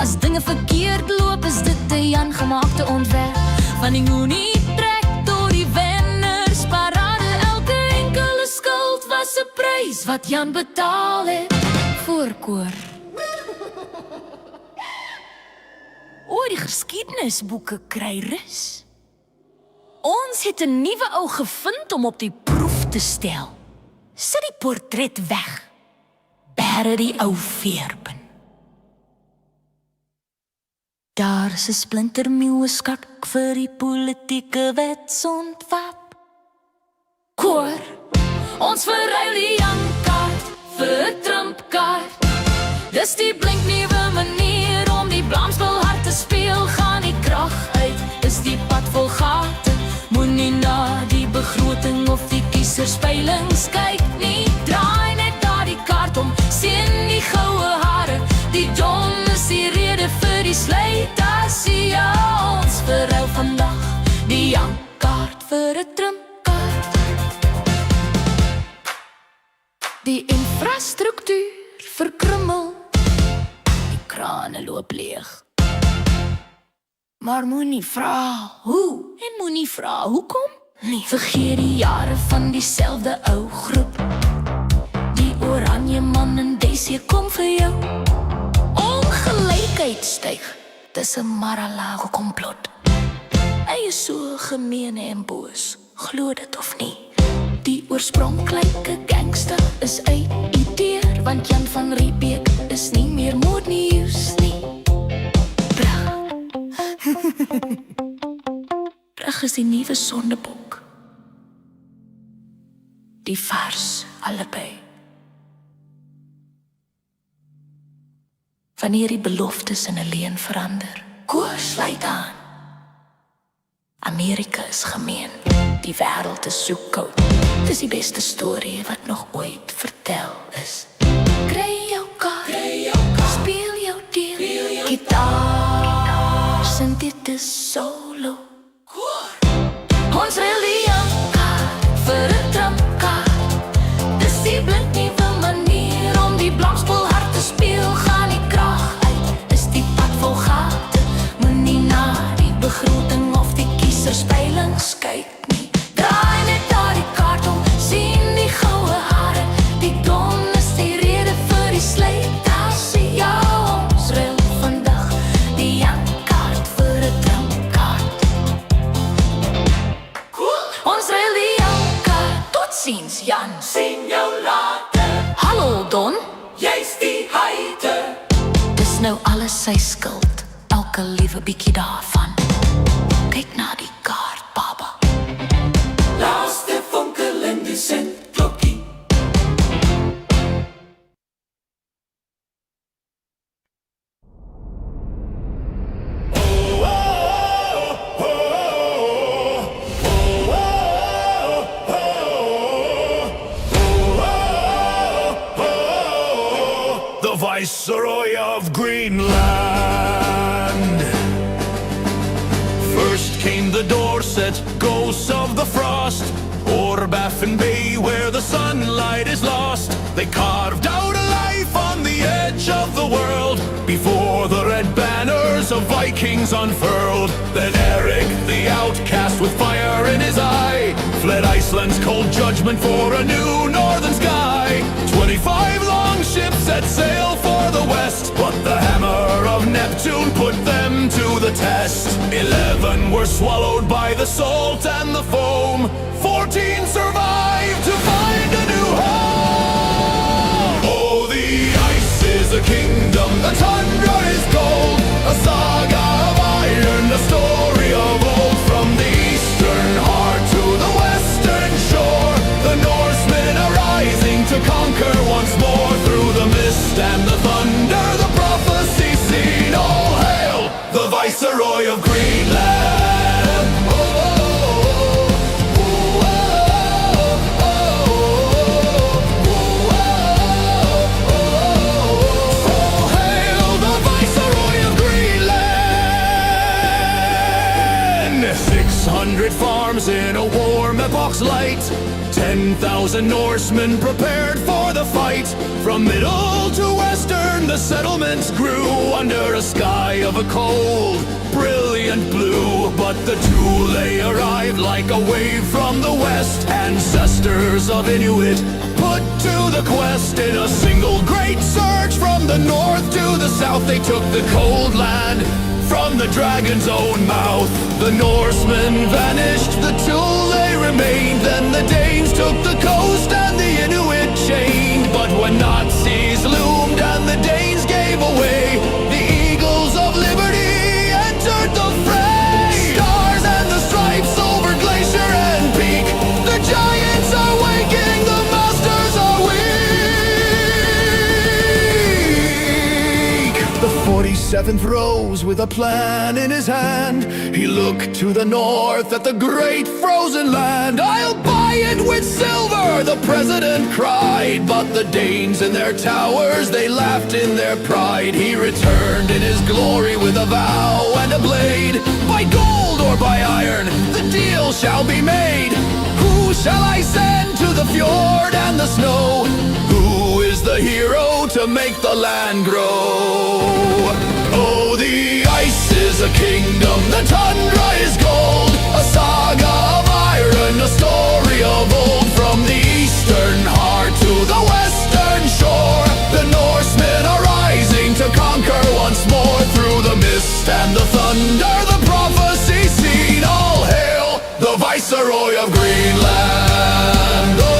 As dinge verkeerd loop, is dit 'n aangemaakte ontwerp van die moenie trek tot die wenners parade. Elke enkele skuld was 'n prys wat Jan betaal het voor koor. O, die geskiedenisboeke kry rus. Ons het 'n nuwe ou gevind om op die proef te stel. Sit die portret weg. Bære die ou veerpin. Daar is 'n splinternuwe skak vir die politieke wetsontwerp. Koor, ons verruil die Jan-kaart vir 'n Trump-kaart. Dis die blinknuwe manier om die blamspel hard te speel. Gaan die krag uit, is die pad vol gate. Moenie na die begroting of die kieserspeilings kyk nie. Draai net daar die kaart om, sien die goue hare. Die don is die rede vir die slytasie. Ja, ons verruil vandag die Jan-kaart vir 'n Trump-kaart. Die infrastruktuur verkrummel, die krane loop leeg. Maar moenie vra hoe en moenie vra hoekom nie. Vergeet die jare van dieselfde ou groep. Die oranje man en Daisy kom vir jou. Ongelykheid styg, dis 'n Mar-a-Lago komplot. Hy is so gemeen en boos, glo dit of nie. Die oorspronklike gangster is uit-ideer, want Jan van Riebeeck is nie meer moordnieuws nie. Brug is die nuwe sondebok. Die vars allebei. Wanneer die beloftes in 'n leuen verander, koers sluit aan. Amerika is gemeen, die wêreld is so koud. Dis die beste storie wat nog ooit vertel is. Kry jou kaart, speel jou deel, gitaar, sing dit is solo. Ons ruil die Jan-kaart vir 'n Trump-kaart. Dis die blinknuwe manier om die blamspel hard te speel. Gaan die krag uit, is die pad vol gate. Moenie na die begroting of die kieserspeilings kyk nie. Draai net daar die kaart om, sien die goue hare. Die don is die rede vir die slytasie. Ja, ons ruil vandag die Jan-kaart vir 'n Trump-kaart. Ons ruil die Jan-kaart, tot ziens Jan. Sien jou later, Hallo Don, jy's die heide. dis nou alles sy skuld, elke liewe bietjie daarvan. Kyk na die kaart, baba. Laaste vonkel in die sentklokkie. The Viceroy of Greenland. First came the Dorset, ghosts of the frost, o'er Baffin Bay where the sunlight is lost. They carved out a life on the edge of the world before the red banners of Vikings unfurled. Then Eric, the outcast with fire in his eye, fled Iceland's cold judgment for a new northern sky. 25 long ships set sail for the west, but the hammer of Neptune put them to the test. 11 were swallowed by the salt and the foam. 14 survived to find a new home. Oh, the ice is a kingdom, the tundra is gold, a saga of iron, a story of old. From the eastern heart to the western shore, the Norsemen are rising to conquer once more. Through the mist and the thunder, the prophecy seen. All hail the Viceroy of Greenland. Oh, oh, oh, oh, oh, oh, oh. All hail the Viceroy of Greenland. 600 farms in a warm epoch Equinox light. 10,000 Norsemen prepared for the fight. From middle to western the settlements grew, under a sky of a cold, brilliant blue. But the Thule arrived like a wave from the west. Ancestors of Inuit put to the quest. In a single great surge from the north to the south, they took the cold land from the dragon's own mouth. The Norsemen vanished, the Thule remained. Then the Danes took the coast and the Inuit chained. But when Nazis loomed and the Danes gave away, the eagles of liberty entered the fray. Stars and the stripes over glacier and peak, the giants are waking, the masters are weak. The 47th rose with a plan in his hand. He looked to the north at the great frozen land. I'll buy it with silver, the president cried. But the Danes in their towers, they laughed in their pride. He returned in his glory with a vow and a blade. By gold or by iron, the deal shall be made. Who shall I send to the fjord and the snow? Who is the hero to make the land grow? Oh, the ice is a kingdom, the tundra is gold. A saga of iron, a story of old. From the eastern heart to the western shore, the Norsemen are rising to conquer once more. Through the mist and the thunder, the prophecy seen. All hail the Viceroy of Greenland. Oh,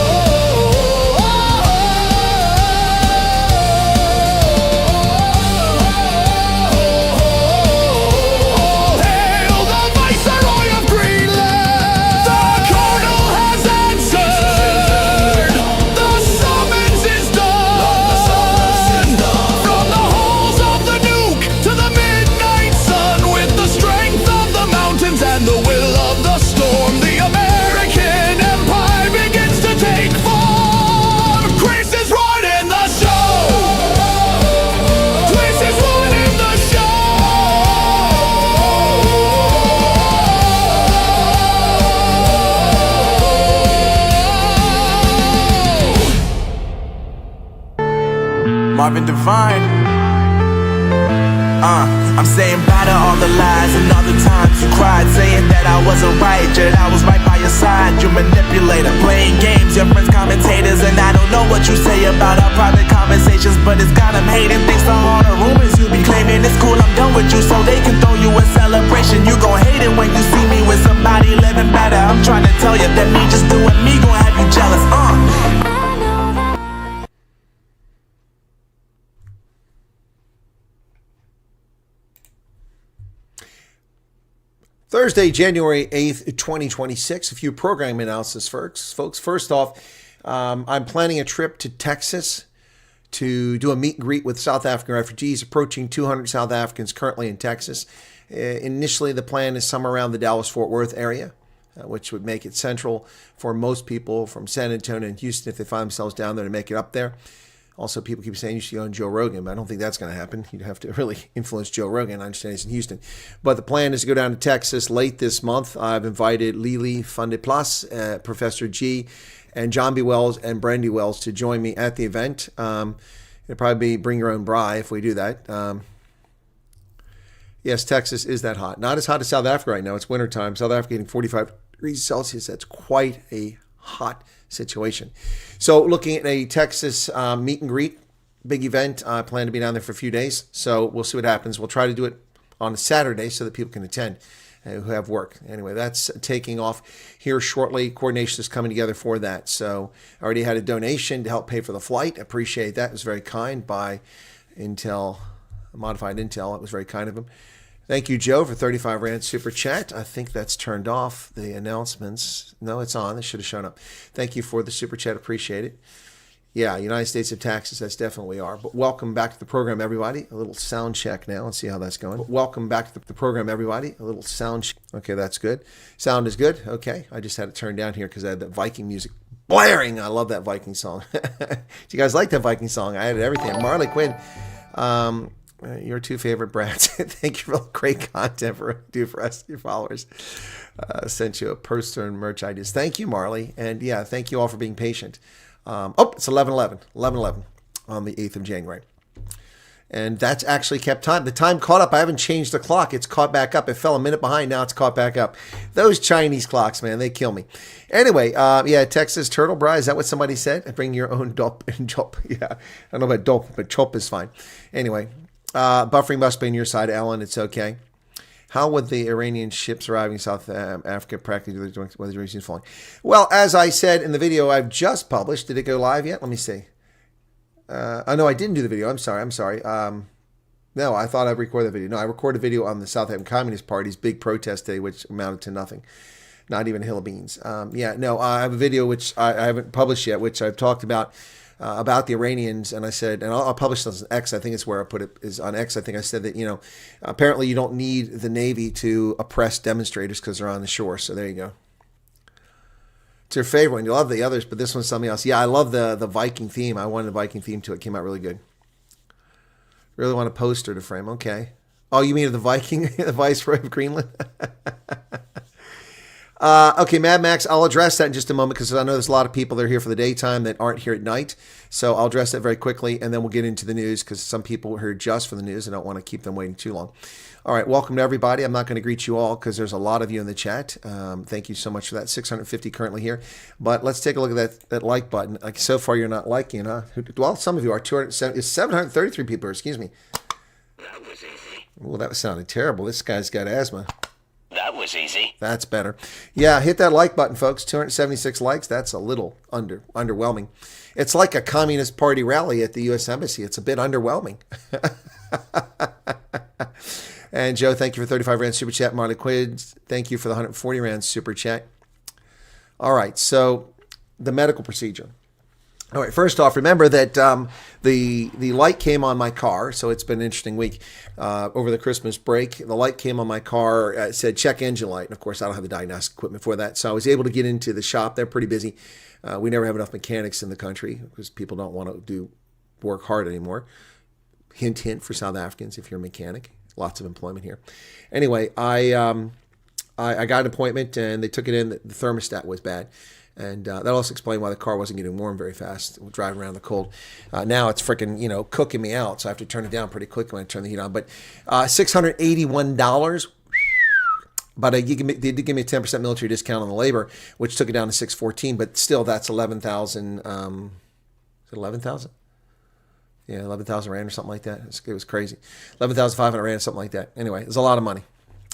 Marvin Divine. I'm saying bye to all the lies and all the times you cried, saying that I wasn't right, yet I was right by your side. You manipulator, playing games, your friends commentators, and I don't know what you say about our private conversations, but it's got them hating. Thanks to all the rumors you be claiming. It's cool, I'm done with you, so they can throw you a celebration. You gon' hate it when you see me with somebody living better. I'm trying to tell you that me just doing me gon' have you jealous. Thursday, January 8th, 2026. A few program analysis, folks. First off, I'm planning a trip to Texas to do a meet and greet with South African refugees, approaching 200 South Africans currently in Texas. Initially, the plan is somewhere around the Dallas-Fort Worth area, which would make it central for most people from San Antonio and Houston if they find themselves down there to make it up there. Also, people keep saying you should go on Joe Rogan, but I don't think that's going to happen. You'd have to really influence Joe Rogan. I understand he's in Houston. But the plan is to go down to Texas late this month. I've invited Lily Fundeplas, Professor G, and John B. Wells and Brandy Wells to join me at the event. It'll probably be bring your own bri if we do that. Yes, Texas is that hot. Not as hot as South Africa right now. It's wintertime. South Africa getting 45 degrees Celsius. That's quite a hot situation. So looking at a Texas meet and greet, big event. I plan to be down there for a few days. So we'll see what happens. We'll try to do it on a Saturday so that people can attend who have work. Anyway, that's taking off here shortly. Coordination is coming together for that. So I already had a donation to help pay for the flight. Appreciate that. It was very kind by Intel, Modified Intel. It was very kind of him. Thank you, Joe, for 35 Rand Super Chat. I think that's turned off, the announcements. No, it's on. It should have shown up. Thank you for the Super Chat. Appreciate it. Yeah, United States of taxes, that's definitely are. But welcome back to the program, everybody. A little sound check now. Let's see how that's going. But welcome back to the program, everybody. A little sound check. Okay, that's good. Sound is good. Okay, I just had it turned down here because I had that Viking music blaring. I love that Viking song. Do you guys like that Viking song? I added everything. Marley Quinn. Your two favorite brats. Thank you for all the great content for us, your followers. Sent you a poster and merch ideas. Thank you, Marley. And yeah, thank you all for being patient. It's 11:11 on the 8th of January. And that's actually kept time. The time caught up. I haven't changed the clock. It's caught back up. It fell a minute behind. Now it's caught back up. Those Chinese clocks, man, they kill me. Anyway, yeah, Texas turtle bra. Is that what somebody said? Bring your own dop and chop. Yeah, I don't know about dop, but chop is fine. Anyway, buffering must be on your side, Alan. It's okay. How would the Iranian ships arriving in South Africa practically do the weather is falling? Well, as I said in the video I've just published, did it go live yet? Let me see. Oh, no, I didn't do the video. I'm sorry. No, I thought I'd record the video. No, I recorded a video on the South African Communist Party's big protest day, which amounted to nothing. Not even a hill of beans. Yeah, no, I have a video which I haven't published yet, which I've talked about the Iranians, and I said, and I'll publish this on X, I think it's where I put it, is on X. I think I said that, you know, apparently you don't need the Navy to oppress demonstrators because they're on the shore. So there you go. It's your favorite one. You love the others, but this one's something else. Yeah, I love the Viking theme. I wanted the Viking theme to it. It came out really good. Really want a poster to frame. Okay. Oh, you mean the Viking, the Viceroy of Greenland? Okay, Mad Max, I'll address that in just a moment because I know there's a lot of people that are here for the daytime that aren't here at night. So I'll address that very quickly, and then we'll get into the news because some people are here just for the news. I don't want to keep them waiting too long. All right, welcome to everybody. I'm not going to greet you all because there's a lot of you in the chat. Thank you so much for that. 650 currently here. But let's take a look at that like button. Like, so far, you're not liking, huh? Well, some of you are. 733 people, excuse me. That was easy. Well, that sounded terrible. This guy's got asthma. That was easy. That's better. Yeah, hit that like button, folks. 276 likes. That's a little underwhelming. It's like a Communist Party rally at the U.S. Embassy. It's a bit underwhelming. And Joe, thank you for 35 Rand Super Chat. Marley Quids, thank you for the 140 Rand Super Chat. All right, so the medical procedure. All right, first off, remember that the light came on my car, so it's been an interesting week. Over the Christmas break, the light came on my car. It said check engine light, and of course, I don't have the diagnostic equipment for that, so I was able to get into the shop. They're pretty busy. We never have enough mechanics in the country because people don't want to work hard anymore. Hint, hint for South Africans if you're a mechanic. Lots of employment here. Anyway, I got an appointment, and they took it in. The thermostat was bad. And that also explained why the car wasn't getting warm very fast, driving around in the cold. Now it's freaking, cooking me out, so I have to turn it down pretty quickly when I turn the heat on. But $681, but they did give me a 10% military discount on the labor, which took it down to $614. But still, that's 11,000. Is it 11,000? Yeah, 11,000 Rand or something like that. It was crazy. 11,500 Rand, something like that. Anyway, it's a lot of money.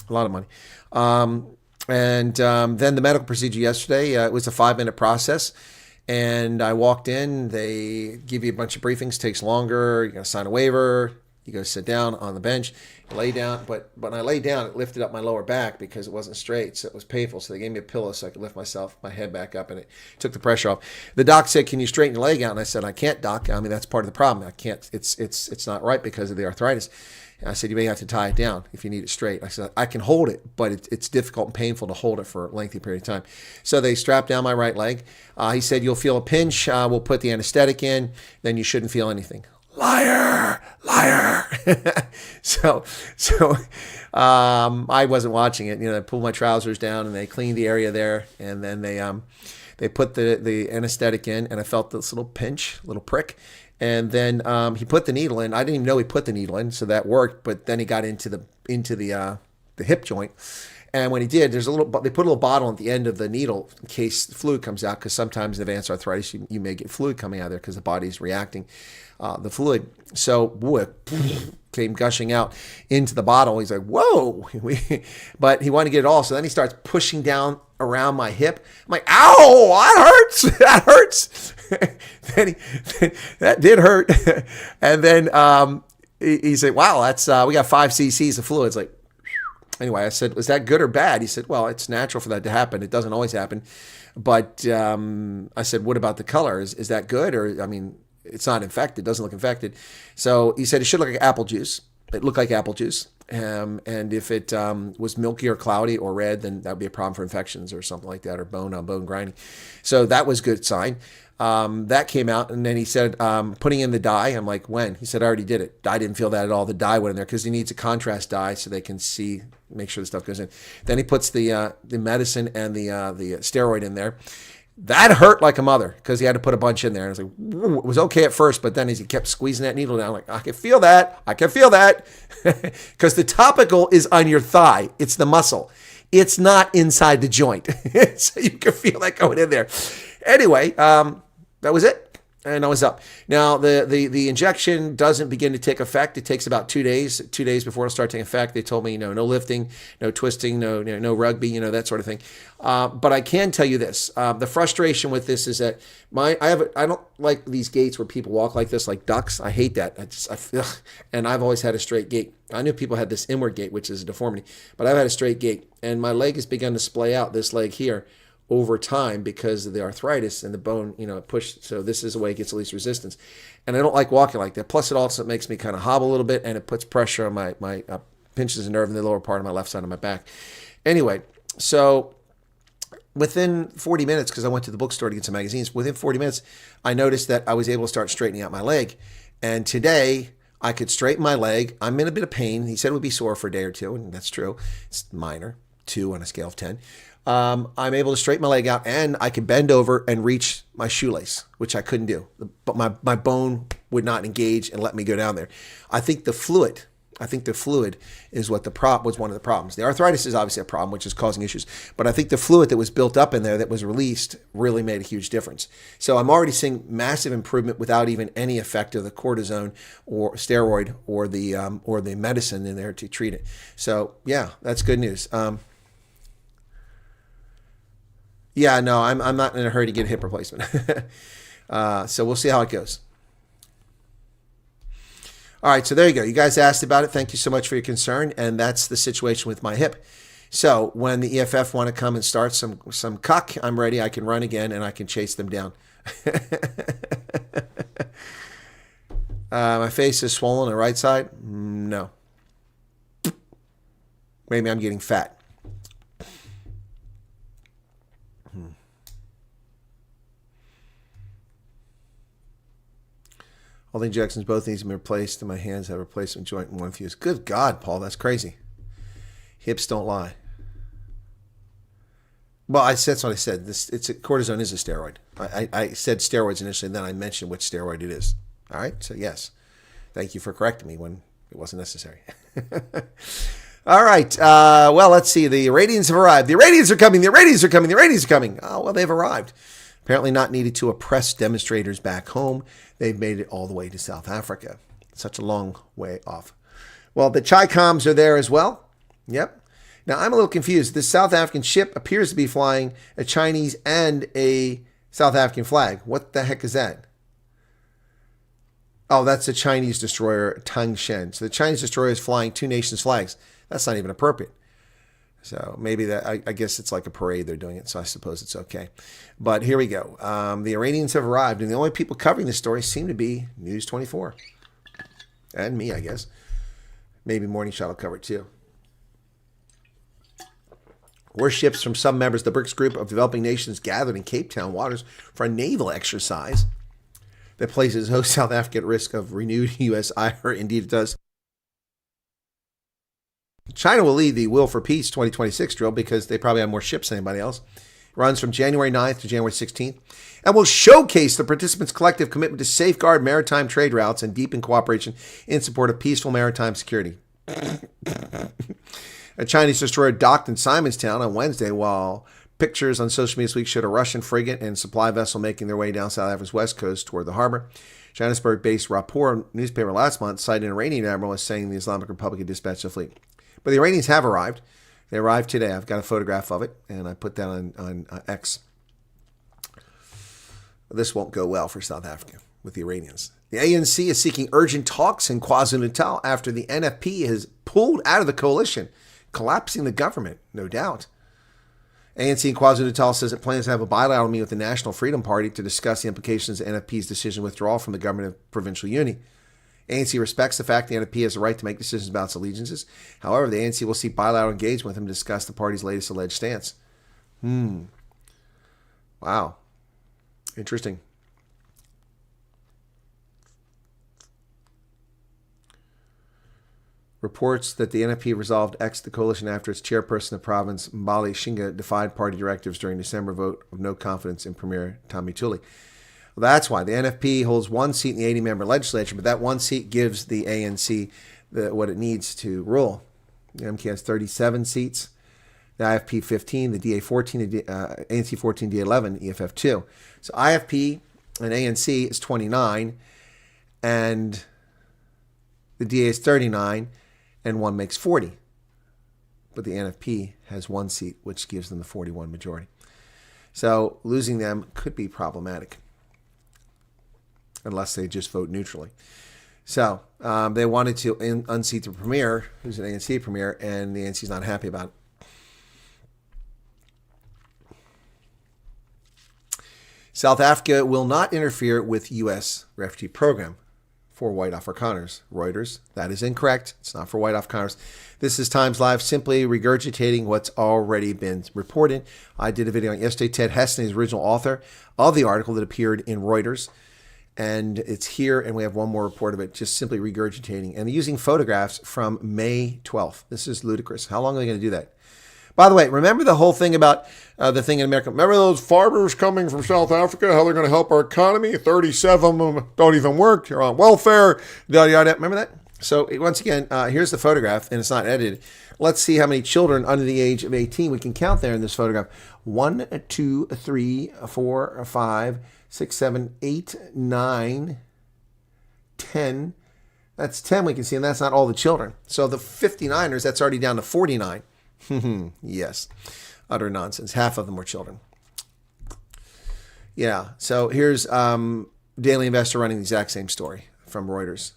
A lot of money. And then the medical procedure yesterday, it was a 5-minute process. And I walked in. They give you a bunch of briefings. Takes longer. You got to sign a waiver. You go sit down on the bench. You lay down. But when I lay down, it lifted up my lower back because it wasn't straight. So it was painful. So they gave me a pillow so I could lift my head back up. And it took the pressure off. The doc said, can you straighten your leg out? And I said, I can't, doc. I mean, that's part of the problem. I can't. It's not right because of the arthritis. And I said, you may have to tie it down if you need it straight. I said, I can hold it, but it's difficult and painful to hold it for a lengthy period of time. So they strapped down my right leg. He said, you'll feel a pinch. We'll put the anesthetic in. Then you shouldn't feel anything. Liar, liar. So I wasn't watching it. They pulled my trousers down and they cleaned the area there. And then they put the anesthetic in, and I felt this little pinch, little prick. And then he put the needle in. I didn't even know he put the needle in, so that worked. But then he got into the hip joint, and when he did, they put a little bottle at the end of the needle in case the fluid comes out. Because sometimes in advanced arthritis, you may get fluid coming out of there because the body's reacting the fluid. So it came gushing out into the bottle. He's like, whoa! But he wanted to get it all. So then he starts pushing down around my hip. I'm like, ow, that hurts. That hurts. That did hurt. And then he said, wow, that's we got 5 cc's of fluid. It's like, anyway, I said, was that good or bad? He said, well, it's natural for that to happen. It doesn't always happen. But I said, what about the color? Is that good? Or, I mean, it's not infected. It doesn't look infected. So he said it should look like apple juice. It looked like apple juice. And if it was milky or cloudy or red, then that would be a problem for infections or something like that, or bone on bone grinding. So that was a good sign. That came out, and then he said, putting in the dye. I'm like, when? He said, I already did it. I didn't feel that at all. The dye went in there because he needs a contrast dye so they can see, make sure the stuff goes in. Then he puts the medicine and the steroid in there. That hurt like a mother because he had to put a bunch in there. And I was like, whoa. It was okay at first, but then as he kept squeezing that needle down, I'm like, I can feel that. I can feel that. Because the topical is on your thigh. It's the muscle. It's not inside the joint. So you can feel that going in there. Anyway, that was it. And I was up. Now, the injection doesn't begin to take effect. It takes about 2 days. 2 days before it'll start taking effect. They told me, no lifting, no twisting, no rugby, that sort of thing. But I can tell you this: the frustration with this is that I don't like these gaits where people walk like this, like ducks. I hate that. I feel, and I've always had a straight gait. I knew people had this inward gait, which is a deformity, but I've had a straight gait, and my leg has begun to splay out. This leg here, over time, because of the arthritis and the bone, pushed. So this is the way it gets the least resistance. And I don't like walking like that. Plus, it also makes me kind of hobble a little bit, and it puts pressure on my pinches a nerve in the lower part of my left side of my back. Anyway, so within 40 minutes, because I went to the bookstore to get some magazines, within 40 minutes, I noticed that I was able to start straightening out my leg. And today, I could straighten my leg. I'm in a bit of pain. He said it would be sore for a day or two, and that's true. It's minor, 2 on a scale of 10. I'm able to straighten my leg out, and I can bend over and reach my shoelace, which I couldn't do. But my bone would not engage and let me go down there. I think the fluid is what was one of the problems. The arthritis is obviously a problem, which is causing issues. But I think the fluid that was built up in there that was released really made a huge difference. So I'm already seeing massive improvement without even any effect of the cortisone or steroid or the medicine in there to treat it. So yeah, that's good news. Yeah, no, I'm not in a hurry to get a hip replacement. So we'll see how it goes. All right, so there you go. You guys asked about it. Thank you so much for your concern. And that's the situation with my hip. So when the EFF want to come and start some cuck, I'm ready. I can run again, and I can chase them down. My face is swollen on the right side. No. Maybe I'm getting fat. All the injections, both knees have been replaced, and my hands have a replacement joint and one fuse. Good God, Paul, that's crazy. Hips don't lie. Well, that's what I said. Cortisone is a steroid. I said steroids initially, and then I mentioned which steroid it is. All right, so yes. Thank you for correcting me when it wasn't necessary. All right, well, let's see. The Iranians have arrived. The Iranians are coming. The Iranians are coming. The Iranians are coming. Oh, well, they've arrived. Apparently not needed to oppress demonstrators back home. They've made it all the way to South Africa. Such a long way off. Well, the Chi-Coms are there as well. Yep. Now, I'm a little confused. This South African ship appears to be flying a Chinese and a South African flag. What the heck is that? Oh, that's a Chinese destroyer, Tangshan. So the Chinese destroyer is flying 2 nations' flags. That's not even appropriate. So maybe that, I guess it's like a parade they're doing it, so I suppose it's okay. But here we go. The Iranians have arrived, and the only people covering this story seem to be News 24. And me, I guess. Maybe Morning Shot will cover it too. Warships from some members of the BRICS group of developing nations gathered in Cape Town waters for a naval exercise that places host South Africa at risk of renewed U.S. ire. Indeed it does. China will lead the Will for Peace 2026 drill because they probably have more ships than anybody else. It runs from January 9th to January 16th and will showcase the participants' collective commitment to safeguard maritime trade routes and deepen cooperation in support of peaceful maritime security. A Chinese destroyer docked in Simonstown on Wednesday, while pictures on social media this week showed a Russian frigate and supply vessel making their way down South Africa's west coast toward the harbor. Johannesburg-based Rapport newspaper last month cited an Iranian admiral as saying the Islamic Republic had dispatched a fleet. But the Iranians have arrived. They arrived today. I've got a photograph of it, and I put that on X. This won't go well for South Africa with the Iranians. The ANC is seeking urgent talks in KwaZulu-Natal after the NFP has pulled out of the coalition, collapsing the government, no doubt. ANC in KwaZulu-Natal says it plans to have a bilateral meeting with the National Freedom Party to discuss the implications of NFP's decision to withdraw from the government of provincial unity. ANC respects the fact the NFP has the right to make decisions about its allegiances. However, the ANC will seek bilateral engagement with him to discuss the party's latest alleged stance. Wow. Interesting. reports that the NFP resolved to exit the coalition after its chairperson of the province, Mbali Shinga, defied party directives during December vote of no confidence in Premier Tamituli. Well, that's why the NFP holds one seat in the 80-member legislature, but that one seat gives the ANC what it needs to rule. The MK has 37 seats, the IFP 15, the DA 14, the ANC 14, DA 11, EFF 2. So IFP and ANC is 29, and the DA is 39, and one makes 40. But the NFP has one seat, which gives them the 41 majority. So losing them could be problematic, unless they just vote neutrally. So they wanted to unseat the premier, who's an ANC premier, and the ANC is not happy about it. South Africa will not interfere with U.S. refugee program for white Afrikaners. Reuters, that is incorrect. It's not for white Afrikaners. This is Times Live simply regurgitating what's already been reported. I did a video on it yesterday. Ted Heston is the original author of the article that appeared in Reuters. And it's here, and we have one more report of it, just simply regurgitating. And using photographs from May 12th. This is ludicrous. How long are they going to do that? By the way, remember the whole thing about the thing in America? Remember those farmers coming from South Africa, how they're going to help our economy? 37 of them don't even work. You're on welfare. Yada, yada. Remember that? So once again, here's the photograph, and it's not edited. Let's see how many children under the age of 18 we can count there in this photograph. 1, 2, 3, 4, 5, 6, 7, 8, 9, 10. That's 10 we can see, and that's not all the children. So the 59ers, that's already down to 49. Yes, utter nonsense. Half of them were children. Yeah, so here's Daily Investor running the exact same story from Reuters.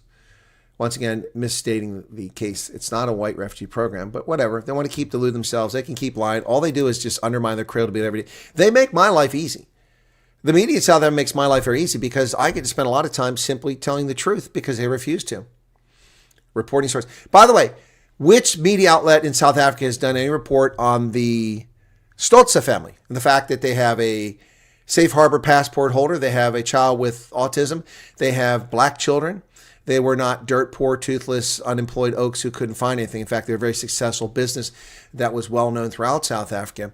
Once again, misstating the case. It's not a white refugee program, but whatever. They want to keep delude themselves. They can keep lying. All they do is just undermine their credibility every day. They make my life easy. The media in South Africa makes my life very easy because I get to spend a lot of time simply telling the truth because they refuse to. Reporting stories. By the way, which media outlet in South Africa has done any report on the Stolze family and the fact that they have a safe harbor passport holder, they have a child with autism, they have black children, they were not dirt poor, toothless, unemployed oaks who couldn't find anything. In fact, they're a very successful business that was well known throughout South Africa.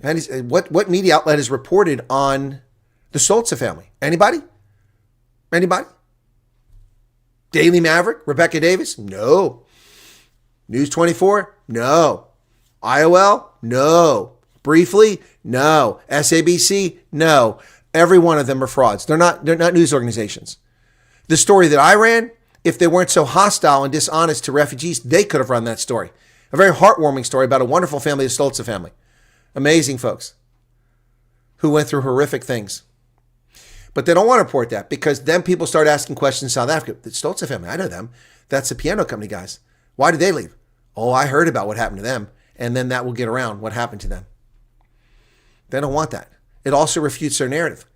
And what media outlet has reported on the Stolze family? Anybody? Anybody? Daily Maverick? Rebecca Davis? No. News 24? No. IOL? No. Briefly? No. SABC? No. Every one of them are frauds. They're not news organizations. The story that I ran, if they weren't so hostile and dishonest to refugees, they could have run that story. A very heartwarming story about a wonderful family, the Stolze family. Amazing folks who went through horrific things. But they don't want to report that because then people start asking questions in South Africa. The Stolze family, I know them. That's the piano company guys. Why did they leave? Oh, I heard about what happened to them. And then that will get around what happened to them. They don't want that. It also refutes their narrative.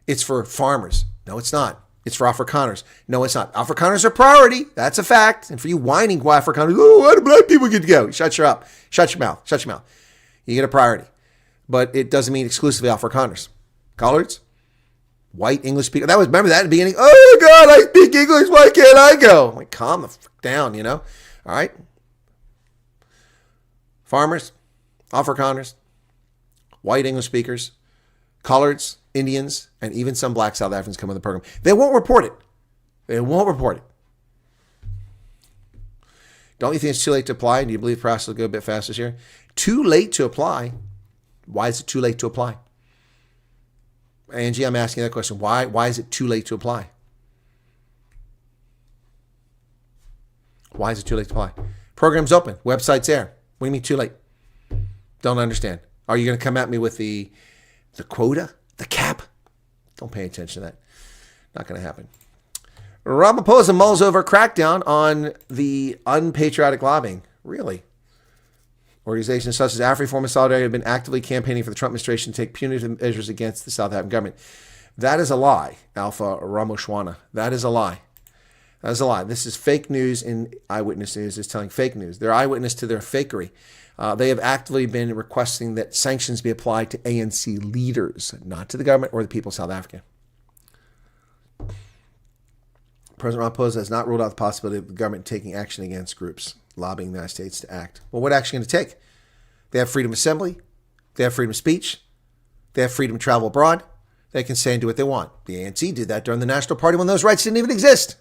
It's for farmers. No, it's not. It's for Afrikaners. No, it's not. Afrikaners are priority. That's a fact. And for you whining Afrikaners, oh, why do black people get to go? Shut your up. Shut your mouth. Shut your mouth. You get a priority. But it doesn't mean exclusively Afrikaners. Coloreds, white English speaker. Remember that at the beginning? Oh, God, I speak English. Why can't I go? Like, calm the fuck down, you know? All right? Farmers, Afrikaners, white English speakers, coloreds, Indians, and even some black South Africans come in the program. They won't report it. They won't report it. Don't you think it's too late to apply? Do you believe the process will go a bit faster this year? Too late to apply? Why is it too late to apply? Angie, I'm asking that question. Why is it too late to apply? Why is it too late to apply? Program's open. Website's there. What do you mean too late? Don't understand. Are you going to come at me with the quota? The cap? Don't pay attention to that. Not going to happen. Ramaphosa mulls over crackdown on the unpatriotic lobbying. Really? Organizations such as AfriForum and Solidarity have been actively campaigning for the Trump administration to take punitive measures against the South African government. That is a lie, Alpha Ramoshwana. That is a lie. That is a lie. This is fake news in Eyewitness News. Is telling fake news. They're eyewitness to their fakery. They have actively been requesting that sanctions be applied to ANC leaders, not to the government or the people of South Africa. President Ramaphosa has not ruled out the possibility of the government taking action against groups lobbying the United States to act. Well, what action are they going to take? They have freedom of assembly. They have freedom of speech. They have freedom to travel abroad. They can say and do what they want. The ANC did that during the National Party when those rights didn't even exist.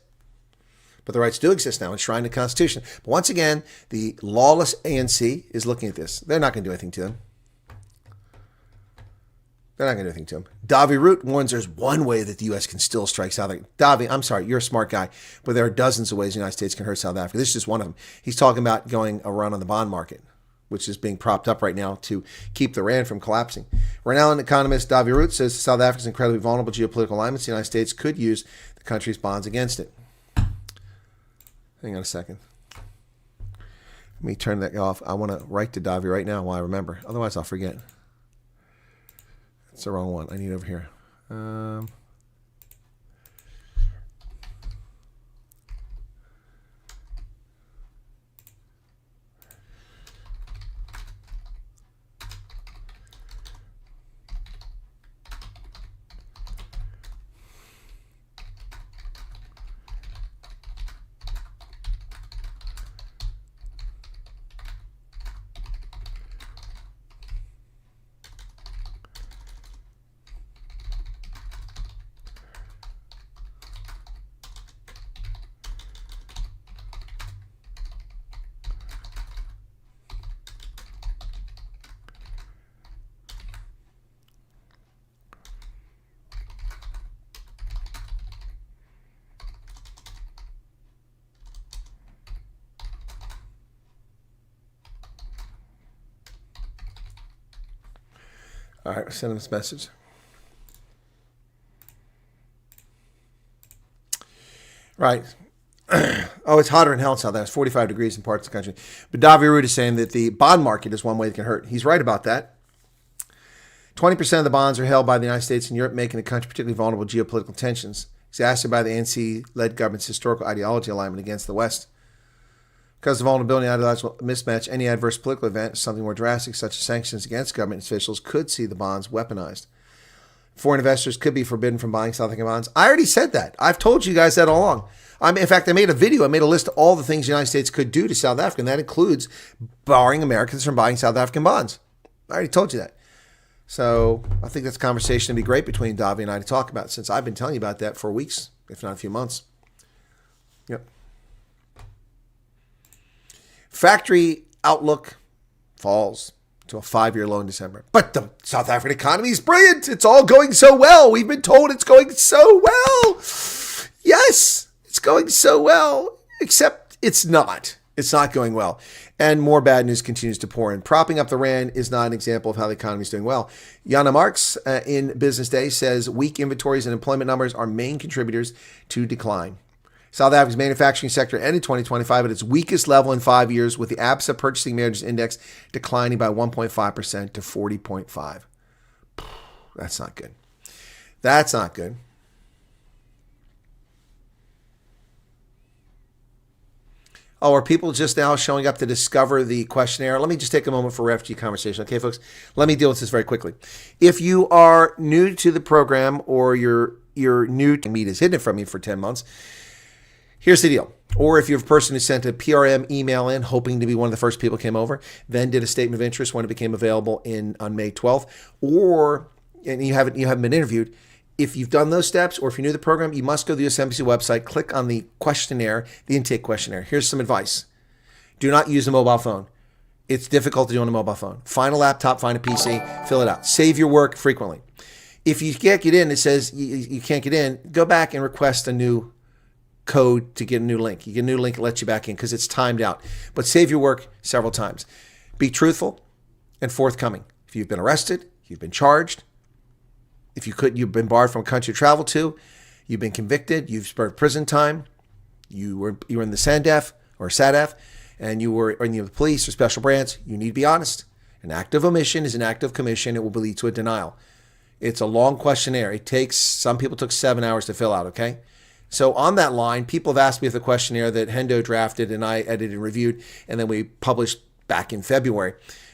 But the rights do exist now, enshrined in the Constitution. But once again, the lawless ANC is looking at this. They're not going to do anything to them. They're not going to do anything to him. Davi Root warns there's one way that the U.S. can still strike South Africa. Davi, I'm sorry, you're a smart guy, but there are dozens of ways the United States can hurt South Africa. This is just one of them. He's talking about going a run on the bond market, which is being propped up right now to keep the rand from collapsing. Renowned economist Davi Root says South Africa is incredibly vulnerable geopolitical alignments. The United States could use the country's bonds against it. Hang on a second. Let me turn that off. I want to write to Davi right now while I remember. Otherwise, I'll forget. It's the wrong one. I need it over here. All right, send him this message. Right. Oh, it's hotter in hell in South Africa. It's 45 degrees in parts of the country. But Davi Root is saying that the bond market is one way that can hurt. He's right about that. 20% of the bonds are held by the United States and Europe, making the country particularly vulnerable to geopolitical tensions, exacerbated by the ANC-led government's historical ideology alignment against the West. Because of vulnerability and ideological mismatch, any adverse political event, something more drastic, such as sanctions against government officials, could see the bonds weaponized. Foreign investors could be forbidden from buying South African bonds. I already said that. I've told you guys that all along. In fact, I made a video. I made a list of all the things the United States could do to South Africa, and that includes barring Americans from buying South African bonds. I already told you that. So I think that's a conversation to be great between Davi and I to talk about, since I've been telling you about that for weeks, if not a few months. Yep. Factory outlook falls to a 5-year low in December. But the South African economy is brilliant. It's all going so well. We've been told it's going so well. Yes, it's going so well, except it's not. It's not going well. And more bad news continues to pour in. Propping up the rand is not an example of how the economy is doing well. Jana Marks in Business Day says weak inventories and employment numbers are main contributors to decline. South Africa's manufacturing sector ended 2025 at its weakest level in 5 years, with the ABSA Purchasing Managers Index declining by 1.5% to 40.5. That's not good. That's not good. Oh, are people just now showing up to discover the questionnaire? Let me just take a moment for refugee conversation. Okay, folks, let me deal with this very quickly. If you are new to the program, or you're new to Meet has hidden it from you for 10 months, here's the deal. Or if you're a person who sent a PRM email in hoping to be one of the first people who came over, then did a statement of interest when it became available on May 12th, and you haven't been interviewed, if you've done those steps, or if you're new to the program, you must go to the US Embassy website, click on the questionnaire, the intake questionnaire. Here's some advice. Do not use a mobile phone. It's difficult to do on a mobile phone. Find a laptop, find a PC, fill it out. Save your work frequently. If you can't get in, it says you can't get in, go back and request a new code to get a new link. You get a new link, it lets you back in because it's timed out. But save your work several times. Be truthful and forthcoming. If you've been arrested, you've been charged, you've been barred from a country to travel to, you've been convicted, you've served prison time, you were in the SANDF or SADF, and you were in the police or special branch, you need to be honest. An act of omission is an act of commission. It will lead to a denial. It's a long questionnaire. Some people took 7 hours to fill out, okay? So on that line, people have asked me if the questionnaire that Hendo drafted and I edited and reviewed, and then we published back in February,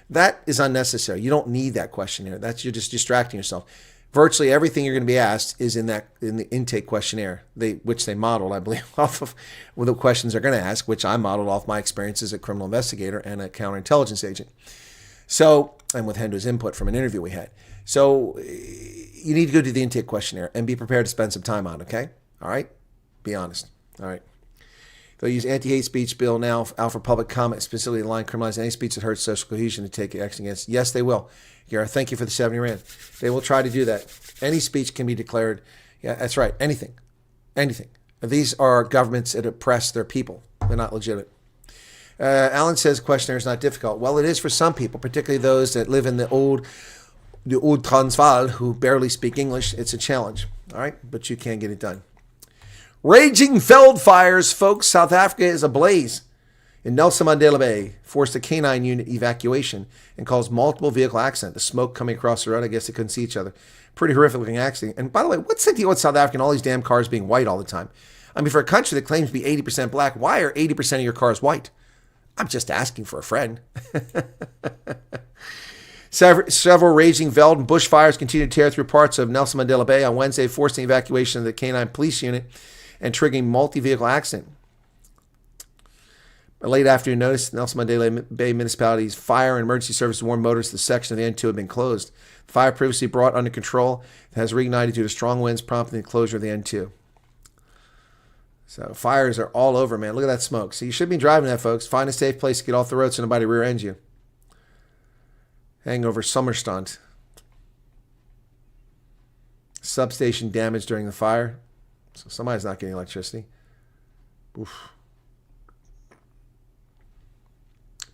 that is unnecessary. You don't need that questionnaire. You're just distracting yourself. Virtually everything you're going to be asked is in the intake questionnaire, which they modeled, I believe, off of the questions they're going to ask, which I modeled off my experience as a criminal investigator and a counterintelligence agent. So, and with Hendo's input from an interview we had. So, you need to go do the intake questionnaire and be prepared to spend some time on it, okay? All right? Be honest. All right. They'll use anti-hate speech bill now out for public comment, specifically the line criminalize any speech that hurts social cohesion to take action against. Yes, they will. Gary, thank you for the 70 rand. They will try to do that. Any speech can be declared. Yeah, that's right. Anything. Anything. These are governments that oppress their people. They're not legitimate. Alan says questionnaire is not difficult. Well, it is for some people, particularly those that live in the old Transvaal who barely speak English. It's a challenge. All right? But you can get it done. Raging veld fires, folks. South Africa is ablaze. In Nelson Mandela Bay, forced a canine unit evacuation and caused multiple vehicle accident. The smoke coming across the road, I guess they couldn't see each other. Pretty horrific looking accident. And by the way, what's the deal with South Africa and all these damn cars being white all the time? I mean, for a country that claims to be 80% black, why are 80% of your cars white? I'm just asking for a friend. Several raging veld and bushfires continue to tear through parts of Nelson Mandela Bay on Wednesday, forcing the evacuation of the canine police unit and triggering multi-vehicle accident. A late afternoon notice, Nelson Mandela Bay Municipality's fire and emergency services warned motorists the section of the N2 had been closed. The fire previously brought under control has reignited due to strong winds prompting the closure of the N2. So fires are all over, man. Look at that smoke. So you should be driving that, folks. Find a safe place to get off the road so nobody rear-ends you. Hangover Summerstunt. Substation damaged during the fire. So somebody's not getting electricity. Oof.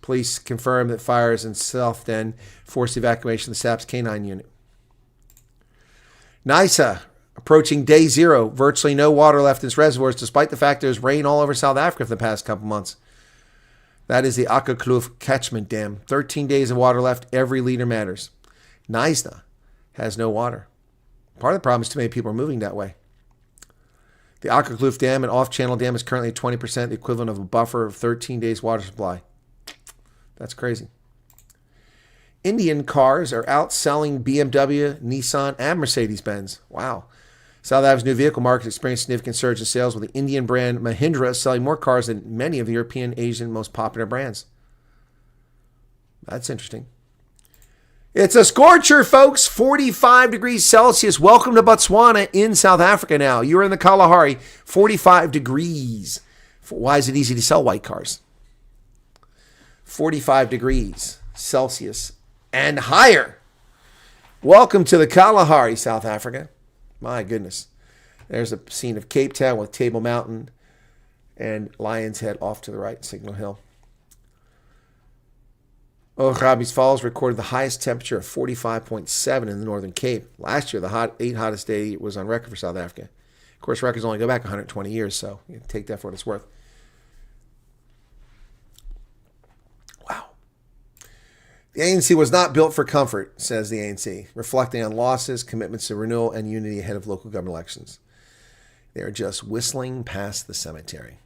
Police confirm that fires in South Den forced evacuation of the SAP's canine unit. NISA approaching day zero. Virtually no water left in its reservoirs, despite the fact there's rain all over South Africa for the past couple months. That is the Akakloof catchment dam. 13 days of water left. Every liter matters. NISA has no water. Part of the problem is too many people are moving that way. The Akakloof Dam, an off-channel dam, is currently at 20%, the equivalent of a buffer of 13 days water supply. That's crazy. Indian cars are outselling BMW, Nissan, and Mercedes-Benz. Wow. South Africa's new vehicle market experienced significant surge in sales, with the Indian brand Mahindra selling more cars than many of the European, Asian, most popular brands. That's interesting. It's a scorcher, folks. 45 degrees Celsius. Welcome to Botswana in South Africa now. You're in the Kalahari. 45 degrees. Why is it easy to sell white cars? 45 degrees Celsius and higher. Welcome to the Kalahari, South Africa. My goodness. There's a scene of Cape Town with Table Mountain and Lion's Head off to the right, Signal Hill. Ograbi's Falls recorded the highest temperature of 45.7 in the Northern Cape. Last year, the eighth hottest day was on record for South Africa. Of course, records only go back 120 years, so you take that for what it's worth. Wow. The ANC was not built for comfort, says the ANC, reflecting on losses, commitments to renewal, and unity ahead of local government elections. They are just whistling past the cemetery.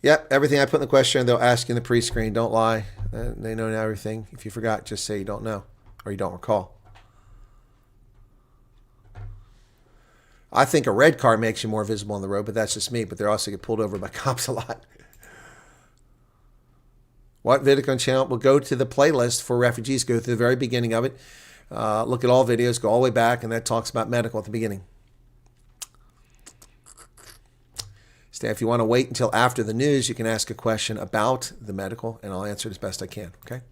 Yep, everything I put in the question, they'll ask you in the pre-screen. Don't lie. They know everything. If you forgot, just say you don't know or you don't recall. I think a red car makes you more visible on the road, but that's just me. But they also get pulled over by cops a lot. What Vidicon channel? We'll go to the playlist for refugees. Go through the very beginning of it. Look at all videos. Go all the way back, and that talks about medical at the beginning. If you want to wait until after the news, you can ask a question about the medical, and I'll answer it as best I can. Okay.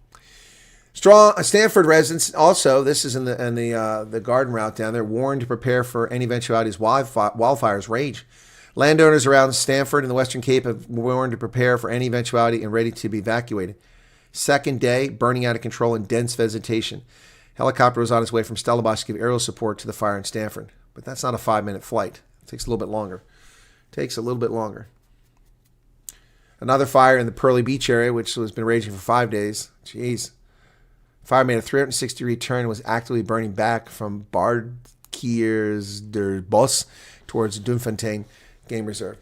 Stanford residents also, this is in the garden route down there, warned to prepare for any eventuality as wildfires rage. Landowners around Stanford and the Western Cape have warned to prepare for any eventuality and ready to be evacuated. Second day, burning out of control in dense vegetation. Helicopter was on its way from Stellenbosch to give aerial support to the fire in Stanford, but that's not a 5-minute flight. It takes a little bit longer. Takes a little bit longer. Another fire in the Pearly Beach area, which has been raging for 5 days. Jeez. Fire made a 360-degree turn and was actively burning back from Bardkiers der Bos towards Dunfontein Game Reserve.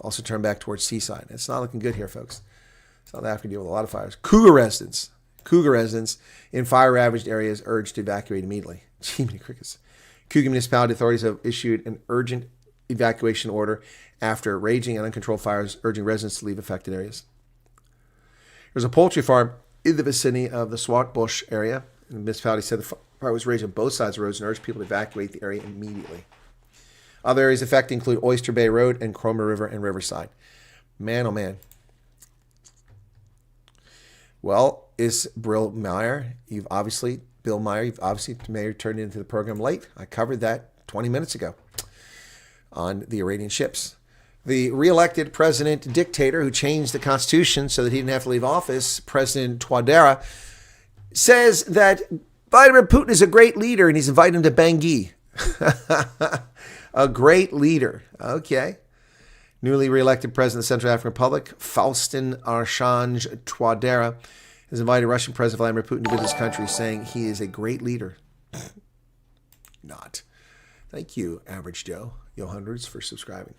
Also turned back towards Seaside. It's not looking good here, folks. South Africa deal with a lot of fires. Cougar residents. Cougar residents in fire-ravaged areas urged to evacuate immediately. Gee, many crickets. Cougar municipality authorities have issued an urgent evacuation order after raging and uncontrolled fires, urging residents to leave affected areas. There's a poultry farm in the vicinity of the Swatbush area. The municipality said the fire was raging on both sides of the roads and urged people to evacuate the area immediately. Other areas affected include Oyster Bay Road and Cromer River and Riverside. Man, oh man. Well, is Bill Meyer, you've obviously turned into the program late. I covered that 20 minutes ago on the Iranian ships. The re-elected president dictator who changed the constitution so that he didn't have to leave office, President Touadéra, says that Vladimir Putin is a great leader and he's invited him to Bangui. A great leader. Okay. Newly re-elected president of the Central African Republic, Faustin Archange Touadéra, has invited Russian President Vladimir Putin to visit his country, saying he is a great leader. Not. Thank you, Average Joe, yo hundreds, for subscribing.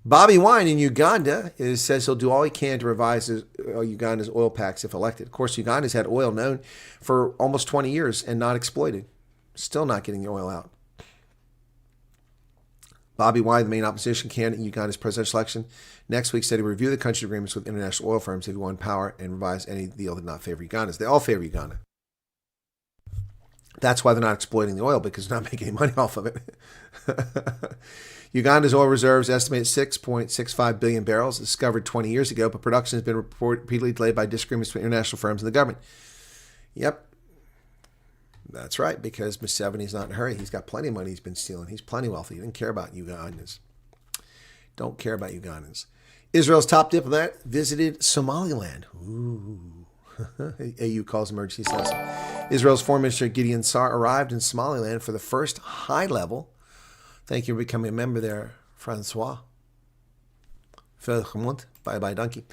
Bobby Wine in Uganda says he'll do all he can to revise Uganda's oil packs if elected. Of course, Uganda's had oil known for almost 20 years and not exploited. Still not getting the oil out. Bobby Wine, the main opposition candidate in Uganda's presidential election, next week said he would review the country's agreements with international oil firms if he won power and revise any deal that did not favor Ugandans. They all favor Uganda. That's why they're not exploiting the oil, because they're not making any money off of it. Uganda's oil reserves estimated 6.65 billion barrels, discovered 20 years ago, but production has been repeatedly delayed by disagreements between international firms and the government. Yep. That's right, because Museveni's not in a hurry. He's got plenty of money he's been stealing. He's plenty wealthy. He didn't care about Ugandans. Don't care about Ugandans. Israel's top diplomat visited Somaliland. Ooh. AU calls emergency session. Israel's Foreign Minister Gideon Sa'ar arrived in Somaliland for the first high-level. Thank you for becoming a member there, Francois. Bye-bye, donkey.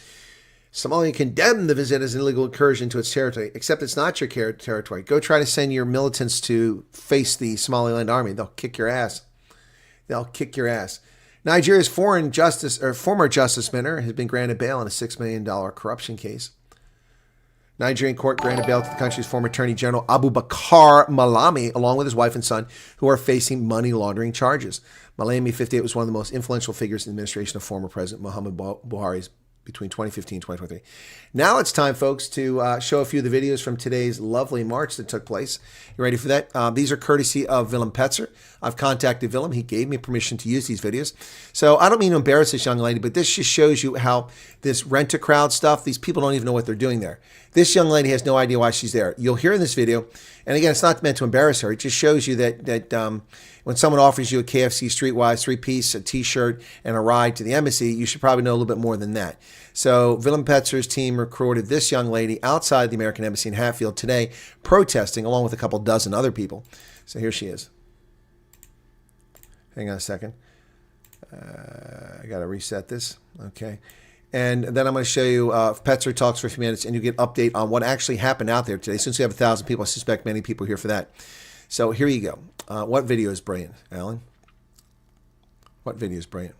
Somalia condemned the visit as an illegal incursion into its territory, except it's not your territory. Go try to send your militants to face the Somaliland army. They'll kick your ass. They'll kick your ass. Nigeria's former justice minister has been granted bail in a $6 million corruption case. Nigerian court granted bail to the country's former Attorney General Abubakar Malami, along with his wife and son, who are facing money laundering charges. Malami, 58, was one of the most influential figures in the administration of former President Muhammadu Buhari's between 2015 and 2023. Now it's time, folks, to show a few of the videos from today's lovely march that took place. You ready for that? These are courtesy of Willem Petzer. I've contacted Willem. He gave me permission to use these videos. So I don't mean to embarrass this young lady, but this just shows you how this rent-a-crowd stuff, these people don't even know what they're doing there. This young lady has no idea why she's there. You'll hear in this video, and again, it's not meant to embarrass her. It just shows you that when someone offers you a KFC Streetwise 3-piece, a T-shirt, and a ride to the embassy, you should probably know a little bit more than that. So Willem Petzer's team recorded this young lady outside the American Embassy in Hatfield today protesting, along with a couple dozen other people. So here she is. Hang on a second. I got to reset this. Okay. And then I'm going to show you Petzer talks for a few minutes, and you get an update on what actually happened out there today. Since we have 1,000 people, I suspect many people are here for that. So here you go. What video is brilliant, Alan? What video is brilliant?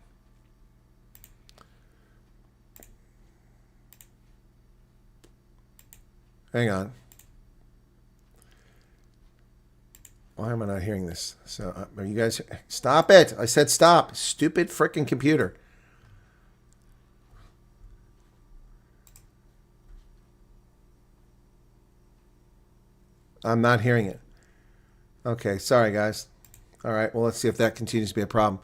Hang on. Why am I not hearing this? So, are you guys... Stop it! I said stop. Stupid frickin' computer. I'm not hearing it. Okay, sorry, guys. All right, well, let's see if that continues to be a problem.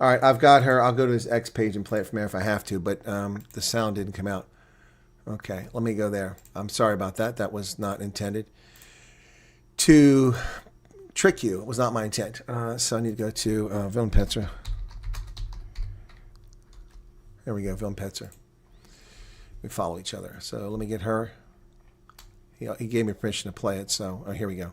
All right, I've got her. I'll go to his X page and play it from there if I have to, but the sound didn't come out. Okay, let me go there. I'm sorry about that. That was not intended to trick you. It was not my intent. So I need to go to Willem Petzer. There we go, Willem Petzer. We follow each other. So let me get her. He gave me permission to play it, so here we go.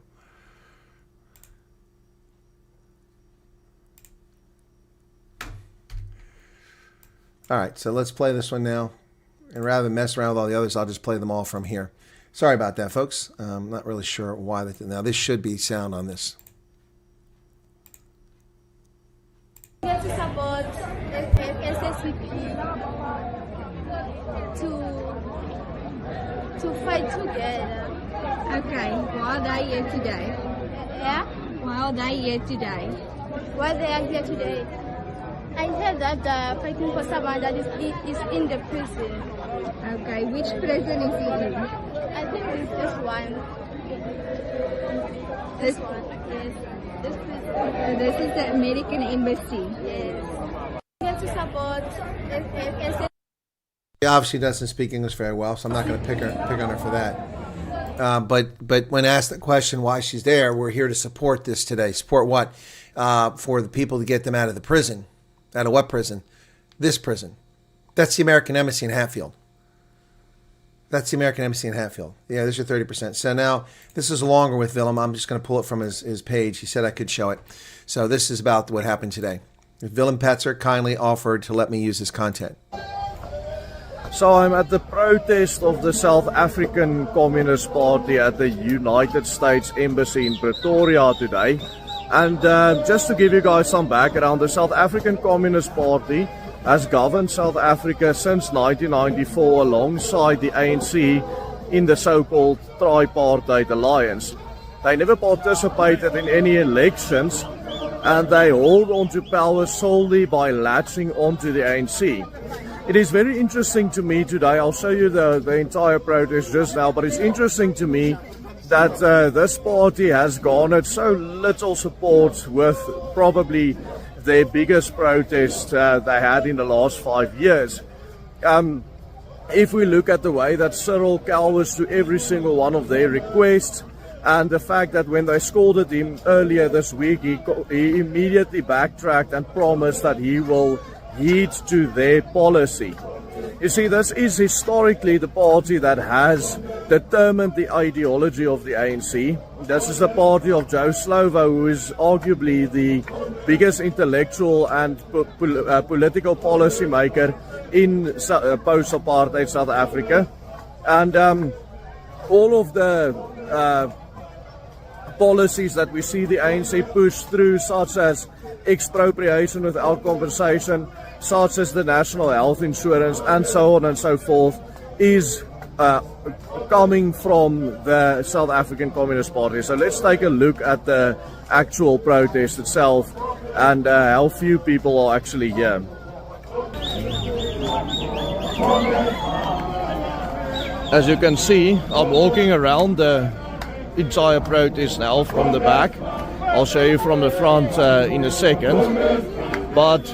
All right, so let's play this one now. And rather than mess around with all the others, I'll just play them all from here. Sorry about that, folks. I'm not really sure why. Now, this should be sound on this. to fight together. Okay, why are they here today? Yeah? Why are they here today? Why they are here today? I heard that they are fighting for someone that is in the prison. Okay, which prison is he in? I think it's this one. This, Yes. This prison. this is the American Embassy. Yes. We have to support SS. She obviously doesn't speak English very well, so I'm not going to pick on her for that. But when asked the question why she's there, we're here to support this today. Support what? For the people to get them out of the prison. Out of what prison? This prison. That's the American Embassy in Hatfield. That's the American Embassy in Hatfield. Yeah, there's your 30%. So now, this is longer with Willem. I'm just going to pull it from his page. He said I could show it. So this is about what happened today. Willem Petzer kindly offered to let me use his content. So I'm at the protest of the South African Communist Party at the United States Embassy in Pretoria today. And just to give you guys some background, the South African Communist Party has governed South Africa since 1994 alongside the ANC in the so-called tripartite alliance. They never participated in any elections and they hold on to power solely by latching onto the ANC. It is very interesting to me today, I'll show you the entire protest just now, but it's interesting to me that this party has garnered so little support with probably their biggest protest they had in the last 5 years. If we look at the way that Cyril cowers to every single one of their requests, and the fact that when they scolded him earlier this week, he immediately backtracked and promised that he will heed to their policy. You see, this is historically the party that has determined the ideology of the ANC. This is the party of Joe Slovo, who is arguably the biggest intellectual and political policy maker in post-apartheid South Africa. And all of the policies that we see the ANC push through, such as expropriation without compensation, such as the national health insurance, and so on and so forth, is coming from the South African Communist Party. So let's take a look at the actual protest itself and how few people are actually here. As you can see, I'm walking around the entire protest now from the back. I'll show you from the front in a second. But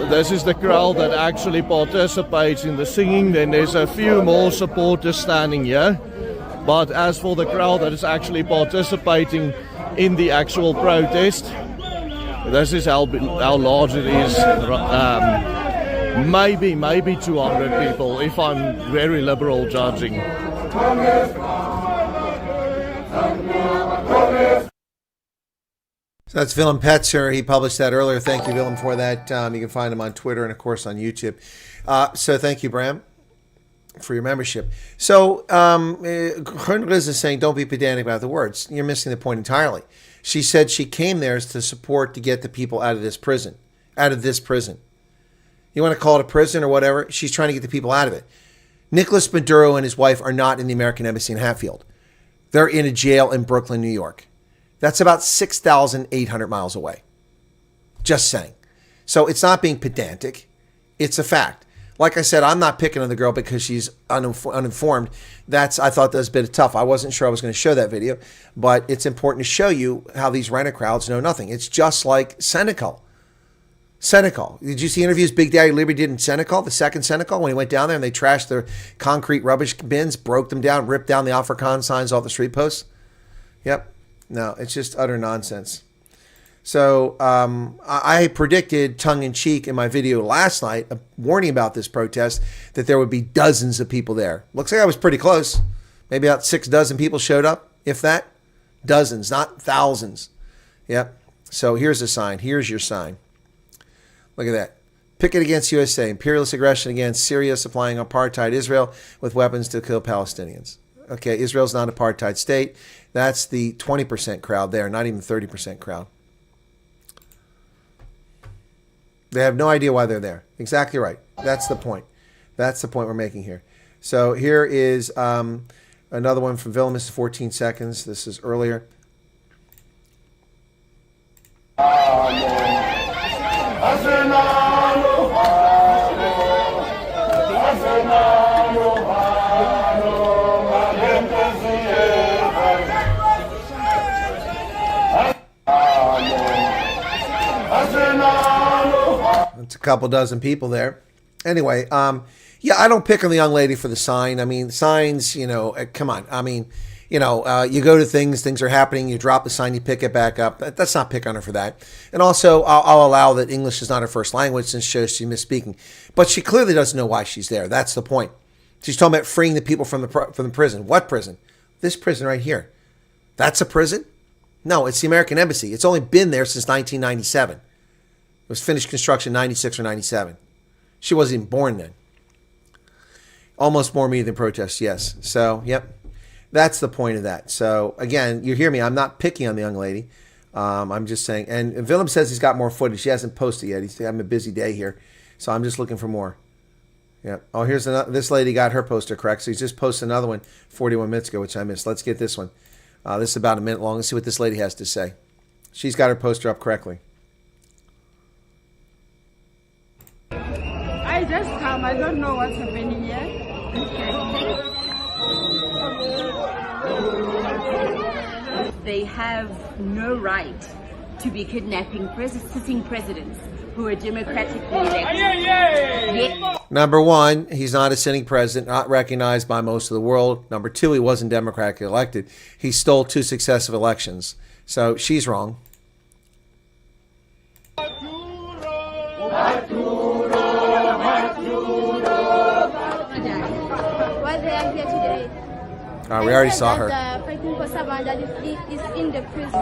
this is the crowd that actually participates in the singing. Then there's a few more supporters standing here. But as for the crowd that is actually participating in the actual protest, this is how large it is. Maybe 200 people, if I'm very liberal judging. So that's Willem Petzer. He published that earlier. Thank you, Willem, for that. You can find him on Twitter and, of course, on YouTube. So thank you, Bram, for your membership. So Liz is saying, don't be pedantic about the words. You're missing the point entirely. She said she came there to support to get the people out of this prison. Out of this prison. You want to call it a prison or whatever? She's trying to get the people out of it. Nicholas Maduro and his wife are not in the American Embassy in Hatfield. They're in a jail in Brooklyn, New York. That's about 6,800 miles away. Just saying. So it's not being pedantic. It's a fact. Like I said, I'm not picking on the girl because she's uninformed. I thought that was a bit tough. I wasn't sure I was going to show that video, but it's important to show you how these renter crowds know nothing. It's just like Senegal. Did you see interviews Big Daddy Liberty did in Senegal, the second Senegal, when he went down there and they trashed their concrete rubbish bins, broke them down, ripped down the Afrikaans signs off the street posts? Yep. No, it's just utter nonsense. So I predicted tongue-in-cheek in my video last night, warning about this protest, that there would be dozens of people there. Looks like I was pretty close. Maybe about 6 dozen people showed up, if that. Dozens, not thousands. Yep. So here's a sign. Here's your sign. Look at that. Picket against USA. Imperialist aggression against Syria, supplying apartheid Israel with weapons to kill Palestinians. Okay, Israel's not an apartheid state. That's the 20% crowd there, not even 30% crowd. They have no idea why they're there. Exactly right. That's the point. That's the point we're making here. So here is another one from Willem. This is 14 seconds. This is earlier. It's a couple dozen people there. Anyway, yeah, I don't pick on the young lady for the sign. I mean, signs, you know, come on. I mean, you know, you go to things are happening, you drop the sign, you pick it back up. That's not pick on her for that. And also, I'll allow that English is not her first language since she's misspeaking. But she clearly doesn't know why she's there. That's the point. She's talking about freeing the people from the prison. What prison? This prison right here. That's a prison? No, it's the American Embassy. It's only been there since 1997. It was finished construction 96 or 97. She wasn't even born then. Almost more me than protest, yes. So, yep. That's the point of that. So, again, you hear me. I'm not picking on the young lady. I'm just saying. And Willem says he's got more footage. He hasn't posted yet. He's having a busy day here. So, I'm just looking for more. Yeah. Oh, here's another. This lady got her poster correct. So, he's just posted another one 41 minutes ago, which I missed. Let's get this one. This is about a minute long. Let's see what this lady has to say. She's got her poster up correctly. I just come. I don't know what's happening yet. They have no right to be kidnapping sitting presidents who are democratically elected. Number one, he's not a sitting president, not recognized by most of the world. Number two, he wasn't democratically elected. He stole 2 successive elections. So she's wrong. Why they are here today? We already saw her. The fighting for someone that is in the prison.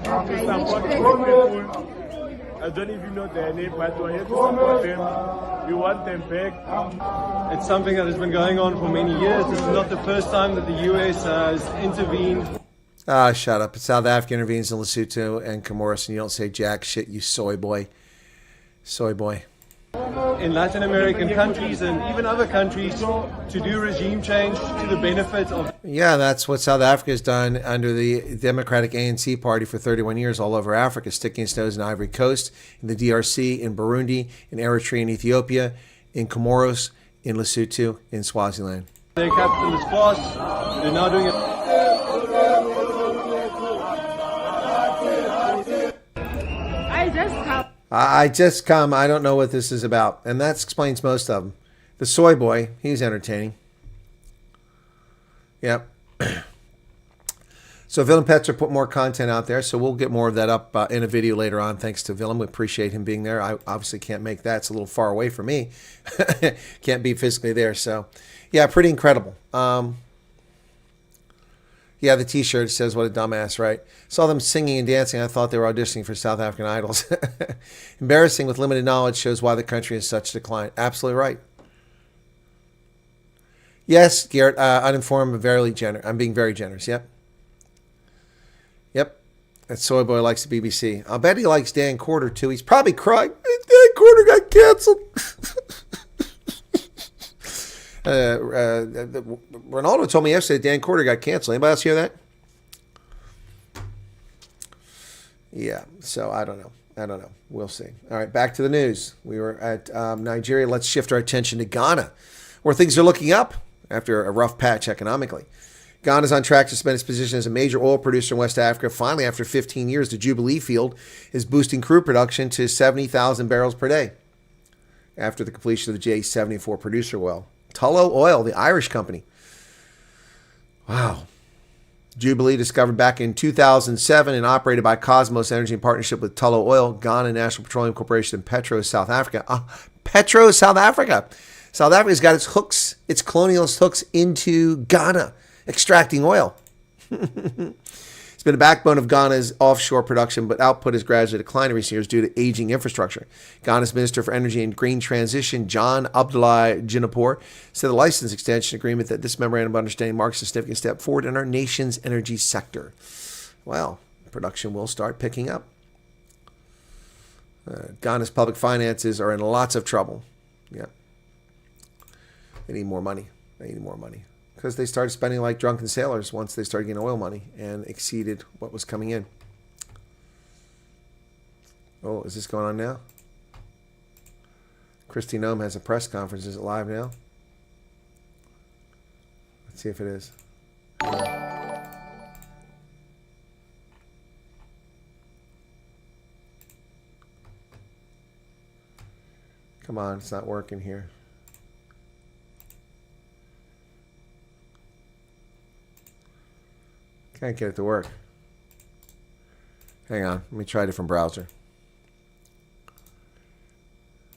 Okay, which president? I don't even know their name, but we're here to support them. We want them back. It's something that has been going on for many years. This is not the first time that the US has intervened. Shut up. South Africa intervenes in Lesotho and Comoros, and you don't say jack shit, you soy boy. Soy boy. In Latin American countries and even other countries to do regime change to the benefit of... Yeah, that's what South Africa has done under the Democratic ANC party for 31 years all over Africa, sticking its nose in Ivory Coast, in the DRC, in Burundi, in Eritrea and Ethiopia, in Comoros, in Lesotho, in Swaziland. Their capitalist boss, they're now doing it... I just come. I don't know what this is about. And that explains most of them. The soy boy, he's entertaining. Yep. So Willem Petter put more content out there. So we'll get more of that up in a video later on. Thanks to Willem. We appreciate him being there. I obviously can't make that. It's a little far away from me. Can't be physically there. So, yeah, pretty incredible. Yeah, the t-shirt says, what a dumbass, right? Saw them singing and dancing. I thought they were auditioning for South African Idols. Embarrassing with limited knowledge shows why the country is such decline. Absolutely right. Yes, Garrett, uninformed, but I'm being very generous. Yep. Yep. That soy boy likes the BBC. I'll bet he likes Dan Quarter, too. He's probably crying. Dan Quarter got canceled. Ronaldo told me yesterday Dan Quarter got canceled. Anybody else hear that? Yeah, so I don't know. We'll see. All right, back to the news. We were at Nigeria. Let's shift our attention to Ghana, where things are looking up after a rough patch economically. Ghana is on track to cement its position as a major oil producer in West Africa. Finally, after 15 years, the Jubilee field is boosting crude production to 70,000 barrels per day after the completion of the J74 producer well. Tullow Oil, the Irish company. Wow. Jubilee, discovered back in 2007 and operated by Cosmos Energy in partnership with Tullow Oil, Ghana National Petroleum Corporation, and Petro South Africa. Petro South Africa. South Africa's got its hooks, its colonialist hooks into Ghana, extracting oil. It's been a backbone of Ghana's offshore production, but output has gradually declined in recent years due to aging infrastructure. Ghana's Minister for Energy and Green Transition, John Abdoulaye Jinapor, said the license extension agreement that this memorandum of understanding marks a significant step forward in our nation's energy sector. Well, production will start picking up. Ghana's public finances are in lots of trouble. Yeah. They need more money. They needed more money because they started spending like drunken sailors once they started getting oil money and exceeded what was coming in. Oh, is this going on now? Kristi Noem has a press conference. Is it live now? Let's see if it is. Come on, it's not working here. Can't get it to work. Hang on, let me try a different browser.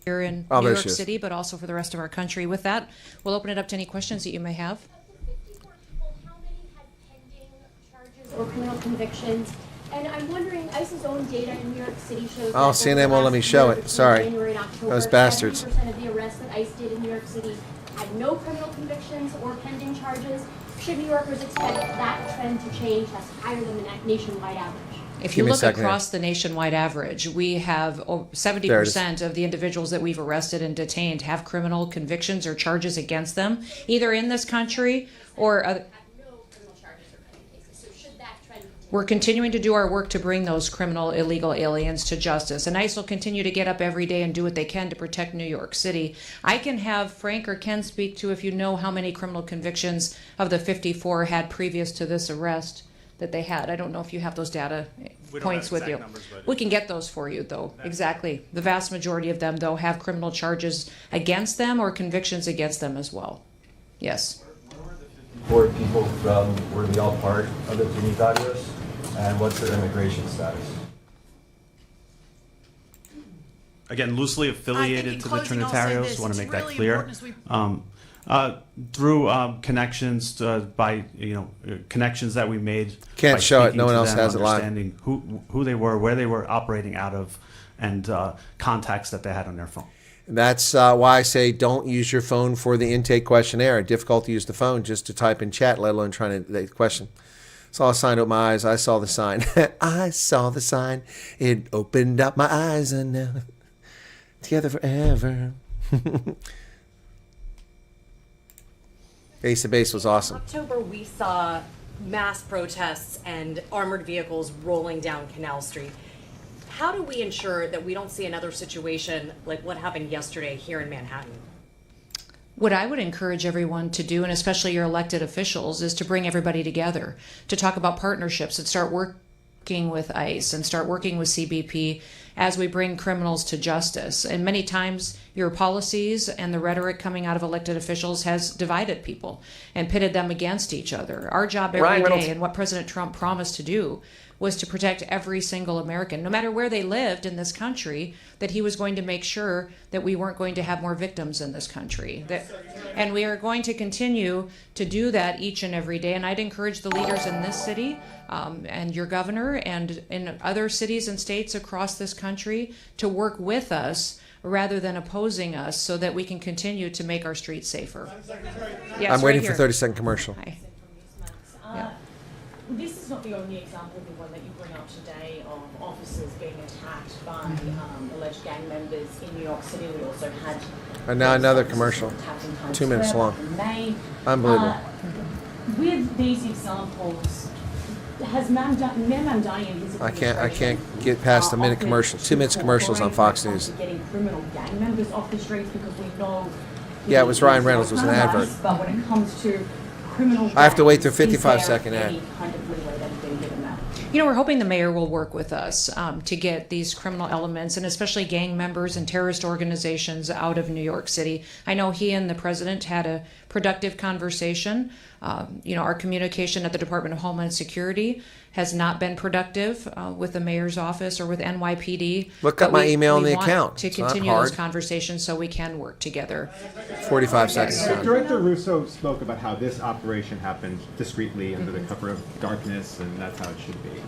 Here in New York City, but also for the rest of our country. With that, we'll open it up to any questions that you may have. Of the 54 people, how many had pending charges or criminal convictions? And I'm wondering, ICE's own data in New York City shows Oh, that CNN won't let me show it. Sorry. January and October, Those bastards. 70% of the arrests that ICE did in New York City had no criminal convictions or pending charges. Should New Yorkers expect that trend to change? That's higher than the nationwide average. If you look across the nationwide average, we have 70% of the individuals that we've arrested and detained have criminal convictions or charges against them, either in this country or we're continuing to do our work to bring those criminal illegal aliens to justice. And ICE will continue to get up every day and do what they can to protect New York City. I can have Frank or Ken speak to if you know how many criminal convictions of the 54 had previous to this arrest that they had. I don't know if you have those data points with you. Numbers, we can get those for you, though. Exactly. The vast majority of them, though, have criminal charges against them or convictions against them as well. Yes. Where were the 54 people from? Were they all part of the Trinitarios? And what's their immigration status? Again, loosely affiliated to the Trinitarios. Want to make that clear. Through connections connections that we made. Can't show it. No one else has it live. Understanding who they were, where they were operating out of, and contacts that they had on their phone. That's why I say don't use your phone for the intake questionnaire. Difficult to use the phone just to type in chat, let alone trying to the question. Saw a sign, opened my eyes. I saw the sign. I saw the sign. It opened up my eyes, and now together forever. Base to Base was awesome. In October, we saw mass protests and armored vehicles rolling down Canal Street. How do we ensure that we don't see another situation like what happened yesterday here in Manhattan? What I would encourage everyone to do, and especially your elected officials, is to bring everybody together to talk about partnerships and start working with ICE and start working with CBP as we bring criminals to justice. And many times your policies and the rhetoric coming out of elected officials has divided people and pitted them against each other. Our job every day, and what President Trump promised to do, was to protect every single American, no matter where they lived in this country, that he was going to make sure that we weren't going to have more victims in this country. And we are going to continue to do that each and every day. And I'd encourage the leaders in this city and your governor and in other cities and states across this country to work with us rather than opposing us so that we can continue to make our streets safer. Yes, I'm waiting for 30-second commercial. Yeah. This is not the only example, the one that you bring up today, of officers being attacked by alleged gang members in New York City. We also had... And now another commercial, 2 minutes long. Unbelievable. With these examples, has Mamdani... I can't get past a minute commercial. 2 minutes commercials on Fox News. Getting criminal gang members off the streets because we know... Yeah, it was Ryan Reynolds. It was an advert. But when it comes to criminal... I have to wait through 55-second ad. You know, we're hoping the mayor will work with us to get these criminal elements and especially gang members and terrorist organizations out of New York City. I know he and the president had a productive conversation. You know, our communication at the Department of Homeland Security has not been productive with the mayor's office or with NYPD. Look up my email in the account. To continue those conversations so we can work together. 45 seconds. Director Russo spoke about how this operation happened discreetly under the cover of darkness, and that's how it should be,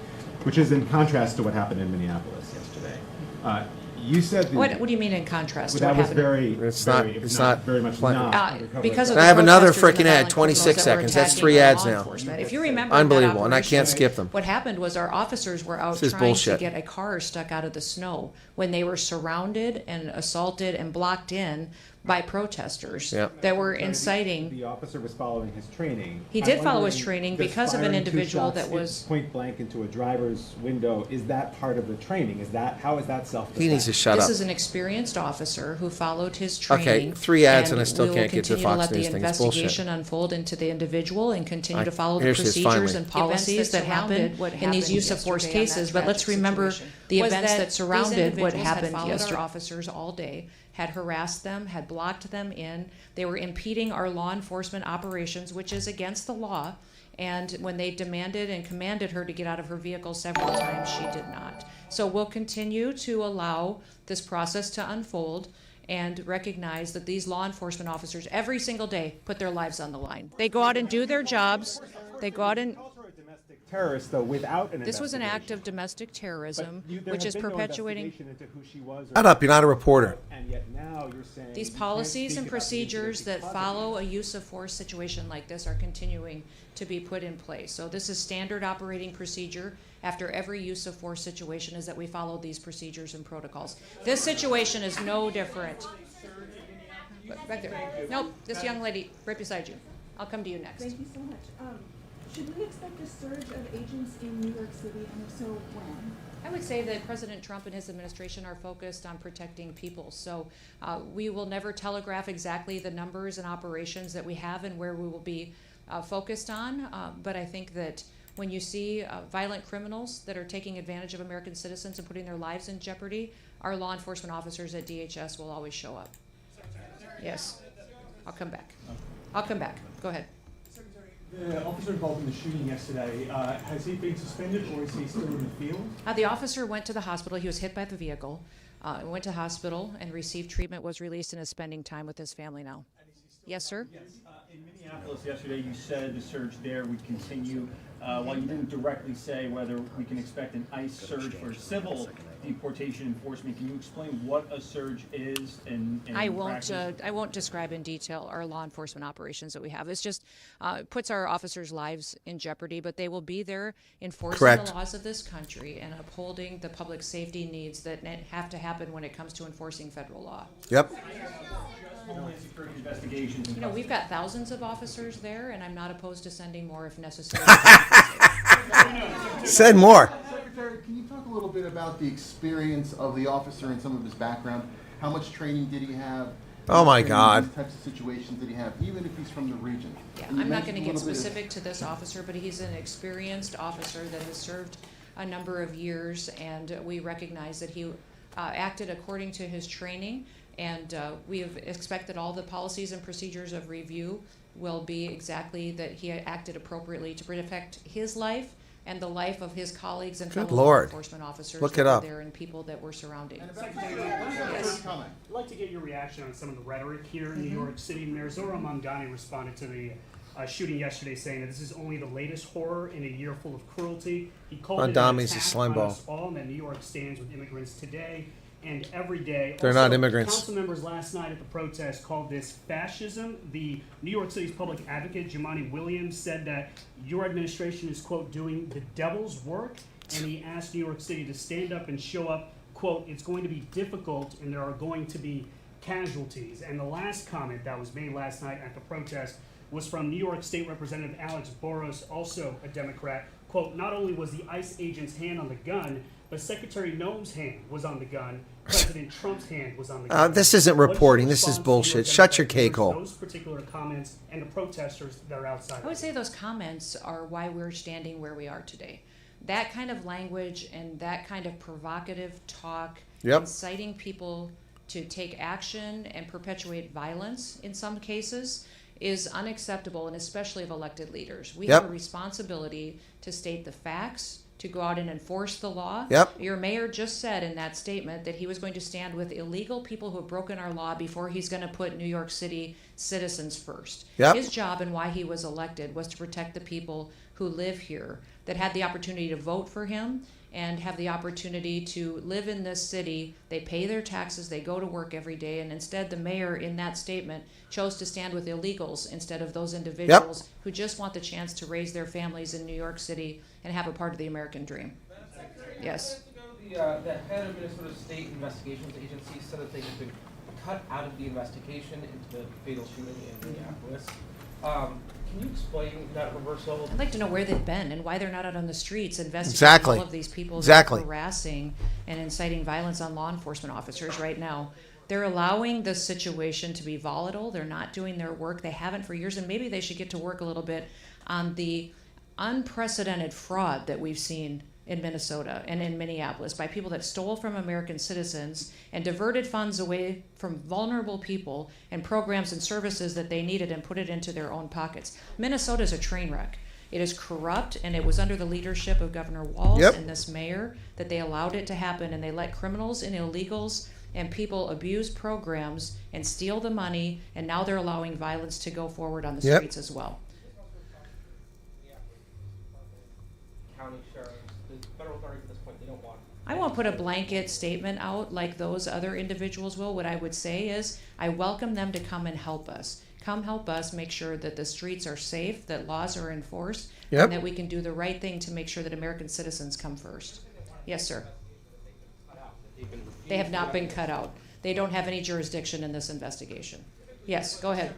which is in contrast to what happened in Minneapolis yesterday. You said what do you mean in contrast to that what was happened? It's not very much because of I have another freaking ad, 26 seconds. That's 3 ads now. If you remember, unbelievable, and I can't skip them. What happened was our officers were out trying to get a car stuck out of the snow when they were surrounded and assaulted and blocked in by protesters Yep. that were inciting. The officer was following his training. He I'm did follow his wondering, training does because of an firing 2 individual shots that was point blank into a driver's window. Is that part of the training? How is that self-defense? He needs to shut This up. is an experienced officer who followed his Okay, training. 3 ads and I still we will can't get to the continue Fox let News the thing. It's bullshit. investigation unfold into the individual and continue I- to follow the here she is, procedures finally. and policies that happen in these use of force cases. But let's remember the events that surrounded what happened yesterday. Our officers all day had harassed them, had blocked them in. They were impeding our law enforcement operations, which is against the law. And when they demanded and commanded her to get out of her vehicle several times, she did not. So we'll continue to allow this process to unfold and recognize that these law enforcement officers every single day put their lives on the line. They go out and do their jobs. They go out and... Terrorist, though, without an This was an act of domestic terrorism, there which had is been no perpetuating... investigation into who she was or- Shut up, you're not a reporter. And yet now you're saying These you can't policies speak and about the procedures incident that because of follow a use of force situation like this are continuing to be put in place. So this is standard operating procedure after every use of force situation, is that we follow these procedures and protocols. This situation is no different. Back there. Nope, this young lady right beside you. I'll come to you next. Thank you so much. Should we expect a surge of agents in New York City, and if so, when? I would say that President Trump and his administration are focused on protecting people. So we will never telegraph exactly the numbers and operations that we have and where we will be focused on. But I think that when you see violent criminals that are taking advantage of American citizens and putting their lives in jeopardy, our law enforcement officers at DHS will always show up. Yes. I'll come back. I'll come back. Go ahead. The officer involved in the shooting yesterday, has he been suspended or is he still in the field? The officer went to the hospital. He was hit by the vehicle. Went to hospital and received treatment, was released, and is spending time with his family now. Yes, sir? Yes. In Minneapolis yesterday, you said the surge there would continue. While you didn't directly say whether we can expect an ICE surge for civil deportation enforcement, can you explain what a surge is in I won't. practice? I won't describe in detail our law enforcement operations that we have. It's just puts our officers' lives in jeopardy, but they will be there enforcing Correct. the laws of this country and upholding the public safety needs that have to happen when it comes to enforcing federal law. Yep. Homeland Security investigations. You know, we've got thousands of officers there, and I'm not opposed to sending more if necessary. Send more. Secretary, can you talk a little bit about the experience of the officer and some of his background? How much training did he have? Oh my What God. types of situations did he have, even if he's from the region? Yeah, And you I'm not going mentioned to a get little bit of- specific to this officer, but he's an experienced officer that has served a number of years, and we recognize that he acted according to his training, and we have expected all the policies and procedures of review will be exactly that he acted appropriately to protect his life and the life of his colleagues and Good fellow law Lord. enforcement officers Look that it were up. there and people that were surrounding. Yes. I'd like to get your reaction on some of the rhetoric here in New York City. Mayor Zohran Mamdani responded to the shooting yesterday, saying that this is only the latest horror in a year full of cruelty. He called it an Mamdani's a attack slime on ball. us all, and that New York stands with immigrants today and every day. They're not immigrants. Council members last night at the protest called this fascism. The New York City's public advocate, Jumaane Williams, said that your administration is, quote, doing the devil's work, and he asked New York City to stand up and show up, quote, it's going to be difficult and there are going to be casualties. And the last comment that was made last night at the protest was from New York State Representative Alex Boros, also a Democrat. Quote, not only was the ICE agent's hand on the gun, but Secretary Noem's hand was on the gun. President Trump's hand was on the gun. This isn't What's your reporting. This is response to bullshit. your Shut your Democrat cake hole. Those particular comments and the protesters that are outside. I would say those comments are why we're standing where we are today. That kind of language and that kind of provocative talk, Yep. inciting people to take action and perpetuate violence in some cases, is unacceptable, and especially of elected leaders. We Yep. have a responsibility to state the facts, to go out and enforce the law. Yep. Your mayor just said in that statement that he was going to stand with illegal people who have broken our law before he's going to put New York City citizens first. Yep. His job and why he was elected was to protect the people who live here, that had the opportunity to vote for him and have the opportunity to live in this city. They pay their taxes, they go to work every day, and instead the mayor in that statement chose to stand with illegals instead of those individuals who just want the chance to raise their families in New York City and have a part of the American dream. Yes. The head of Minnesota State Investigations Agency said that they had been cut out of the investigation into the fatal shooting in Minneapolis. Can you explain that reversal? I'd like to know where they've been and why they're not out on the streets investigating Exactly. all of these people that Exactly. are harassing and inciting violence on law enforcement officers right now. They're allowing the situation to be volatile. They're not doing their work. They haven't for years, and maybe they should get to work a little bit on the unprecedented fraud that we've seen in Minnesota and in Minneapolis by people that stole from American citizens and diverted funds away from vulnerable people and programs and services that they needed and put it into their own pockets. Minnesota is a train wreck. It is corrupt, and it was under the leadership of Governor Walz and this mayor that they allowed it to happen, and they let criminals and illegals and people abuse programs and steal the money, and now they're allowing violence to go forward on the streets as well. County sheriffs, the federal authorities at this point, they don't want. I won't put a blanket statement out like those other individuals will. What I would say is I welcome them to come and help us. Come help us make sure that the streets are safe, that laws are enforced, and that we can do the right thing to make sure that American citizens come first. Yes, sir. They have not been cut out. They don't have any jurisdiction in this investigation. Yes, go ahead.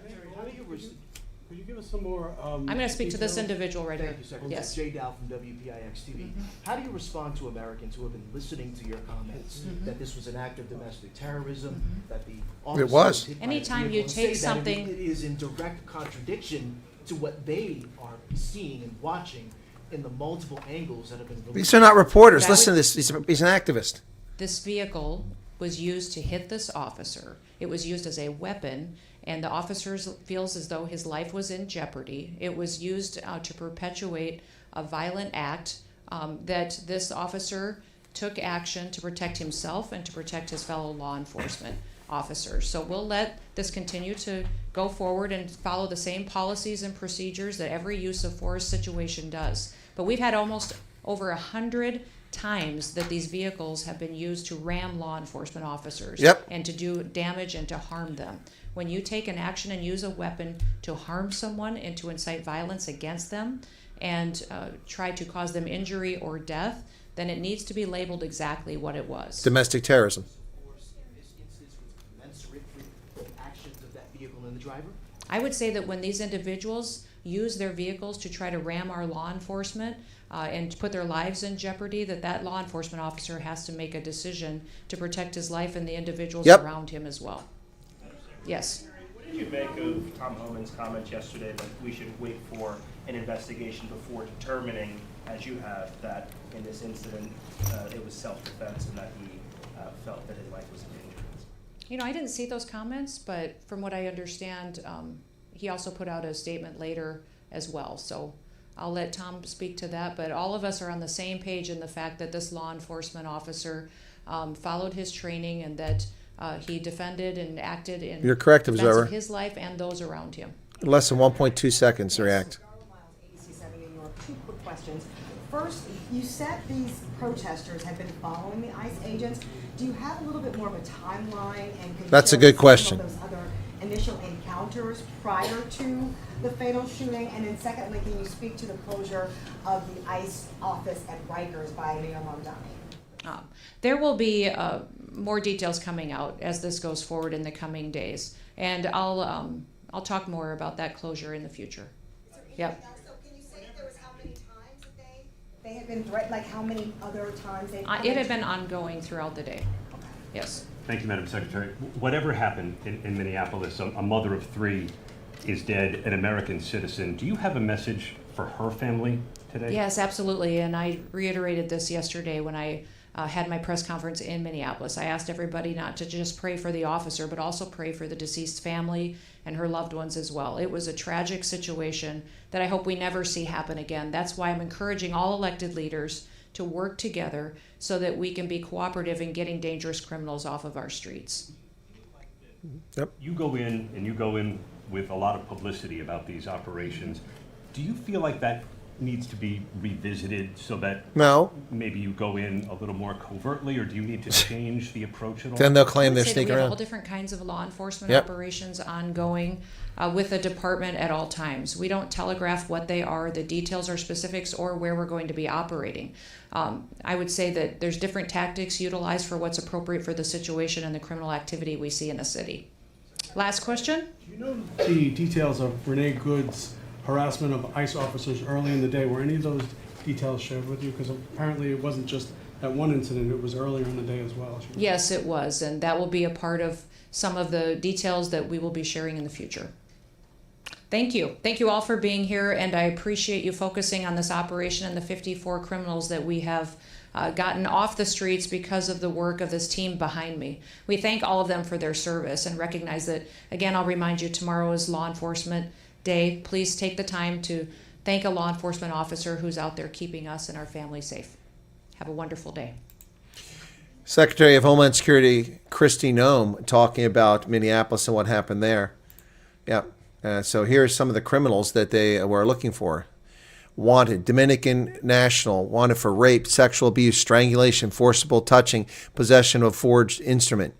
Could you give us some more? I'm going to speak to this individual right here. Thank you, Secretary. Yes. Jay Dow from WPIX TV. How do you respond to Americans who have been listening to your comments that this was an act of domestic terrorism, that the officer was hit by a Anytime you vehicle, and take say that something- it is in direct contradiction to what they are seeing and watching in the multiple angles that have been released? These are not reporters. Listen to this. He's an activist. This vehicle was used to hit this officer. It was used as a weapon, and the officer feels as though his life was in jeopardy. It was used to perpetuate a violent act that this officer took action to protect himself and to protect his fellow law enforcement officers. So we'll let this continue to go forward and follow the same policies and procedures that every use of force situation does. But we've had almost over 100 times that these vehicles have been used to ram law enforcement officers and to do damage and to harm them. When you take an action and use a weapon to harm someone and to incite violence against them and try to cause them injury or death, then it needs to be labeled exactly what it was. Domestic terrorism. Actions of that vehicle and the driver? I would say that when these individuals use their vehicles to try to ram our law enforcement and put their lives in jeopardy, that law enforcement officer has to make a decision to protect his life and the individuals around him as well. Yes. What did you make of Tom Homan's comments yesterday that we should wait for an investigation before determining, as you have, that in this incident it was self-defense and that he felt that his life was in danger? You know, I didn't see those comments, but from what I understand, he also put out a statement later as well. So I'll let Tom speak to that, but all of us are on the same page in the fact that this law enforcement officer followed his training and that he defended and acted in You're correct, defense observer. of his life and those around him. Less than 1.2 seconds to react. Two quick questions. First, you said these protesters have been following the ICE agents. Do you have a little bit more of a timeline? And could you That's a share good some question. of those other initial encounters prior to the fatal shooting? And then secondly, can you speak to the closure of the ICE office at Rikers by Mayor Mamdani? There will be more details coming out as this goes forward in the coming days, and I'll talk more about that closure in the future. Yep. They had been threatened, like how many other times they? It had been ongoing throughout the day. Yes. Thank you, Madam Secretary. Whatever happened in Minneapolis, a mother of 3 is dead, an American citizen. Do you have a message for her family today? Yes, absolutely, and I reiterated this yesterday when I had my press conference in Minneapolis. I asked everybody not to just pray for the officer, but also pray for the deceased family and her loved ones as well. It was a tragic situation that I hope we never see happen again. That's why I'm encouraging all elected leaders to work together so that we can be cooperative in getting dangerous criminals off of our streets. Yep. You go in with a lot of publicity about these operations. Do you feel like that needs to be revisited so that No. maybe you go in a little more covertly, or do you need to change the approach at all? Then they'll claim I would they're say that sneaking we have around. all different kinds of law enforcement Yep. operations ongoing with the department at all times. We don't telegraph what they are, the details or specifics, or where we're going to be operating. I would say that there's different tactics utilized for what's appropriate for the situation and the criminal activity we see in the city. Last question? Do you know the details of Renee Good's harassment of ICE officers early in the day? Were any of those details shared with you? Because apparently it wasn't just that one incident, it was earlier in the day as well. Yes, it was, and that will be a part of some of the details that we will be sharing in the future. Thank you. Thank you all for being here, and I appreciate you focusing on this operation and the 54 criminals that we have gotten off the streets because of the work of this team behind me. We thank all of them for their service and recognize that, again, I'll remind you, tomorrow is Law Enforcement Day. Please take the time to thank a law enforcement officer who's out there keeping us and our families safe. Have a wonderful day. Secretary of Homeland Security Kristi Noem talking about Minneapolis and what happened there. Yeah. So here's some of the criminals that they were looking for. Wanted, Dominican national, wanted for rape, sexual abuse, strangulation, forcible touching, possession of a forged instrument.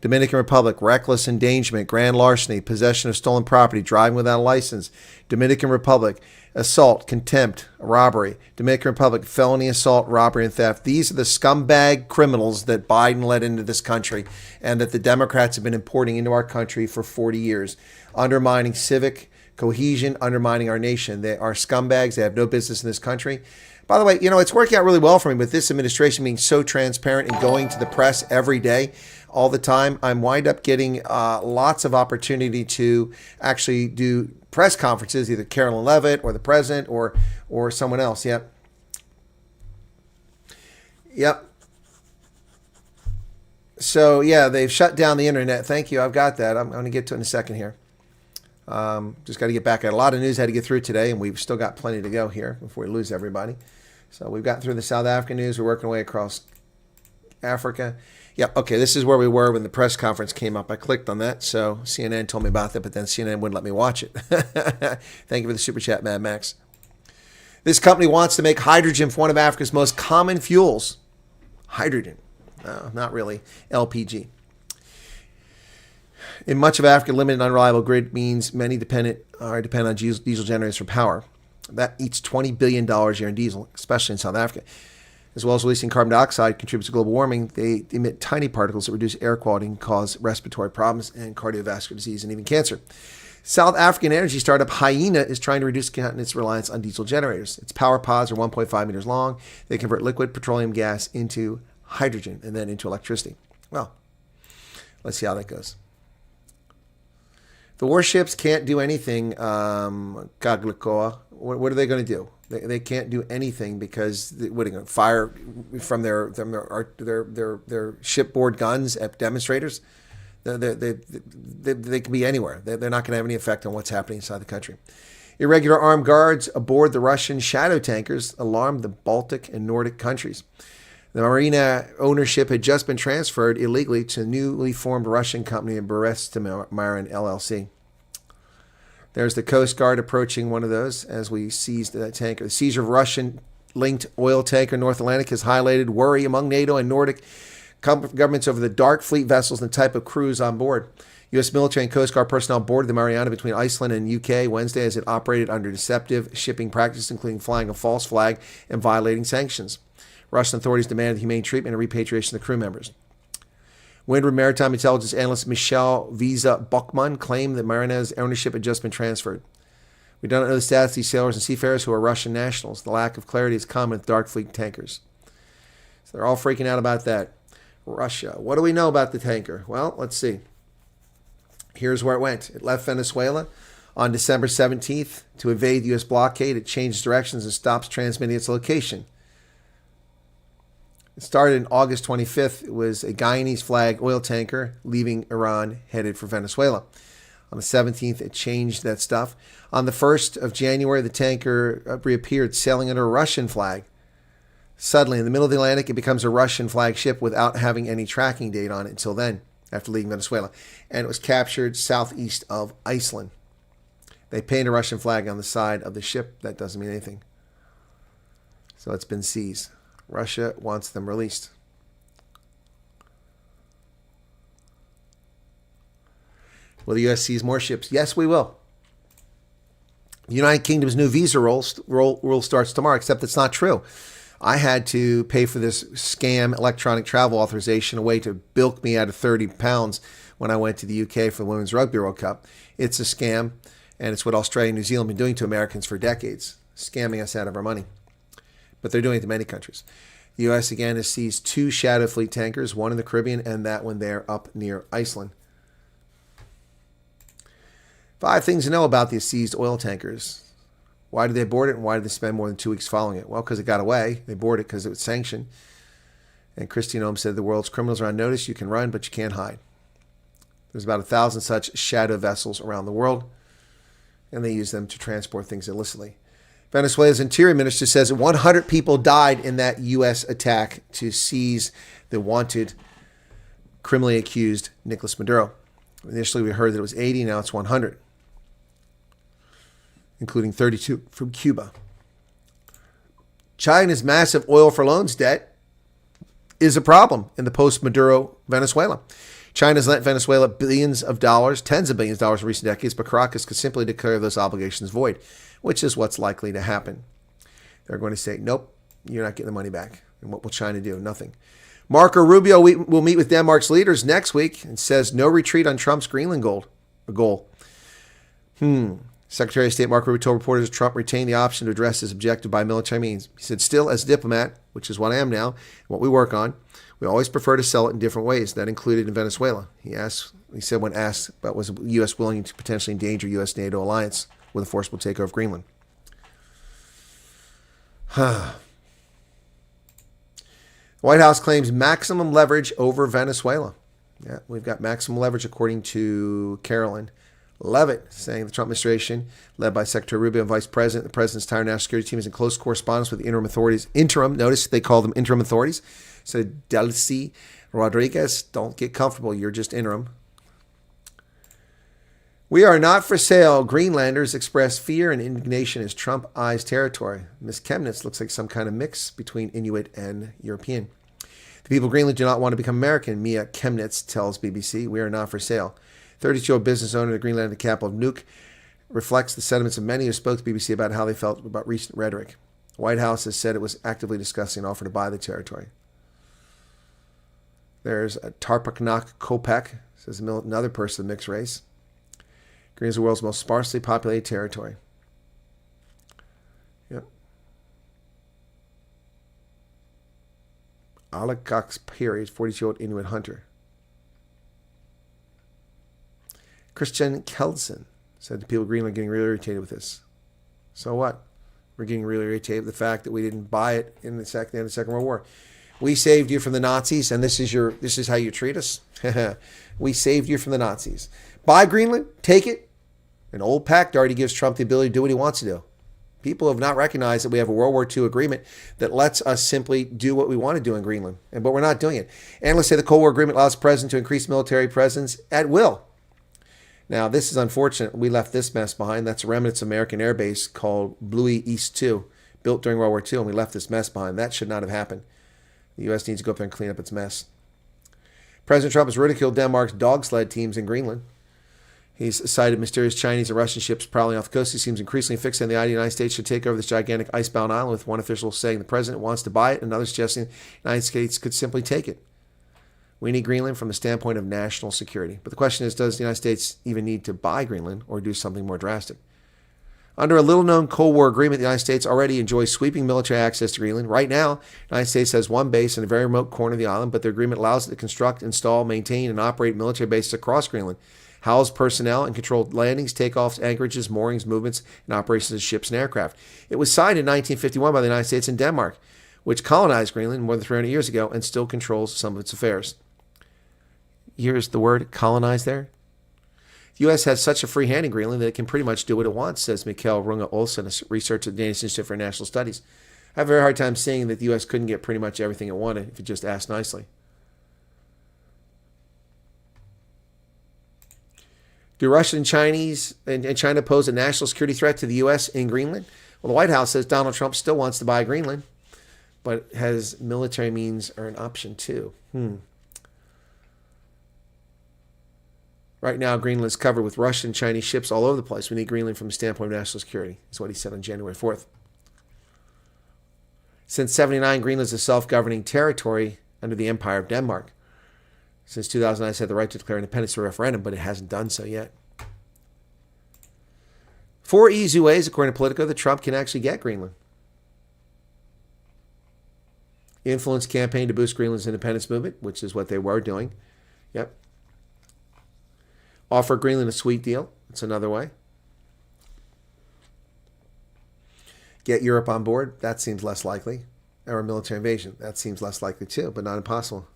Dominican Republic, reckless endangerment, grand larceny, possession of stolen property, driving without a license. Dominican Republic, assault, contempt, robbery. Dominican Republic, felony assault, robbery, and theft. These are the scumbag criminals that Biden let into this country and that the Democrats have been importing into our country for 40 years, undermining civic cohesion, undermining our nation. They are scumbags. They have no business in this country. By the way, it's working out really well for me with this administration being so transparent and going to the press every day, all the time. I'm wind up getting lots of opportunity to actually do press conferences, either Carolyn Levitt or the president or someone else. Yep. So, yeah, they've shut down the internet. Thank you. I've got that. I'm going to get to it in a second here. Just got to get back. I had a lot of news I had to get through today, and we've still got plenty to go here before we lose everybody. So we've gotten through the South African news. We're working our way across Africa. Yep. Okay, this is where we were when the press conference came up. I clicked on that, so CNN told me about that, but then CNN wouldn't let me watch it. Thank you for the super chat, Mad Max. This company wants to make hydrogen for one of Africa's most common fuels. Hydrogen. No, not really. LPG. In much of Africa, limited and unreliable grid means many are dependent on diesel generators for power. That eats $20 billion a year in diesel, especially in South Africa. As well as releasing carbon dioxide contributes to global warming, they emit tiny particles that reduce air quality and cause respiratory problems and cardiovascular disease and even cancer. South African energy startup Hyena is trying to reduce the continent's reliance on diesel generators. Its power pods are 1.5 meters long. They convert liquid petroleum gas into hydrogen and then into electricity. Well, let's see how that goes. The warships can't do anything, Kaglakoa. What are they going to do? They can't do anything because what are they going to fire from their shipboard guns at demonstrators? They can be anywhere. They're not going to have any effect on what's happening inside the country. Irregular armed guards aboard the Russian shadow tankers alarmed the Baltic and Nordic countries. The marina ownership had just been transferred illegally to a newly formed Russian company in Berestimirin LLC. There's the Coast Guard approaching one of those as we seized that tanker. The seizure of Russian-linked oil tanker North Atlantic has highlighted worry among NATO and Nordic governments over the dark fleet vessels and the type of crews on board. U.S. military and Coast Guard personnel boarded the Mariana between Iceland and UK Wednesday as it operated under deceptive shipping practices, including flying a false flag and violating sanctions. Russian authorities demanded humane treatment and repatriation of the crew members. Windward Maritime Intelligence analyst Michelle Visa Buchmann claimed that Marina's ownership had just been transferred. We don't know the status of these sailors and seafarers who are Russian nationals. The lack of clarity is common with dark fleet tankers. So they're all freaking out about that. Russia. What do we know about the tanker? Well, let's see. Here's where it went. It left Venezuela on December 17th to evade the U.S. blockade. It changed directions and stops transmitting its location. It started on August 25th. It was a Guyanese flag oil tanker leaving Iran, headed for Venezuela. On the 17th, it changed that stuff. On the 1st of January, the tanker reappeared, sailing under a Russian flag. Suddenly, in the middle of the Atlantic, it becomes a Russian flag ship without having any tracking date on it until then, after leaving Venezuela. And it was captured southeast of Iceland. They painted a Russian flag on the side of the ship. That doesn't mean anything. So it's been seized. Russia wants them released. Will the U.S. seize more ships? Yes, we will. The United Kingdom's new visa rule starts tomorrow, except it's not true. I had to pay for this scam electronic travel authorization, a way to bilk me out of £30 when I went to the UK for the Women's Rugby World Cup. It's a scam, and it's what Australia and New Zealand have been doing to Americans for decades, scamming us out of our money. But they're doing it to many countries. The U.S. again has seized 2 Shadow Fleet tankers, one in the Caribbean and that one there up near Iceland. 5 things to know about these seized oil tankers. Why did they board it, and why did they spend more than 2 weeks following it? Well, because it got away. They boarded it because it was sanctioned. And Christine Holmes said the world's criminals are on notice. You can run, but you can't hide. There's about 1,000 such shadow vessels around the world, and they use them to transport things illicitly. Venezuela's interior minister says 100 people died in that U.S. attack to seize the wanted, criminally accused Nicolas Maduro. Initially, we heard that it was 80. Now it's 100, including 32 from Cuba. China's massive oil for loans debt is a problem in the post-Maduro Venezuela. China's lent Venezuela billions of dollars, tens of billions of dollars in recent decades, but Caracas could simply declare those obligations void, which is what's likely to happen. They're going to say, nope, you're not getting the money back. And what will China do? Nothing. Marco Rubio will meet with Denmark's leaders next week and says no retreat on Trump's Greenland goal. Secretary of State Marco Rubio told reporters Trump retained the option to address his objective by military means. He said, still, as a diplomat, which is what I am now, and what we work on, we always prefer to sell it in different ways. That included in Venezuela. He said when asked about was the U.S. willing to potentially endanger U.S.-NATO alliance with a forcible takeover of Greenland. The White House claims maximum leverage over Venezuela. Yeah, we've got maximum leverage according to Carolyn Leavitt, saying the Trump administration, led by Secretary Rubio and Vice President, the President's entire national security team is in close correspondence with the interim authorities. Notice they call them interim authorities. So Delcy Rodriguez, don't get comfortable. You're just interim. We are not for sale. Greenlanders express fear and indignation as Trump eyes territory. Ms. Chemnitz looks like some kind of mix between Inuit and European. The people of Greenland do not want to become American, Mia Chemnitz tells BBC. We are not for sale. 32-year-old business owner of Greenland, the capital of Nuuk, reflects the sentiments of many who spoke to BBC about how they felt about recent rhetoric. The White House has said it was actively discussing an offer to buy the territory. There's a Tarpaknak Kopek, says another person of mixed race. Greenland is the world's most sparsely populated territory. Yep. Alakax Piri, 42-year-old Inuit hunter. Christian Kelson said the people of Greenland are getting really irritated with this. So what? We're getting really irritated with the fact that we didn't buy it in the end of the Second World War. We saved you from the Nazis, and this is how you treat us. We saved you from the Nazis. Buy Greenland, take it. An old pact already gives Trump the ability to do what he wants to do. People have not recognized that we have a World War II agreement that lets us simply do what we want to do in Greenland, but we're not doing it. Analysts say the Cold War agreement allows the president to increase military presence at will. Now, this is unfortunate. We left this mess behind. That's a remnants of American Air Base called Bluey East 2, built during World War II, and we left this mess behind. That should not have happened. The U.S. needs to go up there and clean up its mess. President Trump has ridiculed Denmark's dog sled teams in Greenland. He's cited mysterious Chinese and Russian ships prowling off the coast. He seems increasingly fixed on the idea the United States should take over this gigantic icebound island, with one official saying the president wants to buy it and another suggesting the United States could simply take it. We need Greenland from the standpoint of national security. But the question is, does the United States even need to buy Greenland or do something more drastic? Under a little-known Cold War agreement, the United States already enjoys sweeping military access to Greenland. Right now, the United States has one base in a very remote corner of the island, but the agreement allows it to construct, install, maintain, and operate military bases across Greenland, house personnel, and control landings, takeoffs, anchorages, moorings, movements, and operations of ships and aircraft. It was signed in 1951 by the United States and Denmark, which colonized Greenland more than 300 years ago and still controls some of its affairs. Here's the word colonize there. The U.S. has such a free hand in Greenland that it can pretty much do what it wants, says Mikkel Runge Olsen, a researcher at the Danish Institute for International Studies. I have a very hard time seeing that the U.S. couldn't get pretty much everything it wanted if it just asked nicely. Do Russia and China pose a national security threat to the U.S. in Greenland? Well, the White House says Donald Trump still wants to buy Greenland. but has military means are an option too. Right now, Greenland is covered with Russian and Chinese ships all over the place. We need Greenland from the standpoint of national security, is what he said on January 4th. Since 1979, Greenland is a self-governing territory under the Empire of Denmark. Since 2009, it's had the right to declare independence through a referendum, but it hasn't done so yet. 4 easy ways, according to Politico, that Trump can actually get Greenland. Influence campaign to boost Greenland's independence movement, which is what they were doing. Yep. Offer Greenland a sweet deal. That's another way. Get Europe on board. That seems less likely. Or a military invasion. That seems less likely too, but not impossible.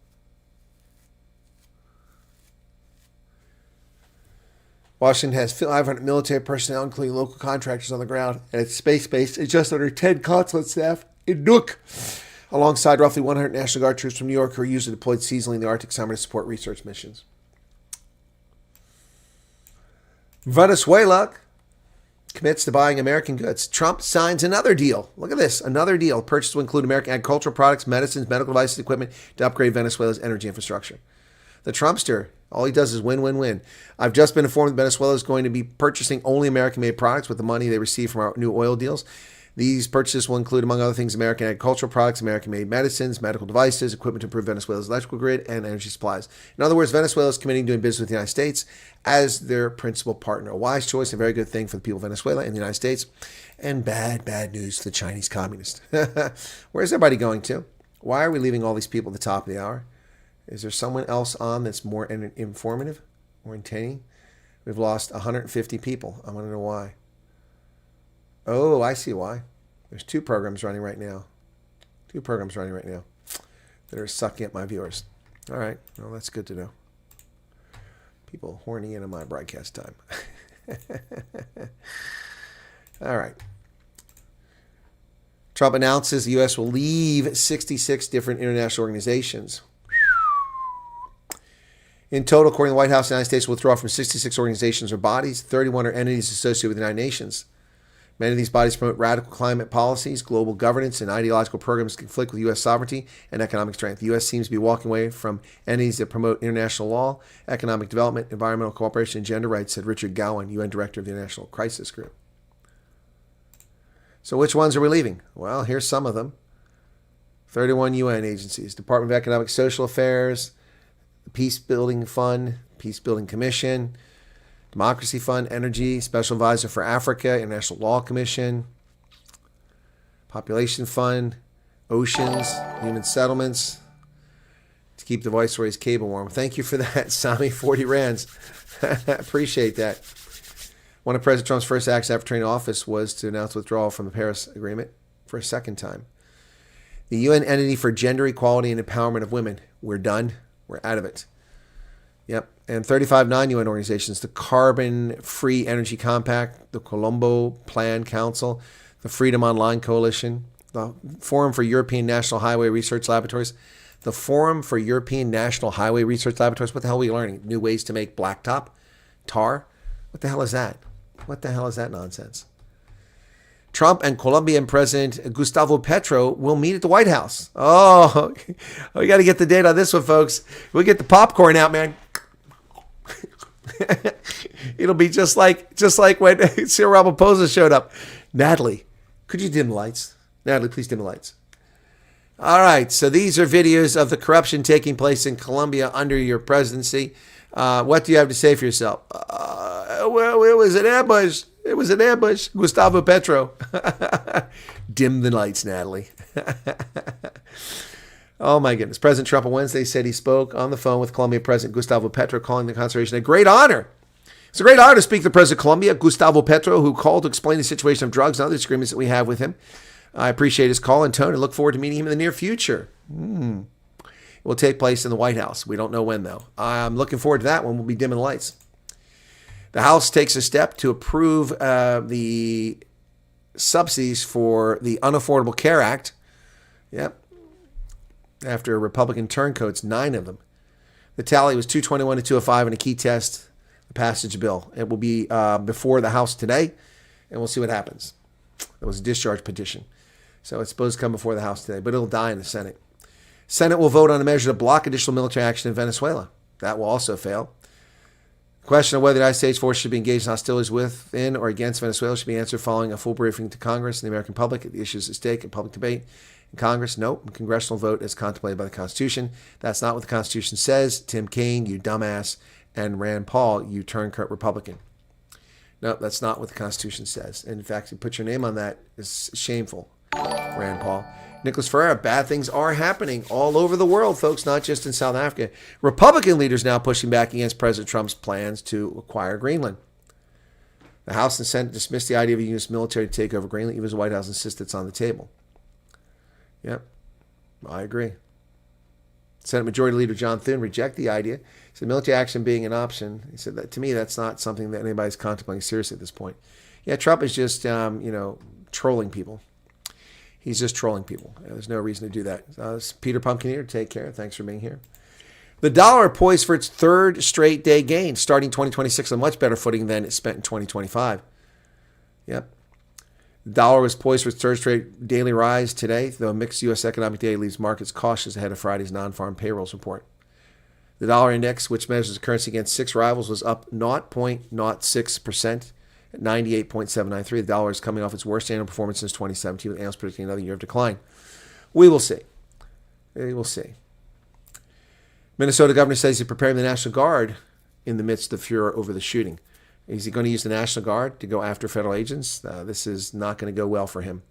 Washington has 500 military personnel, including local contractors on the ground, and its space base is just under 10 consulate staff in Nuuk, alongside roughly 100 National Guard troops from New York who are usually deployed seasonally in the Arctic summer to support research missions. Venezuela commits to buying American goods. Trump signs another deal. Look at this. Another deal. Purchase will include American agricultural products, medicines, medical devices, equipment to upgrade Venezuela's energy infrastructure. The Trumpster, all he does is win, win, win. I've just been informed that Venezuela is going to be purchasing only American-made products with the money they receive from our new oil deals. These purchases will include, among other things, American agricultural products, American-made medicines, medical devices, equipment to improve Venezuela's electrical grid, and energy supplies. In other words, Venezuela is committing to doing business with the United States as their principal partner. A wise choice, a very good thing for the people of Venezuela and the United States, and bad, bad news for the Chinese communists. Where's everybody going to? Why are we leaving all these people at the top of the hour? Is there someone else on that's more informative, more entertaining? We've lost 150 people. I want to know why. Oh, I see why. There's 2 programs running right now. 2 programs running right now that are sucking up my viewers. All right. Well, that's good to know. People horny into my broadcast time. All right. Trump announces the U.S. will leave 66 different international organizations. In total, according to the White House, the United States will withdraw from 66 organizations or bodies. 31 are entities associated with the United Nations. Many of these bodies promote radical climate policies, global governance, and ideological programs that conflict with U.S. sovereignty and economic strength. The U.S. seems to be walking away from entities that promote international law, economic development, environmental cooperation, and gender rights, said Richard Gowan, UN Director of the International Crisis Group. So which ones are we leaving? Well, here's some of them. 31 UN agencies: Department of Economic Social Affairs, the Peace Building Fund, Peace Building Commission, Democracy Fund, Energy, Special Advisor for Africa, International Law Commission, Population Fund, Oceans, Human Settlements, to keep the Viceroy's cable warm. Thank you for that, Sami, 40 rands. Appreciate that. One of President Trump's first acts after turning office was to announce withdrawal from the Paris Agreement for a second time. The UN entity for gender equality and empowerment of women. We're done. We're out of it. Yep. And 35 non-UN organizations: the Carbon Free Energy Compact, the Colombo Plan Council, the Freedom Online Coalition, the Forum for European National Highway Research Laboratories. The Forum for European National Highway Research Laboratories. What the hell are we learning? New ways to make blacktop? Tar? What the hell is that? What the hell is that nonsense? Trump and Colombian President Gustavo Petro will meet at the White House. Oh, we got to get the date on this one, folks. We'll get the popcorn out, man. It'll be just like when Cyril Ramaphosa showed up. Natalie, could you dim the lights? Natalie, please dim the lights. All right, so these are videos of the corruption taking place in Colombia under your presidency. What do you have to say for yourself? Well, it was an ambush. It was an ambush. Gustavo Petro. Dim the lights, Natalie. Oh, my goodness. President Trump on Wednesday said he spoke on the phone with Colombian President Gustavo Petro, calling the conversation a great honor. It's a great honor to speak to the President of Colombia, Gustavo Petro, who called to explain the situation of drugs and other disagreements that we have with him. I appreciate his call and tone and look forward to meeting him in the near future. It will take place in the White House. We don't know when, though. I'm looking forward to that one. We'll be dimming the lights. The House takes a step to approve the subsidies for the Unaffordable Care Act. Yep. After Republican turncoats, 9 of them. The tally was 221 to 205 in a key test, the passage bill. It will be before the House today, and we'll see what happens. It was a discharge petition. So it's supposed to come before the House today, but it'll die in the Senate. Senate will vote on a measure to block additional military action in Venezuela. That will also fail. The question of whether the United States forces should be engaged in hostilities within or against Venezuela should be answered following a full briefing to Congress and the American public. The issues at stake in public debate in Congress. Nope. Congressional vote as contemplated by the Constitution. That's not what the Constitution says. Tim Kaine, you dumbass, and Rand Paul, you turncoat Republican. Nope, that's not what the Constitution says. And in fact, to put your name on that is shameful, Rand Paul. Nicholas Ferreira, bad things are happening all over the world, folks, not just in South Africa. Republican leaders now pushing back against President Trump's plans to acquire Greenland. The House and Senate dismissed the idea of a U.S. military to take over Greenland, even as the White House insists it's on the table. Yep, I agree. Senate Majority Leader John Thune rejected the idea. He said military action being an option. He said that to me, that's not something that anybody's contemplating seriously at this point. Yeah, Trump is just, trolling people. He's just trolling people. There's no reason to do that. Peter Pumpkin here, take care. Thanks for being here. The dollar poised for its third straight day gain, starting 2026 on a much better footing than it spent in 2025. Yep. The dollar was poised for its third straight daily rise today, though a mixed U.S. economic data leaves markets cautious ahead of Friday's non-farm payrolls report. The dollar index, which measures the currency against six rivals, was up 0.06% at 98.793. The dollar is coming off its worst annual performance since 2017, with analysts predicting another year of decline. We will see. We will see. Minnesota governor says he's preparing the National Guard in the midst of furor over the shooting. Is he going to use the National Guard to go after federal agents? This is not going to go well for him.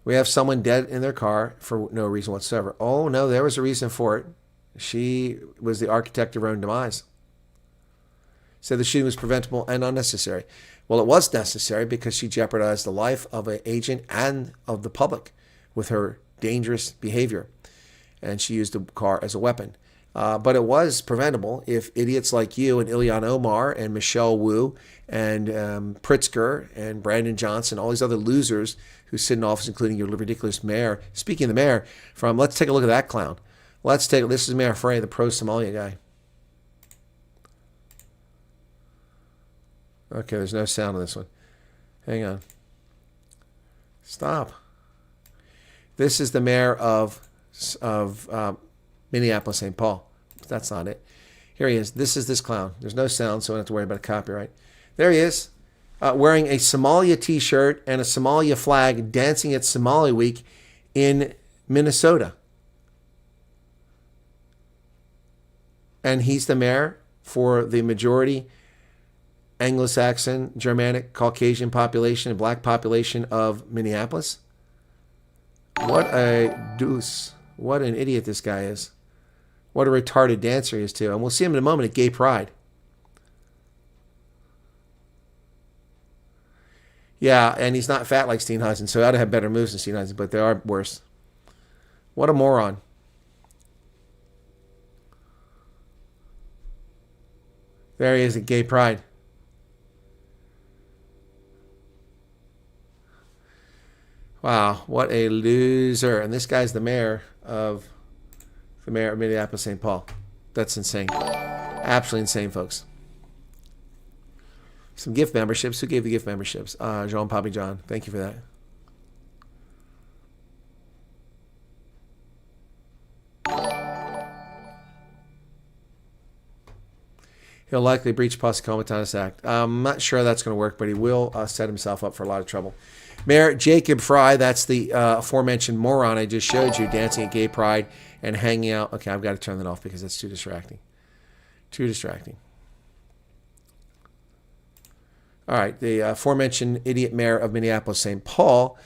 We have someone dead in their car for no reason whatsoever. Oh, no, there was a reason for it. She was the architect of her own demise. Said the shooting was preventable and unnecessary. Well, it was necessary because she jeopardized the life of an agent and of the public with her dangerous behavior. And she used the car as a weapon. But it was preventable if idiots like you and Ilhan Omar and Michelle Wu and Pritzker and Brandon Johnson, all these other losers who sit in office, including your ridiculous mayor. Speaking of the mayor, let's take a look at that clown. This is Mayor Frey, the pro-Somalia guy. Okay, there's no sound on this one. Hang on. Stop. This is the mayor of Minneapolis, St. Paul. That's not it. Here he is. This is this clown. There's no sound, so I don't have to worry about copyright. There he is, wearing a Somalia t-shirt and a Somalia flag, dancing at Somali Week in Minnesota. And he's the mayor for the majority Anglo-Saxon, Germanic, Caucasian population and black population of Minneapolis. What a deuce. What an idiot this guy is. What a retarded dancer he is too. And we'll see him in a moment at Gay Pride. Yeah, and he's not fat like Steenhuisen, so he ought to have better moves than Steenhuisen, but they are worse. What a moron. There he is at Gay Pride. Wow, what a loser. And this guy's the mayor of Minneapolis, St. Paul. That's insane. Absolutely insane, folks. Some gift memberships. Who gave the gift memberships? Jean Papi John. Thank you for that. He'll likely breach Posse Comitatus Act. I'm not sure that's going to work, but he will set himself up for a lot of trouble. Mayor Jacob Fry, that's the aforementioned moron I just showed you, dancing at Gay Pride and hanging out. Okay, I've got to turn that off because that's too distracting. Too distracting. All right, the aforementioned idiot mayor of Minneapolis, St. Paul,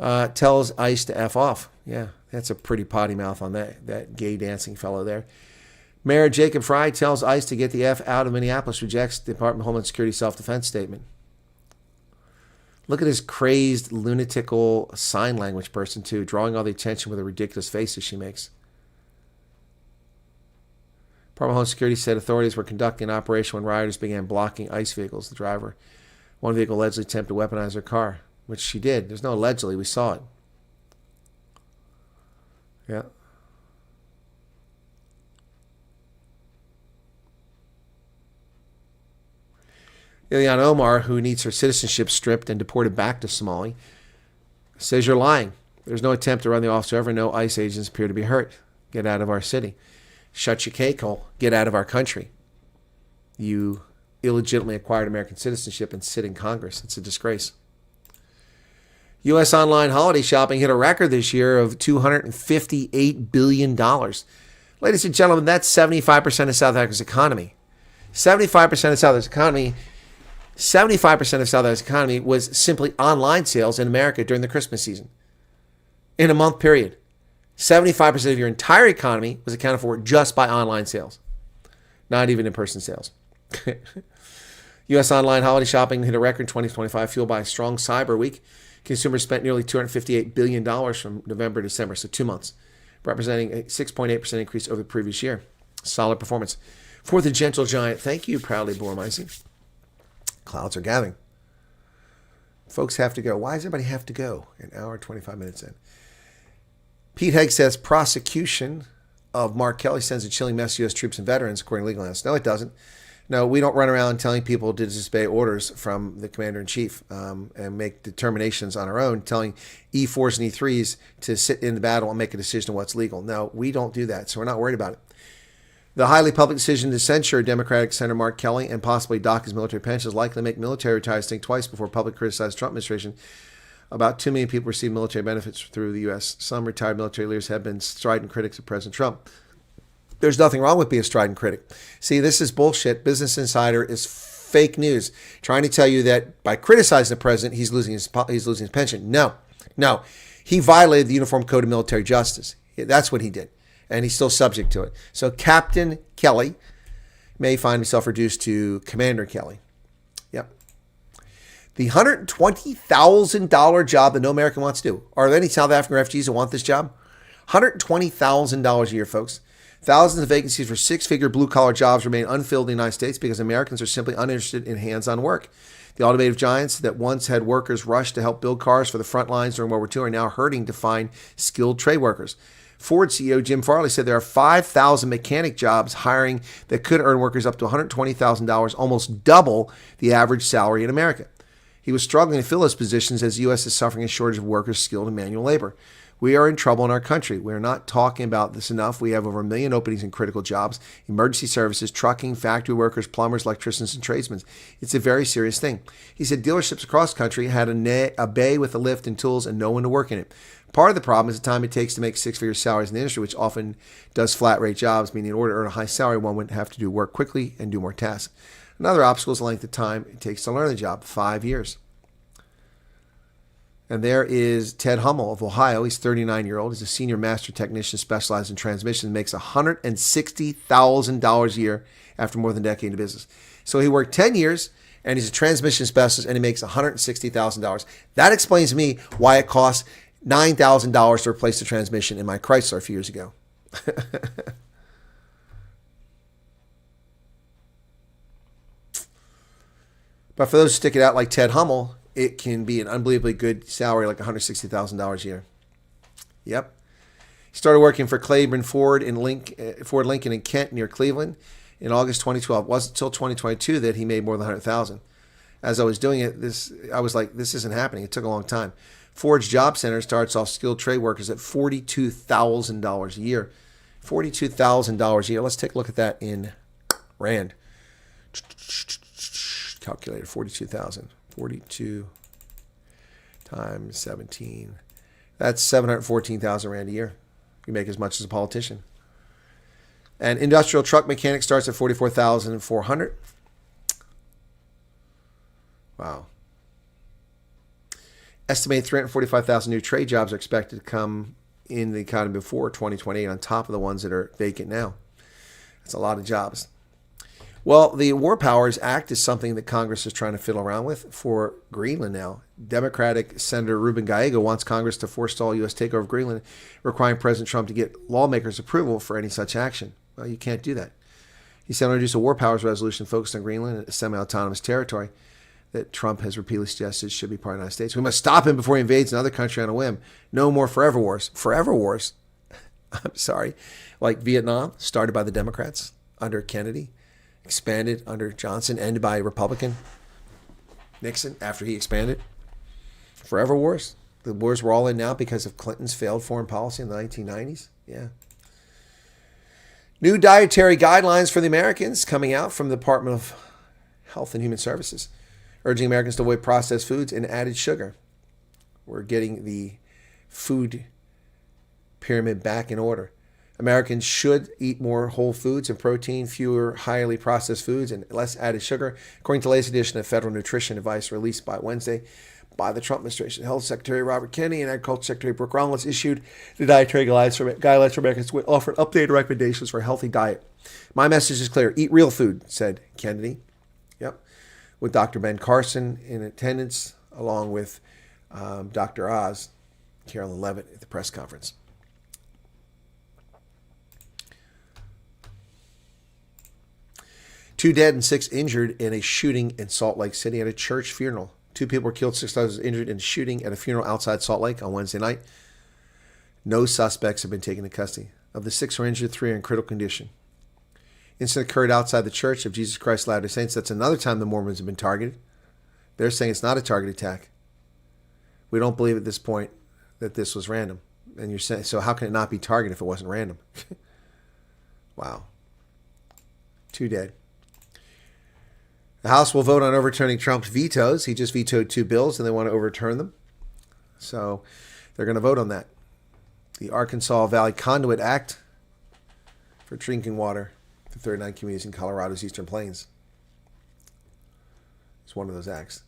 tells ICE to F off. Yeah, that's a pretty potty mouth on that gay dancing fellow there. Mayor Jacob Fry tells ICE to get the F out of Minneapolis, rejects the Department of Homeland Security self-defense statement. Look at this crazed, lunatical sign language person, too, drawing all the attention with the ridiculous faces she makes. Department of Homeland Security said authorities were conducting an operation when rioters began blocking ICE vehicles. The driver, one vehicle allegedly attempted to weaponize her car, which she did. There's no allegedly. We saw it. Yeah. Ilhan Omar, who needs her citizenship stripped and deported back to Somalia, says you're lying. There's no attempt to run the office whatsoever. No ICE agents appear to be hurt. Get out of our city. Shut your cake hole. Get out of our country. You illegitimately acquired American citizenship and sit in Congress. It's a disgrace. U.S. online holiday shopping hit a record this year of $258 billion. Ladies and gentlemen, that's 75% of South Africa's economy. 75% of South Africa's economy. 75% of South Africa's economy was simply online sales in America during the Christmas season. In a month period. 75% of your entire economy was accounted for just by online sales. Not even in-person sales. U.S. online holiday shopping hit a record in 2025, fueled by a strong cyber week. Consumers spent nearly $258 billion from November to December, so 2 months, representing a 6.8% increase over the previous year. Solid performance. For the gentle giant, thank you, proudly Bormeising. Clouds are gathering. Folks have to go. Why does everybody have to go? An hour and 25 minutes in. Pete Hegg says prosecution of Mark Kelly sends a chilling message to U.S. troops and veterans, according to legal analysts. No, it doesn't. No, we don't run around telling people to disobey orders from the commander-in-chief and make determinations on our own, telling E4s and E3s to sit in the battle and make a decision on what's legal. No, we don't do that, so we're not worried about it. The highly public decision to censure Democratic Senator Mark Kelly and possibly dock his military pension is likely to make military retirees think twice before public criticize the Trump administration. About 2 million people receive military benefits through the U.S. Some retired military leaders have been strident critics of President Trump. There's nothing wrong with being a strident critic. See, this is bullshit. Business Insider is fake news, trying to tell you that by criticizing the president, he's losing his pension. No. He violated the Uniform Code of Military Justice. That's what he did, and he's still subject to it. So Captain Kelly may find himself reduced to Commander Kelly. Yep. The $120,000 job that no American wants to do. Are there any South African refugees that want this job? $120,000 a year, folks. Thousands of vacancies for six-figure blue-collar jobs remain unfilled in the United States because Americans are simply uninterested in hands-on work. The automotive giants that once had workers rush to help build cars for the front lines during World War II are now hurting to find skilled trade workers. Ford CEO Jim Farley said there are 5,000 mechanic jobs hiring that could earn workers up to $120,000, almost double the average salary in America. He was struggling to fill those positions as the U.S. is suffering a shortage of workers skilled in manual labor. We are in trouble in our country. We are not talking about this enough. We have over 1 million openings in critical jobs, emergency services, trucking, factory workers, plumbers, electricians, and tradesmen. It's a very serious thing. He said dealerships across the country had a bay with a lift and tools and no one to work in it. Part of the problem is the time it takes to make six-figure salaries in the industry, which often does flat-rate jobs, meaning in order to earn a high salary, one would have to do work quickly and do more tasks. Another obstacle is the length of time it takes to learn the job, 5 years. And there is Ted Hummel of Ohio. He's 39-year-old. He's a senior master technician specialized in transmissions, makes $160,000 a year after more than a decade in business. So he worked 10 years, and he's a transmission specialist, and he makes $160,000. That explains to me why it costs $9,000 to replace the transmission in my Chrysler a few years ago. But for those who stick it out like Ted Hummel, it can be an unbelievably good salary, like $160,000 a year. Yep. He started working for Claiborne Ford Lincoln in Kent near Cleveland in August 2012. It wasn't until 2022 that he made more than $100,000. As I was doing it, I was like, this isn't happening. It took a long time. Ford's Job Center starts off skilled trade workers at $42,000 a year. $42,000 a year. Let's take a look at that in Rand. Calculator, 42,000. 42 times 17. That's 714,000 Rand a year. You make as much as a politician. And industrial truck mechanic starts at 44,400. Wow. Estimated 345,000 new trade jobs are expected to come in the economy before 2028 on top of the ones that are vacant now. That's a lot of jobs. Well, the War Powers Act is something that Congress is trying to fiddle around with for Greenland now. Democratic Senator Ruben Gallego wants Congress to forestall U.S. takeover of Greenland, requiring President Trump to get lawmakers' approval for any such action. Well, you can't do that. He said, introduce a War Powers resolution focused on Greenland, a semi-autonomous territory that Trump has repeatedly suggested should be part of the United States. We must stop him before he invades another country on a whim. No more forever wars. Forever wars? I'm sorry. Like Vietnam, started by the Democrats under Kennedy, expanded under Johnson, ended by Republican Nixon after he expanded. Forever wars? The wars we're all in now because of Clinton's failed foreign policy in the 1990s? Yeah. New dietary guidelines for the Americans coming out from the Department of Health and Human Services, urging Americans to avoid processed foods and added sugar. We're getting the food pyramid back in order. Americans should eat more whole foods and protein, fewer highly processed foods, and less added sugar, according to the latest edition of Federal Nutrition Advice released by Wednesday by the Trump administration. Health Secretary Robert Kennedy and Agriculture Secretary Brooke Rollins issued the dietary guidelines for Americans which offered updated recommendations for a healthy diet. My message is clear. Eat real food, said Kennedy. Yep. With Dr. Ben Carson in attendance, along with Dr. Oz, Carolyn Levitt at the press conference. Two dead and 6 injured in a shooting in Salt Lake City at a church funeral. 2 people were killed, 6 others injured in a shooting at a funeral outside Salt Lake on Wednesday night. No suspects have been taken into custody. Of the 6 who are injured, 3 are in critical condition. Incident occurred outside the Church of Jesus Christ of Latter-day Saints. That's another time the Mormons have been targeted. They're saying it's not a target attack. We don't believe at this point that this was random. And you're saying, so how can it not be targeted if it wasn't random? Wow. 2 dead. The House will vote on overturning Trump's vetoes. He just vetoed 2 bills and they want to overturn them. So they're going to vote on that. The Arkansas Valley Conduit Act for drinking water for 39 communities in Colorado's Eastern Plains. It's one of those acts.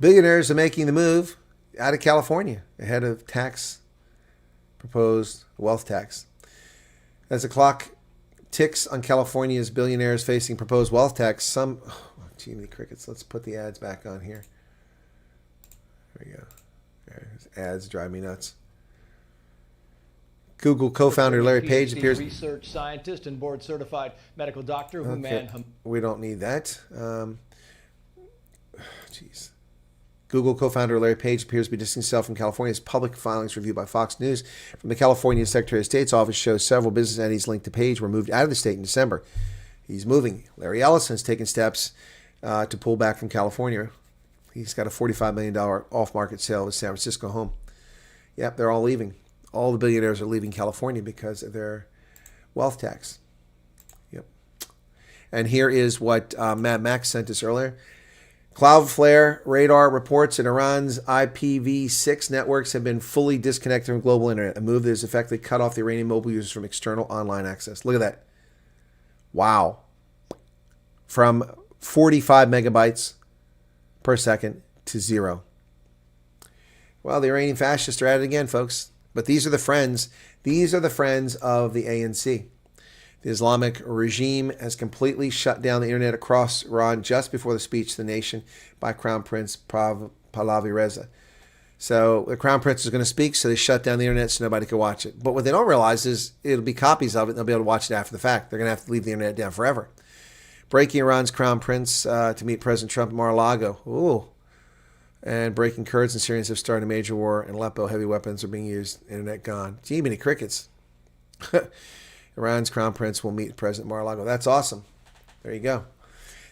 Billionaires are making the move out of California ahead of proposed wealth tax. As the clock ticks on California's billionaires facing proposed wealth tax, gee, many crickets. Let's put the ads back on here. There we go. There's ads drive me nuts. Google co-founder Larry Page appears. Research scientist and board certified medical doctor who we don't need that. Jeez. Google co-founder Larry Page appears to be distancing himself from California's public filings reviewed by Fox News. From the California Secretary of State's office shows several business entities linked to Page were moved out of the state in December. He's moving. Larry Ellison has taken steps to pull back from California. He's got a $45 million off-market sale of his San Francisco home. Yep, they're all leaving. All the billionaires are leaving California because of their wealth tax. Yep. And here is what Matt Max sent us earlier. Cloudflare radar reports that Iran's IPv6 networks have been fully disconnected from global internet, a move that has effectively cut off the Iranian mobile users from external online access. Look at that. Wow. From 45 megabytes per second to 0. Well, the Iranian fascists are at it again, folks. But these are the friends. These are the friends of the ANC. The Islamic regime has completely shut down the internet across Iran just before the speech to the nation by Crown Prince Pahlavi Reza. So the Crown Prince is going to speak, so they shut down the internet so nobody can watch it. But what they don't realize is it'll be copies of it, and they'll be able to watch it after the fact. They're going to have to leave the internet down forever. Breaking Iran's Crown Prince to meet President Trump at Mar-a-Lago. Ooh. And breaking Kurds and Syrians have started a major war in Aleppo. Heavy weapons are being used. Internet gone. Gee, many crickets. Iran's Crown Prince will meet President Mar-a-Lago. That's awesome. There you go.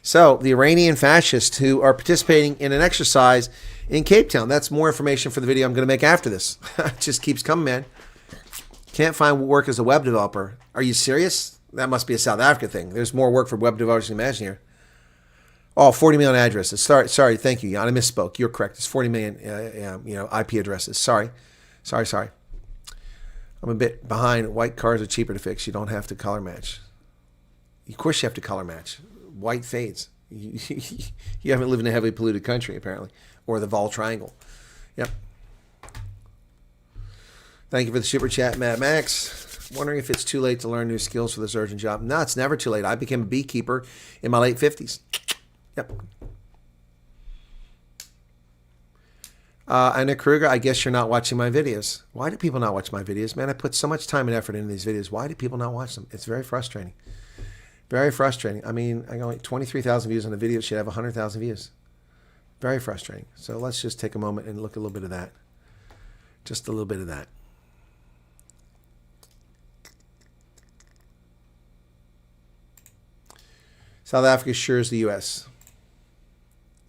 So the Iranian fascists who are participating in an exercise in Cape Town. That's more information for the video I'm going to make after this. It just keeps coming, man. Can't find work as a web developer. Are you serious? That must be a South Africa thing. There's more work for web developers than you imagine here. Oh, 40 million addresses. Sorry. Thank you, Jan. I misspoke. You're correct. It's 40 million, IP addresses. Sorry. I'm a bit behind. White cars are cheaper to fix. You don't have to color match. Of course you have to color match. White fades. You haven't lived in a heavily polluted country, apparently. Or the Vol Triangle. Yep. Thank you for the super chat, Matt Max. Wondering if it's too late to learn new skills for this urgent job. No, it's never too late. I became a beekeeper in my late 50s. Yep. Anna Kruger, I guess you're not watching my videos. Why do people not watch my videos? Man, I put so much time and effort into these videos. Why do people not watch them? It's very frustrating. Very frustrating. I mean, I got like 23,000 views on a video. It should have 100,000 views. Very frustrating. So let's just take a moment and look at a little bit of that. Just a little bit of that. South Africa assures the U.S.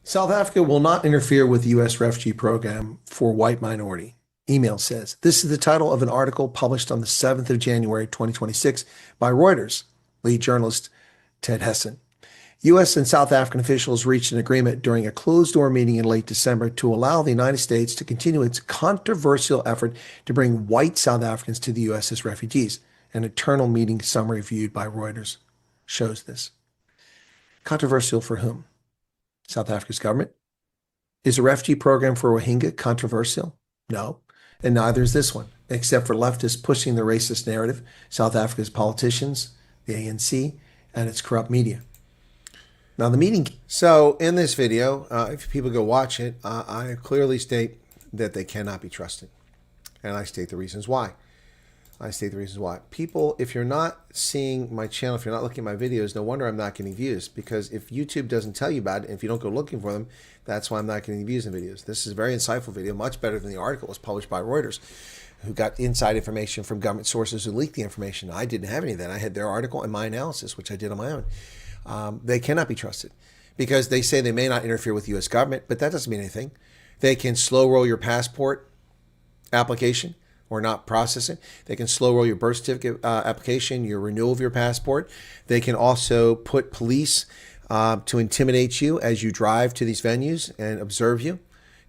South Africa will not interfere with the U.S. refugee program for white minority email says. This is the title of an article published on the 7th of January, 2026 by Reuters, lead journalist Ted Hessen. U.S. and South African officials reached an agreement during a closed-door meeting in late December to allow the United States to continue its controversial effort to bring white South Africans to the U.S. as refugees. An internal meeting summary viewed by Reuters shows this. Controversial for whom? South Africa's government? Is the refugee program for Rohingya controversial? No. And neither is this one, except for leftists pushing the racist narrative, South Africa's politicians, the ANC, and its corrupt media. Now the meeting. So in this video, if people go watch it, I clearly state that they cannot be trusted. And I state the reasons why. People, if you're not seeing my channel, if you're not looking at my videos, no wonder I'm not getting views. Because if YouTube doesn't tell you about it, and if you don't go looking for them, that's why I'm not getting views in videos. This is a very insightful video, much better than the article that was published by Reuters, who got inside information from government sources who leaked the information. I didn't have any of that. I had their article and my analysis, which I did on my own. They cannot be trusted because they say they may not interfere with the U.S. government, but that doesn't mean anything. They can slow roll your passport application or not process it. They can slow roll your birth certificate application, your renewal of your passport. They can also put police to intimidate you as you drive to these venues and observe you.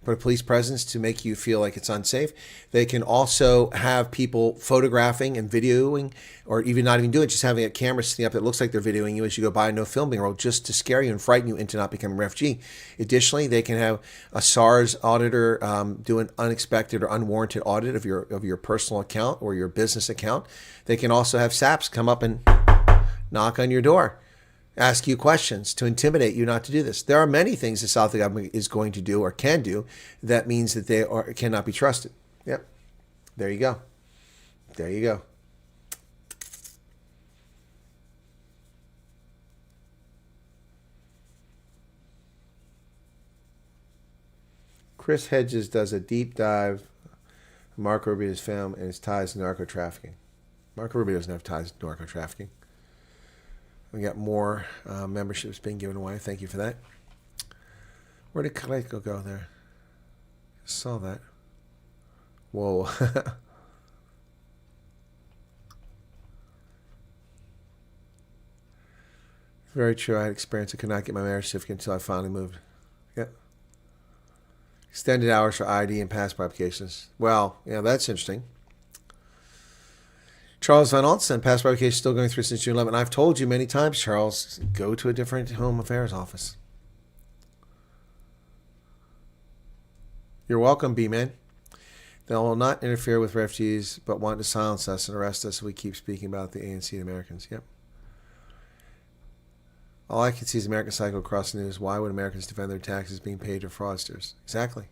Put a police presence to make you feel like it's unsafe. They can also have people photographing and videoing, or even not even doing it, just having a camera sitting up that looks like they're videoing you as you go by, no filming rule, just to scare you and frighten you into not becoming a refugee. Additionally, they can have a SARS auditor do an unexpected or unwarranted audit of your personal account or your business account. They can also have SAPs come up and knock on your door, ask you questions to intimidate you not to do this. There are many things the South government is going to do or can do that means that they cannot be trusted. Yep. There you go. There you go. Chris Hedges does a deep dive on Marco Rubio's film and his ties to narco-trafficking. Marco Rubio doesn't have ties to narco-trafficking. We got more memberships being given away. Thank you for that. Where did Kaleko go there? I saw that. Whoa. Very true. I had experience. I could not get my marriage certificate until I finally moved. Yep. Extended hours for ID and passport applications. Well, yeah, that's interesting. Charles Van Alten, passport application still going through since June 11th. I've told you many times, Charles, go to a different Home Affairs office. You're welcome, B-Man. They will not interfere with refugees, but want to silence us and arrest us if we keep speaking about the ANC and Americans. Yep. All I can see is American cycle across the news. Why would Americans defend their taxes being paid to fraudsters? Exactly.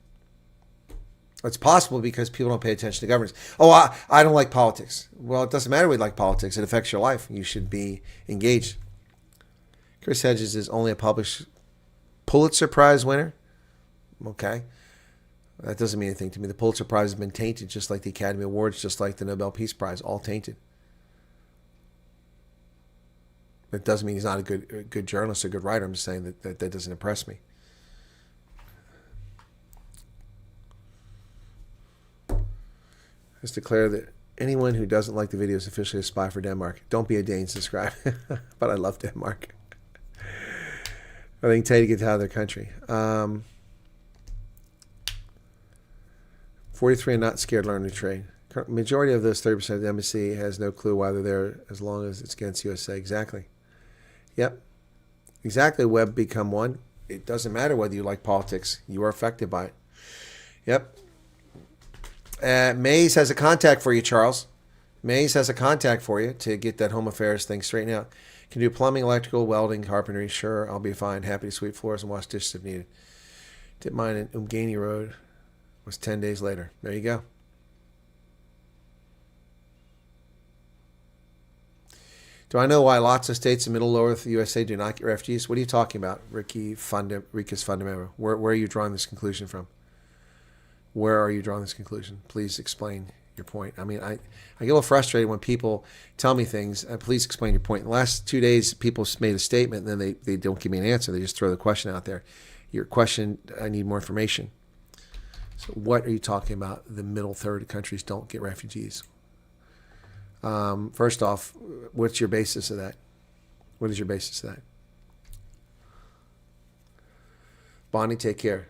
It's possible because people don't pay attention to governance. Oh, I don't like politics. Well, it doesn't matter whether you like politics. It affects your life. You should be engaged. Chris Hedges is only a published Pulitzer Prize winner. Okay. That doesn't mean anything to me. The Pulitzer Prize has been tainted just like the Academy Awards, just like the Nobel Peace Prize, all tainted. It doesn't mean he's not a good journalist or good writer. I'm just saying that doesn't impress me. Just declare that anyone who doesn't like the video is officially a spy for Denmark. Don't be a Dane, subscribe. But I love Denmark. I think tell you to get out of their country. 43 and not scared to learn a trade. Majority of those 30% of the embassy has no clue why they're there as long as it's against USA. Exactly. Yep. Exactly. Web become one. It doesn't matter whether you like politics. You are affected by it. Yep. Mays has a contact for you, Charles. Mays has a contact for you to get that Home Affairs thing straightened out. Can do plumbing, electrical, welding, carpentry. Sure, I'll be fine. Happy to sweep floors and wash dishes if needed. Did mine in Umgani Road. Was 10 days later. There you go. Do I know why lots of states in middle lower USA do not get refugees? What are you talking about, Ricus Fundamento? Where are you drawing this conclusion from? Where are you drawing this conclusion? Please explain your point. I mean, I get a little frustrated when people tell me things. Please explain your point. In the last 2 days, people made a statement, and then they don't give me an answer. They just throw the question out there. Your question, I need more information. So What are you talking about? The middle third of countries don't get refugees. First off, what's your basis of that? What is your basis of that? Bonnie, take care.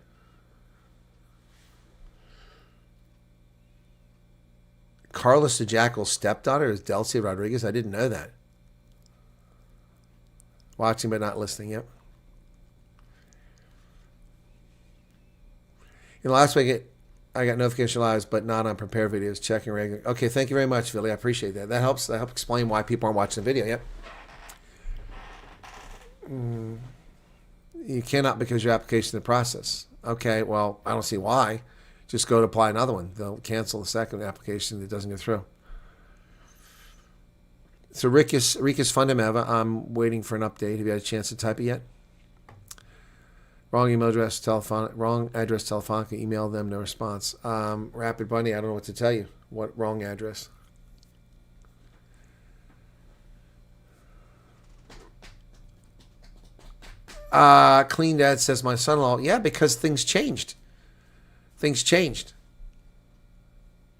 Carlos the Jackal's stepdaughter is Delcy Rodriguez? I didn't know that. Watching but not listening, yep. Last week I got notification lives, but not on prepared videos, checking regular. Okay, thank you very much, Philly. I appreciate that. That helps explain why people aren't watching the video, yep. You cannot because your application in the process. Okay, well, I don't see why. Just go to apply another one. They'll cancel the second application that doesn't go through. So Rikus Fundameva, I'm waiting for an update. Have you had a chance to type it yet? Wrong email address, wrong address, Telefonica. Email them, no response. Rapid Bunny, I don't know what to tell you. What wrong address? Clean Dad says, my son-in-law, yeah, because things changed. Things changed.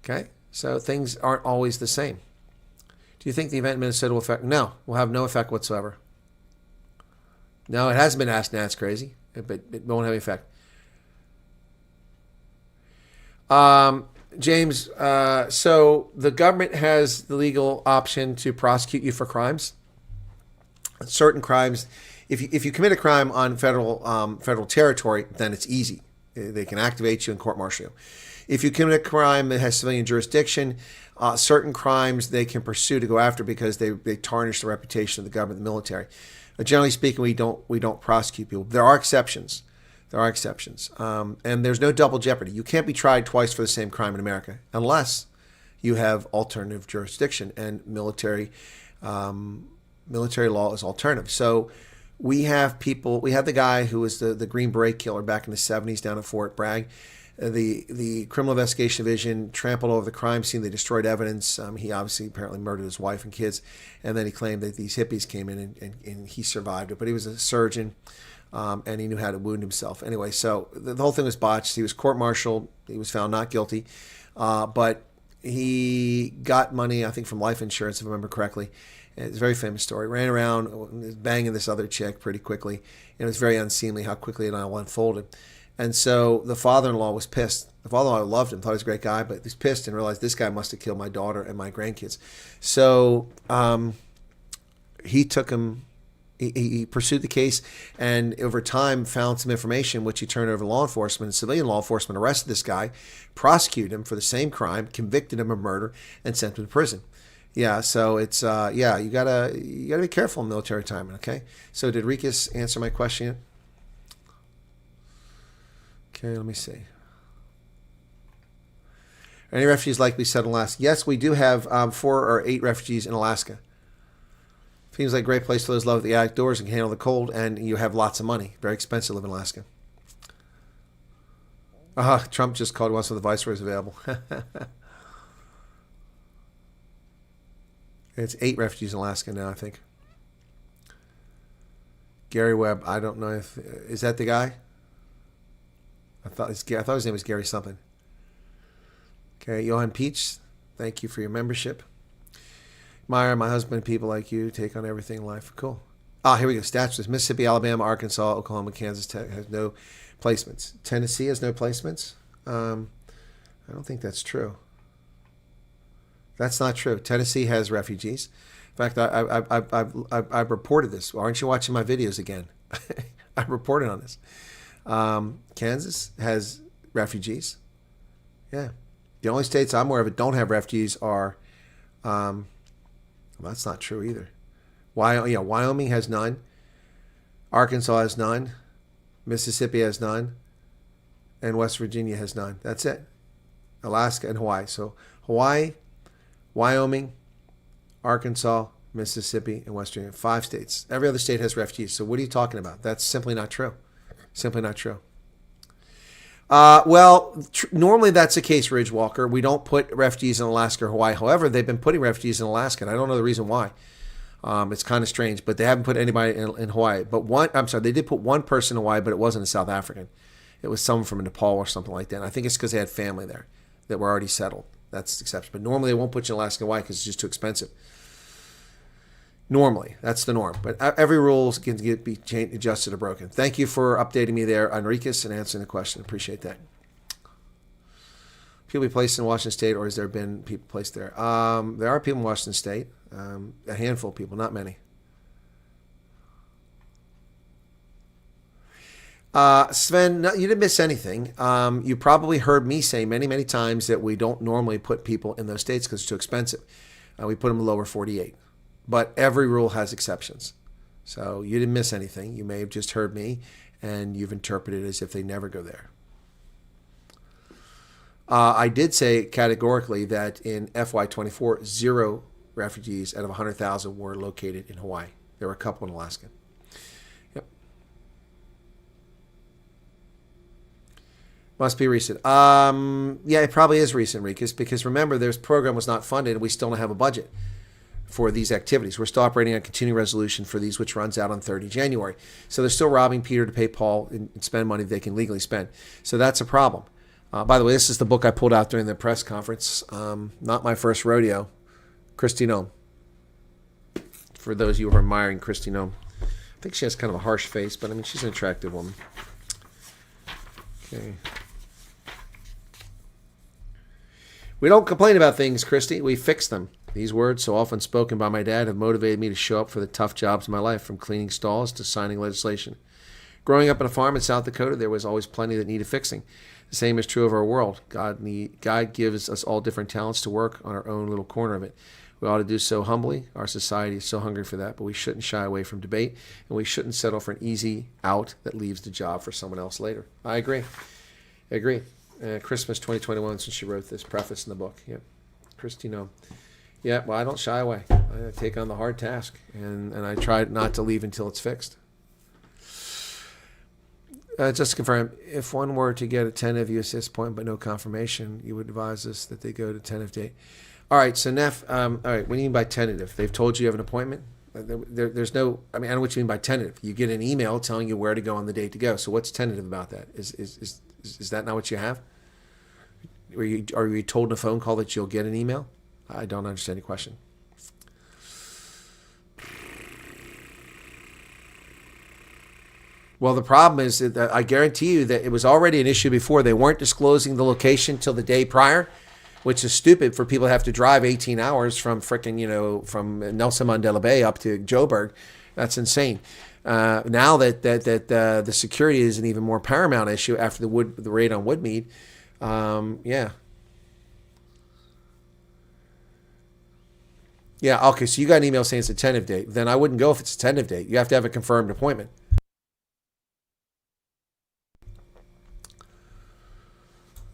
Okay? So things aren't always the same. Do you think the event in Minnesota will affect? No, will have no effect whatsoever. No, it hasn't been asked, and that's crazy, but it won't have any effect. James, so the government has the legal option to prosecute you for crimes. Certain crimes, if you commit a crime on federal territory, then it's easy. They can activate you and court-martial you. If you commit a crime that has civilian jurisdiction, certain crimes they can pursue to go after because they tarnish the reputation of the government, the military. Generally speaking, we don't prosecute people. There are exceptions. And there's no double jeopardy. You can't be tried twice for the same crime in America unless you have alternative jurisdiction, and military law is alternative. So we have the guy who was the Green Beret killer back in the 70s down at Fort Bragg. The Criminal Investigation Division trampled over the crime scene. They destroyed evidence. He obviously apparently murdered his wife and kids. And then he claimed that these hippies came in and he survived it. But he was a surgeon and he knew how to wound himself. Anyway, so the whole thing was botched. He was court-martialed. He was found not guilty. But he got money, I think, from life insurance, if I remember correctly. It's a very famous story. Ran around banging this other chick pretty quickly. And it was very unseemly how quickly it all unfolded. And so the father-in-law was pissed. The father-in-law loved him, thought he was a great guy, but he was pissed and realized this guy must have killed my daughter and my grandkids. So he took him, he pursued the case, and over time found some information which he turned over to law enforcement. And civilian law enforcement arrested this guy, prosecuted him for the same crime, convicted him of murder, and sent him to prison. Yeah, so it's you gotta be careful in military timing. Okay. So did Rikus answer my question yet? Okay, let me see. Are any refugees like we said in Alaska? Yes, we do have 4 or 8 refugees in Alaska. Seems like a great place for those who love the outdoors and can handle the cold, and you have lots of money. Very expensive to live in Alaska. Trump just called once when the viceroy is available. It's 8 refugees in Alaska now, I think. Gary Webb, I don't know if... Is that the guy? I thought his name was Gary something. Okay, Johan Peach, thank you for your membership. Myra, my husband, people like you take on everything in life. Cool. Here we go. Stats. Mississippi, Alabama, Arkansas, Oklahoma, Kansas has no placements. Tennessee has no placements. I don't think that's true. That's not true. Tennessee has refugees. In fact, I've reported this. Aren't you watching my videos again? I reported on this. Kansas has refugees. Yeah. The only states I'm aware of that don't have refugees are, well, that's not true either. Wyoming has none. Arkansas has none. Mississippi has none. And West Virginia has none. That's it. Alaska and Hawaii. So Hawaii, Wyoming, Arkansas, Mississippi, and West Virginia. 5 states. Every other state has refugees. So what are you talking about? That's simply not true. Simply not true. Normally that's the case, Ridge Walker. We don't put refugees in Alaska or Hawaii. However, they've been putting refugees in Alaska, and I don't know the reason why. It's kind of strange, but they haven't put anybody in Hawaii. But they did put one person in Hawaii, but it wasn't a South African. It was someone from Nepal or something like that. And I think it's because they had family there that were already settled. That's the exception. But normally they won't put you in Alaska. Why? Because it's just too expensive. Normally, that's the norm. But every rule can be changed, adjusted, or broken. Thank you for updating me there, Enriquez, and answering the question. Appreciate that. People be placed in Washington State, or has there been people placed there? There are people in Washington State. A handful of people, not many. Sven, no, you didn't miss anything. You probably heard me say many, many times that we don't normally put people in those states because it's too expensive. We put them in lower 48. But every rule has exceptions. So you didn't miss anything. You may have just heard me, and you've interpreted it as if they never go there. I did say categorically that in FY24, 0 refugees out of 100,000 were located in Hawaii. There were a couple in Alaska. Yep. Must be recent. Yeah, it probably is recent, Rikus, because remember, this program was not funded, and we still don't have a budget for these activities. We're still operating on continuing resolution for these, which runs out on 30 January. So they're still robbing Peter to pay Paul and spend money they can legally spend. So that's a problem. By the way, this is the book I pulled out during the press conference. Not my first rodeo. Kristi Noem. For those of you who are admiring Kristi Noem. I think she has kind of a harsh face, but I mean, she's an attractive woman. Okay. We don't complain about things, Kristi. We fix them. These words, so often spoken by my dad, have motivated me to show up for the tough jobs of my life, from cleaning stalls to signing legislation. Growing up on a farm in South Dakota, there was always plenty that needed fixing. The same is true of our world. God gives us all different talents to work on our own little corner of it. We ought to do so humbly. Our society is so hungry for that, but we shouldn't shy away from debate, and we shouldn't settle for an easy out that leaves the job for someone else later. I agree. Christmas 2021, since she wrote this preface in the book. Yep. Kristi Noem. Yeah, well, I don't shy away. I take on the hard task, and I try not to leave until it's fixed. Just to confirm, if one were to get a tentative USS point but no confirmation, you would advise us that they go to tentative date. All right, so Neff, all right, what do you mean by tentative? They've told you have an appointment? There's no, I mean, I don't know what you mean by tentative. You get an email telling you where to go on the date to go. So what's tentative about that? Is that not what you have? Are you told in a phone call that you'll get an email? I don't understand your question. Well, the problem is that I guarantee you that it was already an issue before. They weren't disclosing the location till the day prior, which is stupid for people to have to drive 18 hours from from Nelson Mandela Bay up to Joburg. That's insane. Now that the security is an even more paramount issue after the raid on Woodmead, yeah. Yeah, okay, so you got an email saying it's a tentative date. Then I wouldn't go if it's a tentative date. You have to have a confirmed appointment.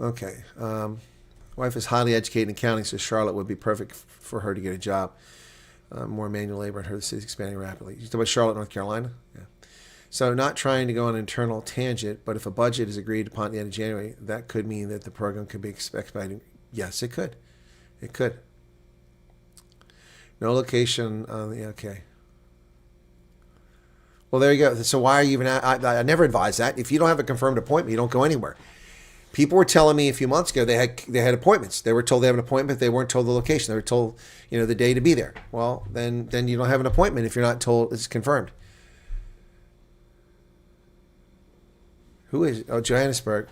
Okay. Wife is highly educated in accounting, so Charlotte would be perfect for her to get a job. More manual labor, and her city's expanding rapidly. You talk about Charlotte, North Carolina? Yeah. So not trying to go on an internal tangent, but if a budget is agreed upon at the end of January, that could mean that the program could be expedited. Yes, it could. It could. No location on the, okay. Well, there you go. So why are you even, I never advise that. If you don't have a confirmed appointment, you don't go anywhere. People were telling me a few months ago they had appointments. They were told they have an appointment. They weren't told the location. They were told, the day to be there. Well, then you don't have an appointment if you're not told it's confirmed. Who is, Johannesburg.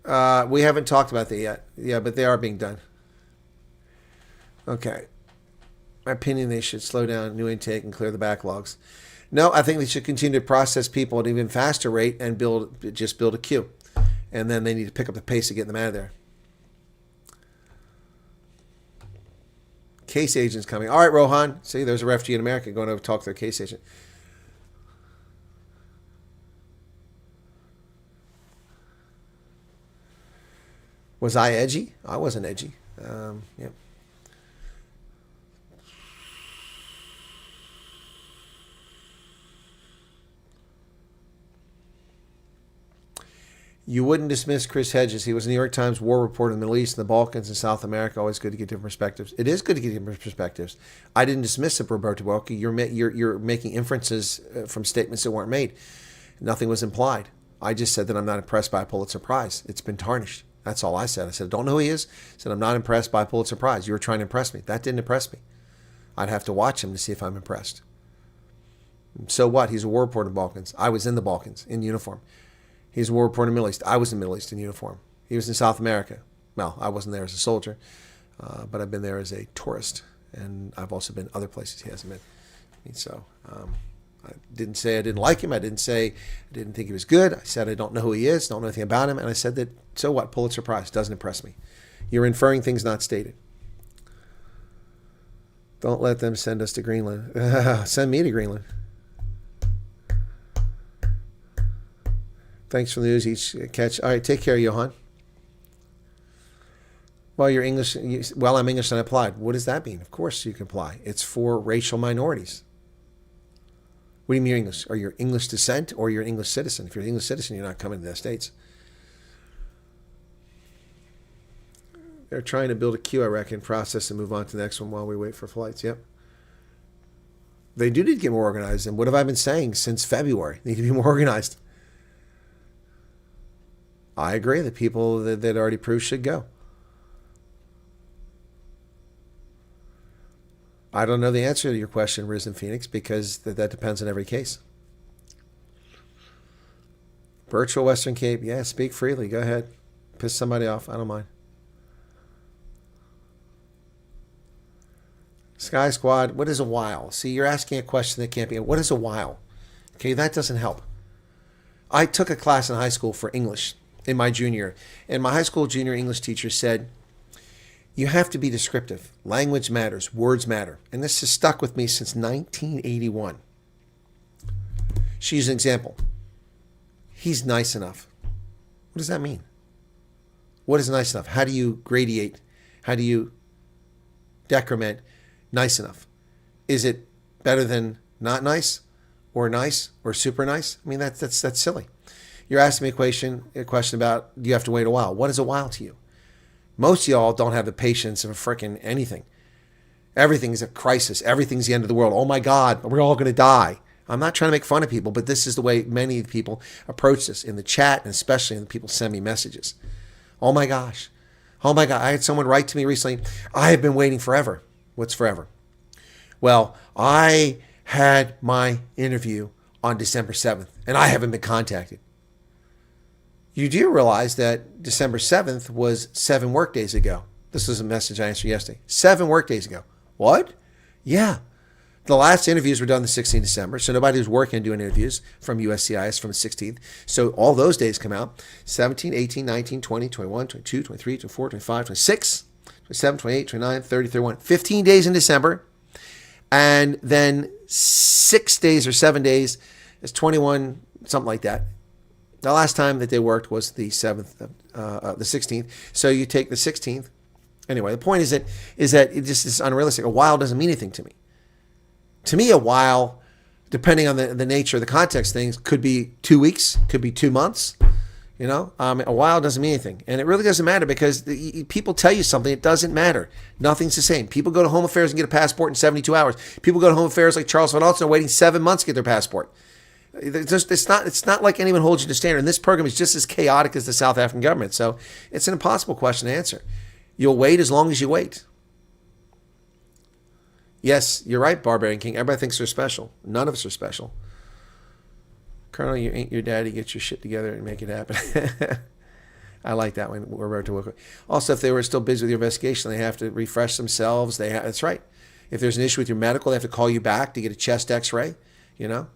We haven't talked about that yet. Yeah, but they are being done. Okay. My opinion, they should slow down new intake and clear the backlogs. No, I think they should continue to process people at an even faster rate and build a queue. And then they need to pick up the pace of getting them out of there. Case agents coming. All right, Rohan. See, there's a refugee in America going over to talk to their case agent. Was I edgy? I wasn't edgy. Yep. You wouldn't dismiss Chris Hedges. He was a New York Times war reporter in the Middle East and the Balkans and South America. Always good to get different perspectives. It is good to get different perspectives. I didn't dismiss it, Roberto Welke. You're making inferences from statements that weren't made. Nothing was implied. I just said that I'm not impressed by a Pulitzer Prize. It's been tarnished. That's all I said. I said, I don't know who he is. I said, I'm not impressed by a Pulitzer Prize. You were trying to impress me. That didn't impress me. I'd have to watch him to see if I'm impressed. So what? He's a war reporter in the Balkans. I was in the Balkans in uniform. He's a war reporter in the Middle East. I was in the Middle East in uniform. He was in South America. Well, I wasn't there as a soldier, but I've been there as a tourist. And I've also been other places he hasn't been. So I didn't say I didn't like him. I didn't say I didn't think he was good. I said I don't know who he is, don't know anything about him. And I said that, so what? Pulitzer Prize doesn't impress me. You're inferring things not stated. Don't let them send us to Greenland. Send me to Greenland. Thanks for the news each catch. All right, take care, Johan. Well, you're English. Well, I'm English and I applied. What does that mean? Of course you can apply. It's for racial minorities. What do you mean you're English? Are you English descent or you're an English citizen? If you're an English citizen, you're not coming to the States. They're trying to build a queue, I reckon, process and move on to the next one while we wait for flights. Yep. They do need to get more organized. And what have I been saying since February? They need to be more organized. I agree. The people that already proved should go. I don't know the answer to your question, Risen Phoenix, because that depends on every case. Virtual Western Cape, yeah, speak freely. Go ahead. Piss somebody off. I don't mind. Sky Squad, what is a while? See, you're asking a question that can't be. What is a while? Okay, that doesn't help. I took a class in high school for English in my junior year, and my high school junior English teacher said, you have to be descriptive. Language matters. Words matter. And this has stuck with me since 1981. She used an example. He's nice enough. What does that mean? What is nice enough? How do you gradiate? How do you decrement nice enough? Is it better than not nice or super nice? I mean, that's silly. You're asking me a question about, do you have to wait a while? What is a while to you? Most of y'all don't have the patience of a frickin' anything. Everything is a crisis. Everything's the end of the world. Oh my God, we're all going to die. I'm not trying to make fun of people, but this is the way many people approach this in the chat, and especially when people send me messages. Oh my gosh. Oh my God. I had someone write to me recently, I have been waiting forever. What's forever? Well, I had my interview on December 7th, and I haven't been contacted. You do realize that December 7th was 7 work days ago. This was a message I answered yesterday. 7 work days ago. What? Yeah. The last interviews were done the 16th of December, so nobody was working doing interviews from USCIS from the 16th. So all those days come out. 17, 18, 19, 20, 21, 22, 23, 24, 25, 26, 27, 28, 29, 30, 31. 15 days in December. And then 6 days or 7 days is 21, something like that. The last time that they worked was the 16th. So you take the 16th. Anyway, the point is that it just is unrealistic. A while doesn't mean anything to me. To me, a while, depending on the nature of the context of things, could be 2 weeks, could be 2 months. You know, a while doesn't mean anything. And it really doesn't matter because people tell you something, it doesn't matter. Nothing's the same. People go to Home Affairs and get a passport in 72 hours. People go to Home Affairs like Charles Van Alten are waiting 7 months to get their passport. It's not like anyone holds you to standard. And this program is just as chaotic as the South African government. So it's an impossible question to answer. You'll wait as long as you wait. Yes, you're right, Barbarian King. Everybody thinks they're special. None of us are special. Colonel, you ain't your daddy. Get your shit together and make it happen. I like that one. We're about to work with. Also, if they were still busy with your investigation, they have to refresh themselves. That's right. If there's an issue with your medical, they have to call you back to get a chest x-ray, you know,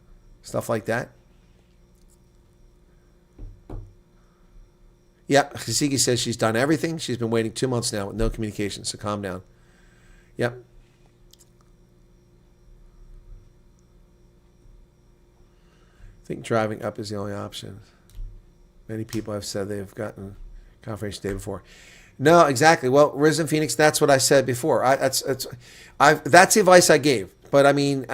stuff like that. Yep, Hasigi says she's done everything. She's been waiting 2 months now with no communication, so calm down. Yep. I think driving up is the only option. Many people have said they have gotten confirmation the day before. No, exactly. Well, Risen Phoenix, that's what I said before. That's the advice I gave. But I mean,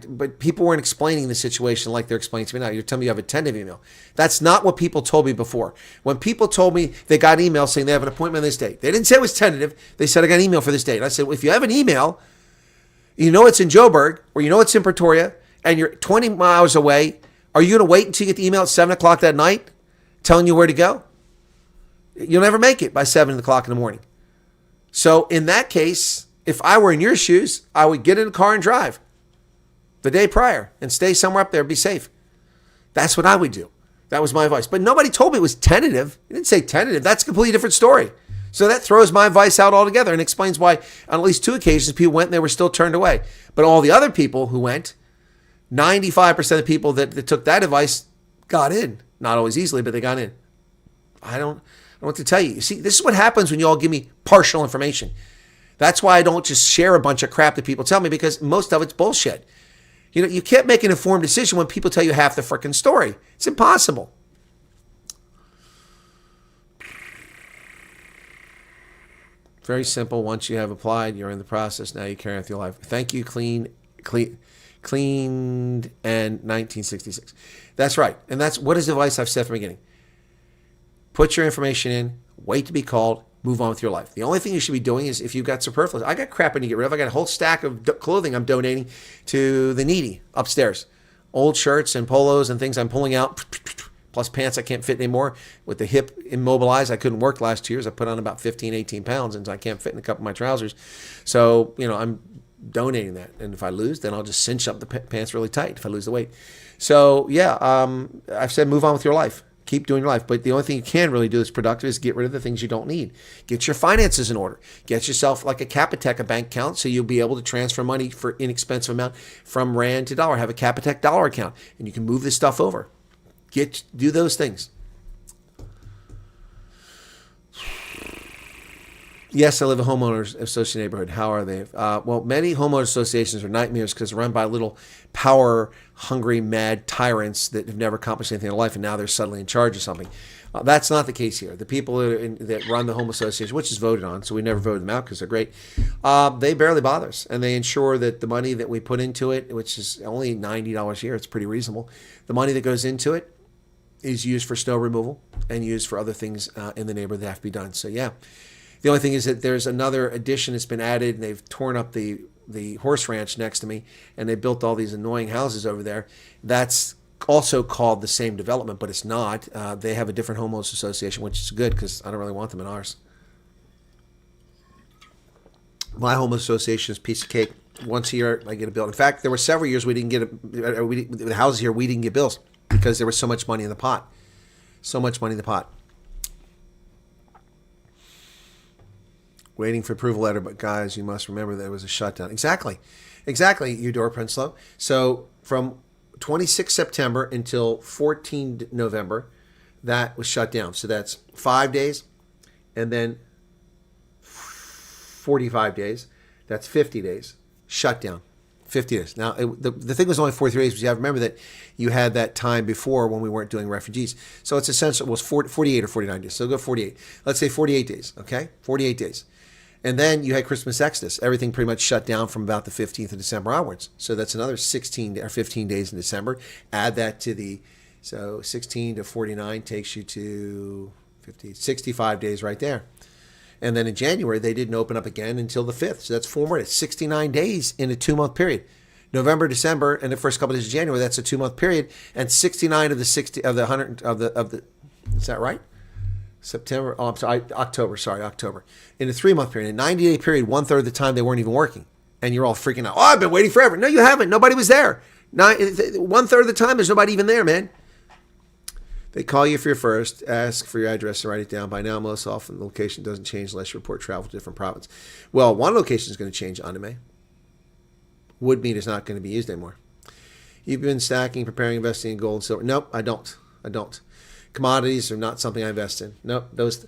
but people weren't explaining the situation like they're explaining to me now. You're telling me you have a tentative email. That's not what people told me before. When people told me they got an email saying they have an appointment on this date, they didn't say it was tentative. They said I got an email for this date. I said, well, if you have an email, you know it's in Joburg or you know it's in Pretoria and you're 20 miles away Are you going to wait until you get the email at 7 o'clock that night telling you where to go? You'll never make it by 7 o'clock in the morning. So in that case, if I were in your shoes, I would get in a car and drive the day prior and stay somewhere up there and be safe. That's what I would do. That was my advice. But nobody told me it was tentative. It didn't say tentative. That's a completely different story. So that throws my advice out altogether and explains why on at least 2 occasions people went and they were still turned away. But all the other people who went, 95% of the people that took that advice got in. Not always easily, but they got in. I don't know what to tell you. You see, this is what happens when you all give me partial information. That's why I don't just share a bunch of crap that people tell me, because most of it's bullshit. You know, you can't make an informed decision when people tell you half the frickin' story. It's impossible. Very simple. Once you have applied, you're in the process. Now you carry on with your life. Thank you, cleaned and 1966. That's right. And that's what is the advice I've said from the beginning. Put your information in, wait to be called, move on with your life. The only thing you should be doing is if you've got superfluous. I got crap I need to get rid of. I got a whole stack of clothing I'm donating to the needy upstairs. Old shirts and polos and things I'm pulling out, plus pants I can't fit anymore. With the hip immobilized, I couldn't work last 2 years. I put on about 15, 18 pounds, and I can't fit in a couple of my trousers. So, you know, I'm donating that. And if I lose, then I'll just cinch up the pants really tight if I lose the weight. So, yeah, I've said move on with your life. Keep doing your life. But the only thing you can really do that's productive is get rid of the things you don't need. Get your finances in order. Get yourself like a Capitec, a bank account, so you'll be able to transfer money for inexpensive amount from rand to dollar. Have a Capitec dollar account, and you can move this stuff over. Do those things. Yes, I live in a homeowners association neighborhood. How are they? Well, many homeowners associations are nightmares because they're run by little power-hungry, mad tyrants that have never accomplished anything in life, and now they're suddenly in charge of something. That's not the case here. The people that run the home association, which is voted on, so we never voted them out because they're great, they barely bother us, and they ensure that the money that we put into it, which is only $90 a year, it's pretty reasonable, the money that goes into it is used for snow removal and used for other things in the neighborhood that have to be done. So, yeah. The only thing is that there's another addition that's been added, and they've torn up the horse ranch next to me, and they built all these annoying houses over there. That's also called the same development, but it's not. They have a different homeowners association, which is good because I don't really want them in ours. My homeowners association is a piece of cake. Once a year, I get a bill. In fact, there were several years we didn't get the houses here, we didn't get bills because there was so much money in the pot. So much money in the pot. Waiting for approval letter, but guys, you must remember there was a shutdown. Exactly, Eudora Princelow. So from 26 September until 14 November, that was shut down. So that's 5 days, and then 45 days. That's 50 days. Shut down. 50 days. Now, the thing was only 43 days, but you have to remember that you had that time before when we weren't doing refugees. So it's essentially, it was 48 or 49 days. So go 48. Let's say 48 days, okay? 48 days. And then you had Christmas Exodus. Everything pretty much shut down from about the 15th of December onwards. So that's another 16 or 15 days in December. Add that to so 16 to 49 takes you to 65 days right there. And then in January, they didn't open up again until the 5th. So that's 4 more days, 69 days in a 2-month period. November, December, and the first couple of days of January, that's a 2-month period. And 69 of the 100 of the is that right? September, October. In a 3-month period, a 90-day period, 1/3 of the time they weren't even working. And you're all freaking out. Oh, I've been waiting forever. No, you haven't. Nobody was there. 1/3 of the time, there's nobody even there, man. They call you for your first, ask for your address, and write it down. By now, most often, the location doesn't change unless you report travel to different province. Well, one location is going to change, anime. Wood meat is not going to be used anymore. You've been stacking, preparing, investing in gold and silver. Nope, I don't. Commodities are not something I invest in. Nope, those.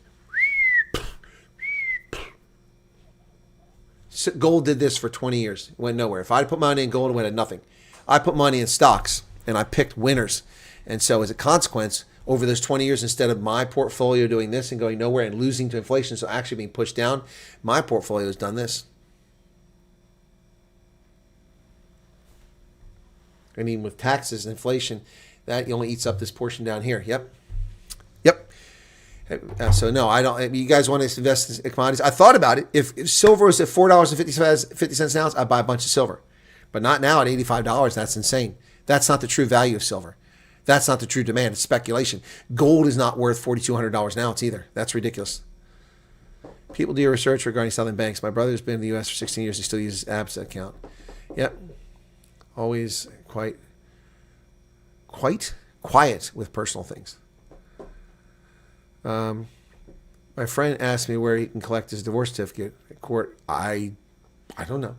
Gold did this for 20 years. It went nowhere. If I put money in gold, it went at nothing. I put money in stocks, and I picked winners. And so as a consequence, over those 20 years, instead of my portfolio doing this and going nowhere and losing to inflation, so actually being pushed down, my portfolio has done this. And even with taxes and inflation, that only eats up this portion down here. Yep. So no, I don't. You guys want to invest in commodities? I thought about it. If silver was at $4.50 an ounce, I'd buy a bunch of silver. But not now at $85. That's insane. That's not the true value of silver. That's not the true demand. It's speculation. Gold is not worth $4,200 an ounce either. That's ridiculous. People do research regarding Southern banks. My brother's been in the U.S. for 16 years. He still uses ABSA account. Yep. Always quite quiet with personal things. My friend asked me where he can collect his divorce certificate at court. I don't know.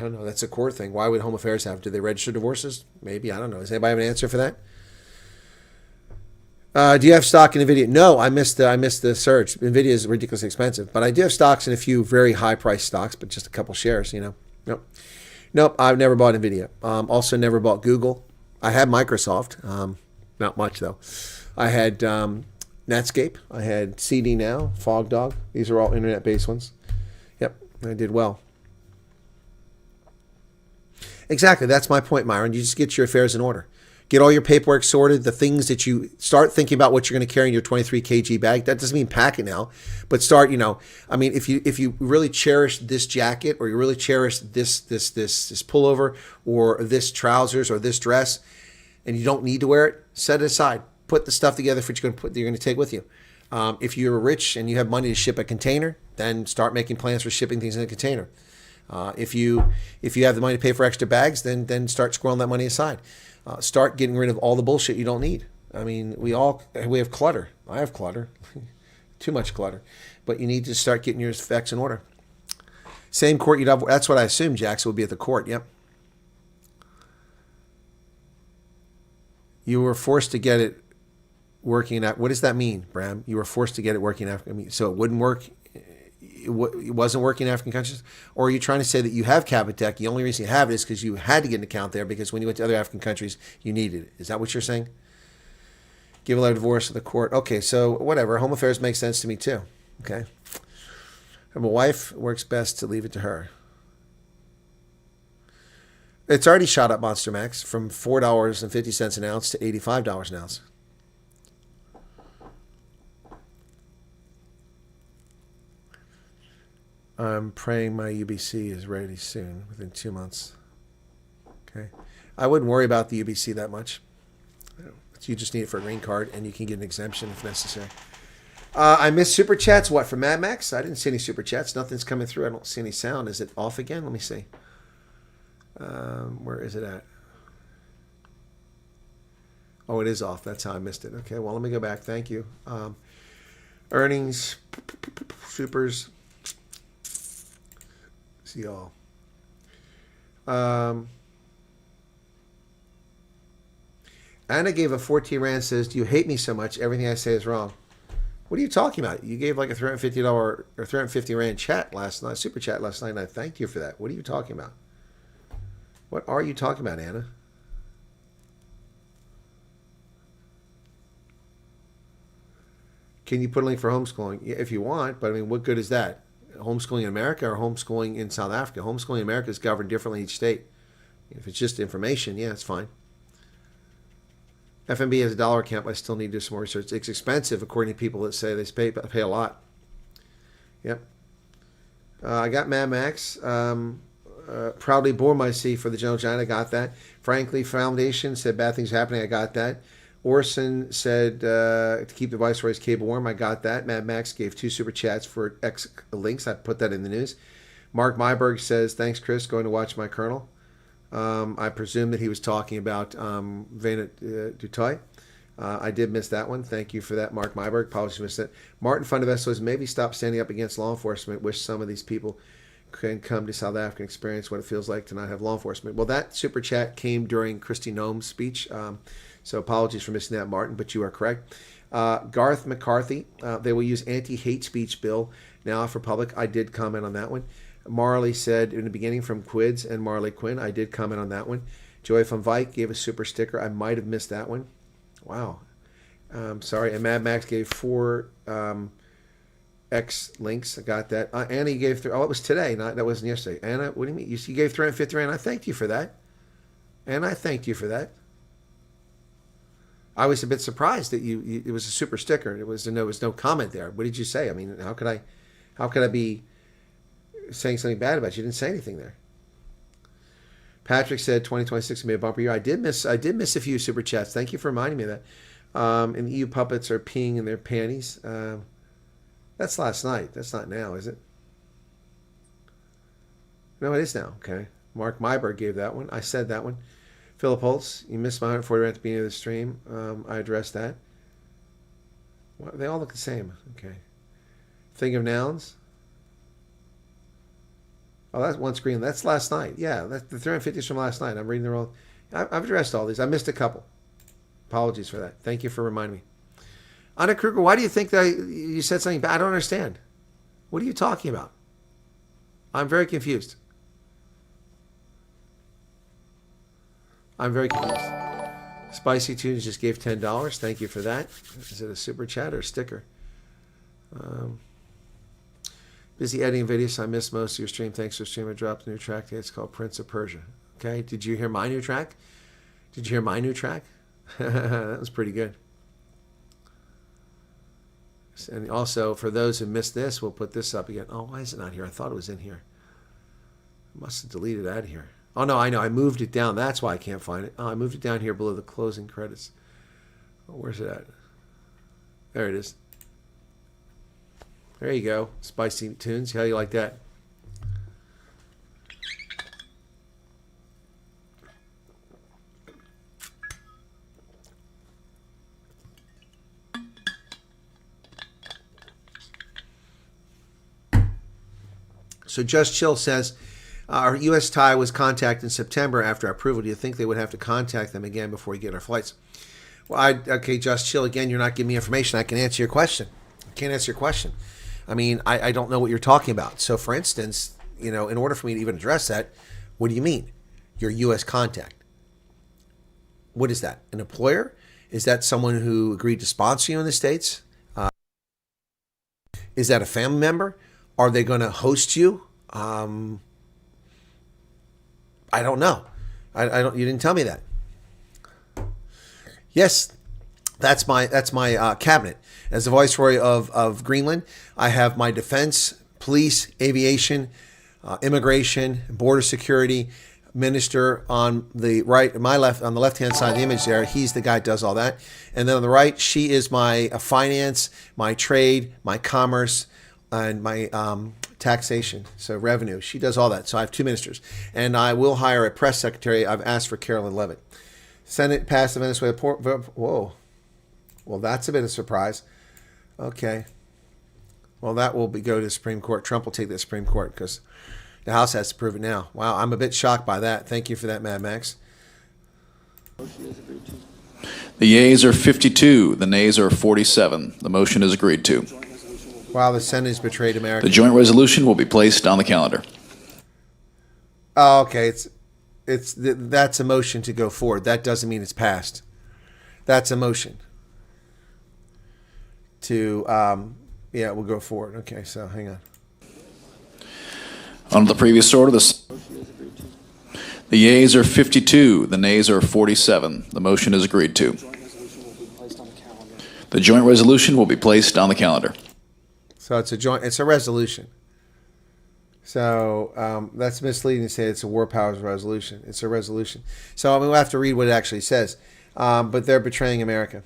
That's a court thing. Why would Home Affairs have? Do they register divorces? Maybe. I don't know. Does anybody have an answer for that? Do you have stock in NVIDIA? No, I missed the surge. NVIDIA is ridiculously expensive, but I do have stocks in a few very high-priced stocks, but just a couple shares, Nope, I've never bought NVIDIA. Also never bought Google. I had Microsoft. Not much, though. I had Netscape. I had CD Now, FogDog. These are all internet-based ones. Yep, I did well. Exactly, that's my point, Myron. You just get your affairs in order. Get all your paperwork sorted, the things that you start thinking about what you're going to carry in your 23 kg bag. That doesn't mean pack it now, but start, if you really cherish this jacket, or you really cherish this pullover, or this trousers, or this dress, and you don't need to wear it, set it aside. Put the stuff together for what you're going to take with you. If you're rich and you have money to ship a container, then start making plans for shipping things in a container. If you have the money to pay for extra bags, then start squirreling that money aside. Start getting rid of all the bullshit you don't need. I mean, we have clutter. I have clutter, too much clutter. But you need to start getting your effects in order. Same court you'd have. That's what I assume Jackson would be at the court. Yep. You were forced to get it working at. What does that mean, Bram? You were forced to get it working African. So it wouldn't work. It wasn't working in African countries? Or are you trying to say that you have Capitec, the only reason you have it is because you had to get an account there because when you went to other African countries, you needed it? Is that what you're saying? Give a letter of divorce to the court. Okay, so whatever. Home affairs makes sense to me too. Okay. I have a wife, works best to leave it to her. It's already shot up, Monster Max, from $4.50 an ounce to $85 an ounce. I'm praying my UBC is ready soon, within 2 months. Okay. I wouldn't worry about the UBC that much. You just need it for a green card, and you can get an exemption if necessary. I missed Super Chats. What, from Mad Max? I didn't see any Super Chats. Nothing's coming through. I don't see any sound. Is it off again? Let me see. Where is it at? Oh, it is off. That's how I missed it. Okay, well, let me go back. Thank you. Earnings, supers. See y'all. Anna gave a 14 Rand, says, do you hate me so much? Everything I say is wrong. What are you talking about? You gave like a $350 or 350 Rand chat last night, super chat last night, and I thank you for that. What are you talking about? What are you talking about, Anna? Can you put a link for homeschooling? Yeah, if you want, but I mean, what good is that? Homeschooling in America or homeschooling in South Africa? Homeschooling in America is governed differently in each state. If it's just information, yeah, it's fine. FNB has a dollar account, but I still need to do some more research. It's expensive, according to people that say they pay a lot. Yep. I got Mad Max. Proudly bore my C for the General Giant. I got that. Frankly Foundation said bad things are happening. I got that. Orson said to keep the Viceroy's cable warm. I got that. Mad Max gave 2 super chats for X links. I put that in the news. Mark Myberg says, thanks, Chris. Going to watch my Colonel. I presume that he was talking about Vena Dutoy. I did miss that one. Thank you for that, Mark Myberg. Apologies for missing it. Martin Fundevest says, maybe stop standing up against law enforcement. Wish some of these people can come to South Africa and experience what it feels like to not have law enforcement. Well, that super chat came during Kristi Noem's speech. So apologies for missing that, Martin, but you are correct. Garth McCarthy, they will use anti-hate speech bill now for public. I did comment on that one. Marley said in the beginning from Quids and Marley Quinn. I did comment on that one. Joy from Vike gave a super sticker. I might have missed that one. Wow. Sorry. And Mad Max gave 4 X links. I got that. Anna, you gave 3. Oh, it was today. That wasn't yesterday. Anna, what do you mean? You gave 350 Rand. I thanked you for that. And I thanked you for that. I was a bit surprised that it was a super sticker. There was no comment there. What did you say? I mean, how could I be saying something bad about you? You didn't say anything there. Patrick said 2026 will be a bumper year. I did miss a few super chats. Thank you for reminding me of that. And EU puppets are peeing in their panties. That's last night. That's not now, is it? No, it is now. Okay. Mark Myberg gave that one. I said that one. Philip Holtz, you missed my 140 at the beginning of the stream. I addressed that. Well, they all look the same. Okay. Thing of nouns. Oh, that's one screen. That's last night. Yeah, that's the 350 is from last night. I'm reading the wrong. I've addressed all these. I missed a couple. Apologies for that. Thank you for reminding me. Anna Kruger, why do you think that you said something bad? I don't understand. What are you talking about? I'm very confused. I'm very confused. Spicy Tunes just gave $10. Thank you for that. Is it a super chat or a sticker? Busy editing videos, so I missed most of your stream. Thanks for streaming. I dropped a new track today. It's called Prince of Persia. Okay, did you hear my new track? Did you hear my new track? That was pretty good. And also, for those who missed this, we'll put this up again. Oh, why is it not here? I thought it was in here. I must have deleted it out of here. Oh, no, I know. I moved it down. That's why I can't find it. Oh, I moved it down here below the closing credits. Oh, where's it at? There it is. There you go. Spicy Tunes. How do you like that? So Just Chill says, our U.S. tie was contacted in September after approval. Do you think they would have to contact them again before we get our flights? Well, okay, Just Chill, again, you're not giving me information. I can answer your question. I can't answer your question. I mean, I don't know what you're talking about. So, for instance, in order for me to even address that, what do you mean? Your U.S. contact. What is that? An employer? Is that someone who agreed to sponsor you in the States? Is that a family member? Are they going to host you? I don't know. I don't. You didn't tell me that. Yes, that's my cabinet. As the viceroy of Greenland, I have my defense, police, aviation, immigration, border security minister on the right, my left, on the left-hand side of the image there. He's the guy that does all that. And then on the right, she is my finance, my trade, my commerce, and my taxation, so revenue. She does all that. So I have two ministers. And I will hire a press secretary. I've asked for Carolyn Levitt. Senate passed the Venezuela whoa. Well, that's a bit of a surprise. Okay. Well, that will go to the Supreme Court. Trump will take the Supreme Court because the House has to prove it now. Wow, I'm a bit shocked by that. Thank you for that, Mad Max. The yeas are 52. The nays are 47. The motion is agreed to. Wow, the Senate has betrayed America. The joint resolution will be placed on the calendar. Oh, okay. That's a motion to go forward. That doesn't mean it's passed. That's a motion to, yeah, we'll go forward. Okay, so hang on. Under the previous order, the yeas are 52. The nays are 47. The motion is agreed to. The joint resolution will be placed on the calendar. So it's a resolution. So that's misleading to say it's a war powers resolution. It's a resolution. So we'll have to read what it actually says. But they're betraying America.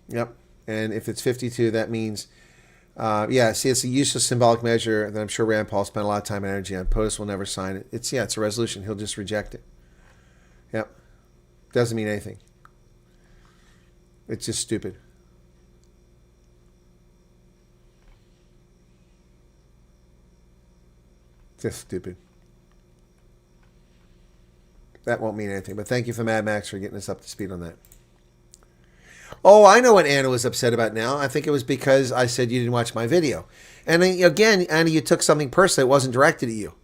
Yep. And if it's 52, that means, yeah, see, it's a useless symbolic measure that I'm sure Rand Paul spent a lot of time and energy on. POTUS will never sign it. It's a resolution. He'll just reject it. Yep. Doesn't mean anything. It's just stupid. Just stupid. That won't mean anything. But thank you for Mad Max for getting us up to speed on that. Oh, I know what Anna was upset about now. I think it was because I said you didn't watch my video. And again, Anna, you took something personally that wasn't directed at you.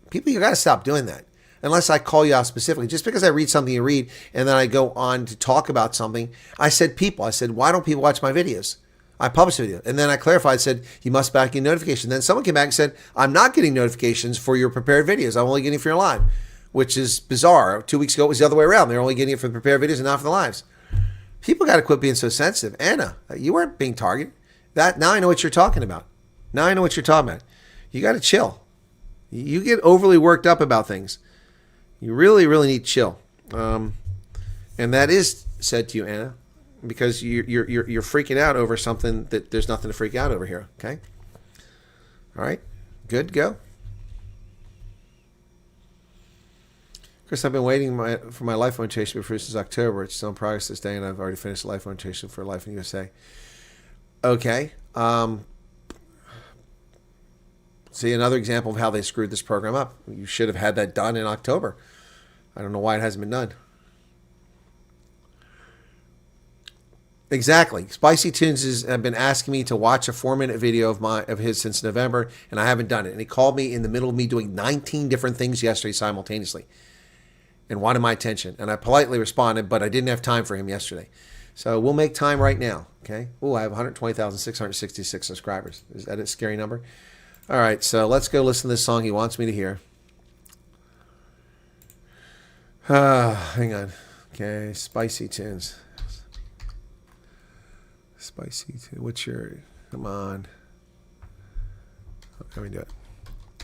People, you got to stop doing that. Unless I call you out specifically. Just because I read something you read and then I go on to talk about something. I said people. I said, why don't people watch my videos? I published a video. And then I clarified, said, you must back get notifications. Then someone came back and said, I'm not getting notifications for your prepared videos. I'm only getting it for your live, which is bizarre. 2 weeks ago, it was the other way around. They're only getting it for the prepared videos and not for the lives. People got to quit being so sensitive. Anna, you weren't being targeted. Now I know what you're talking about. Now I know what you're talking about. You got to chill. You get overly worked up about things. You really, really need to chill. And that is said to you, Anna, because you're freaking out over something that there's nothing to freak out over here. Okay. All right. Good. Go. Chris, I've been waiting for my life orientation to be free since October. It's still in progress this day, and I've already finished the life orientation for Life in USA. Okay. See, another example of how they screwed this program up. You should have had that done in October. I don't know why it hasn't been done. Exactly. Spicy Tunes have been asking me to watch a 4-minute video of his since November, and I haven't done it. And he called me in the middle of me doing 19 different things yesterday simultaneously and wanted my attention. And I politely responded, but I didn't have time for him yesterday. So we'll make time right now, okay? Oh, I have 120,666 subscribers. Is that a scary number? All right, so let's go listen to this song he wants me to hear. Hang on. Okay, Spicy Tunes. Spicy Tunes. What's your... Come on. Let me do it.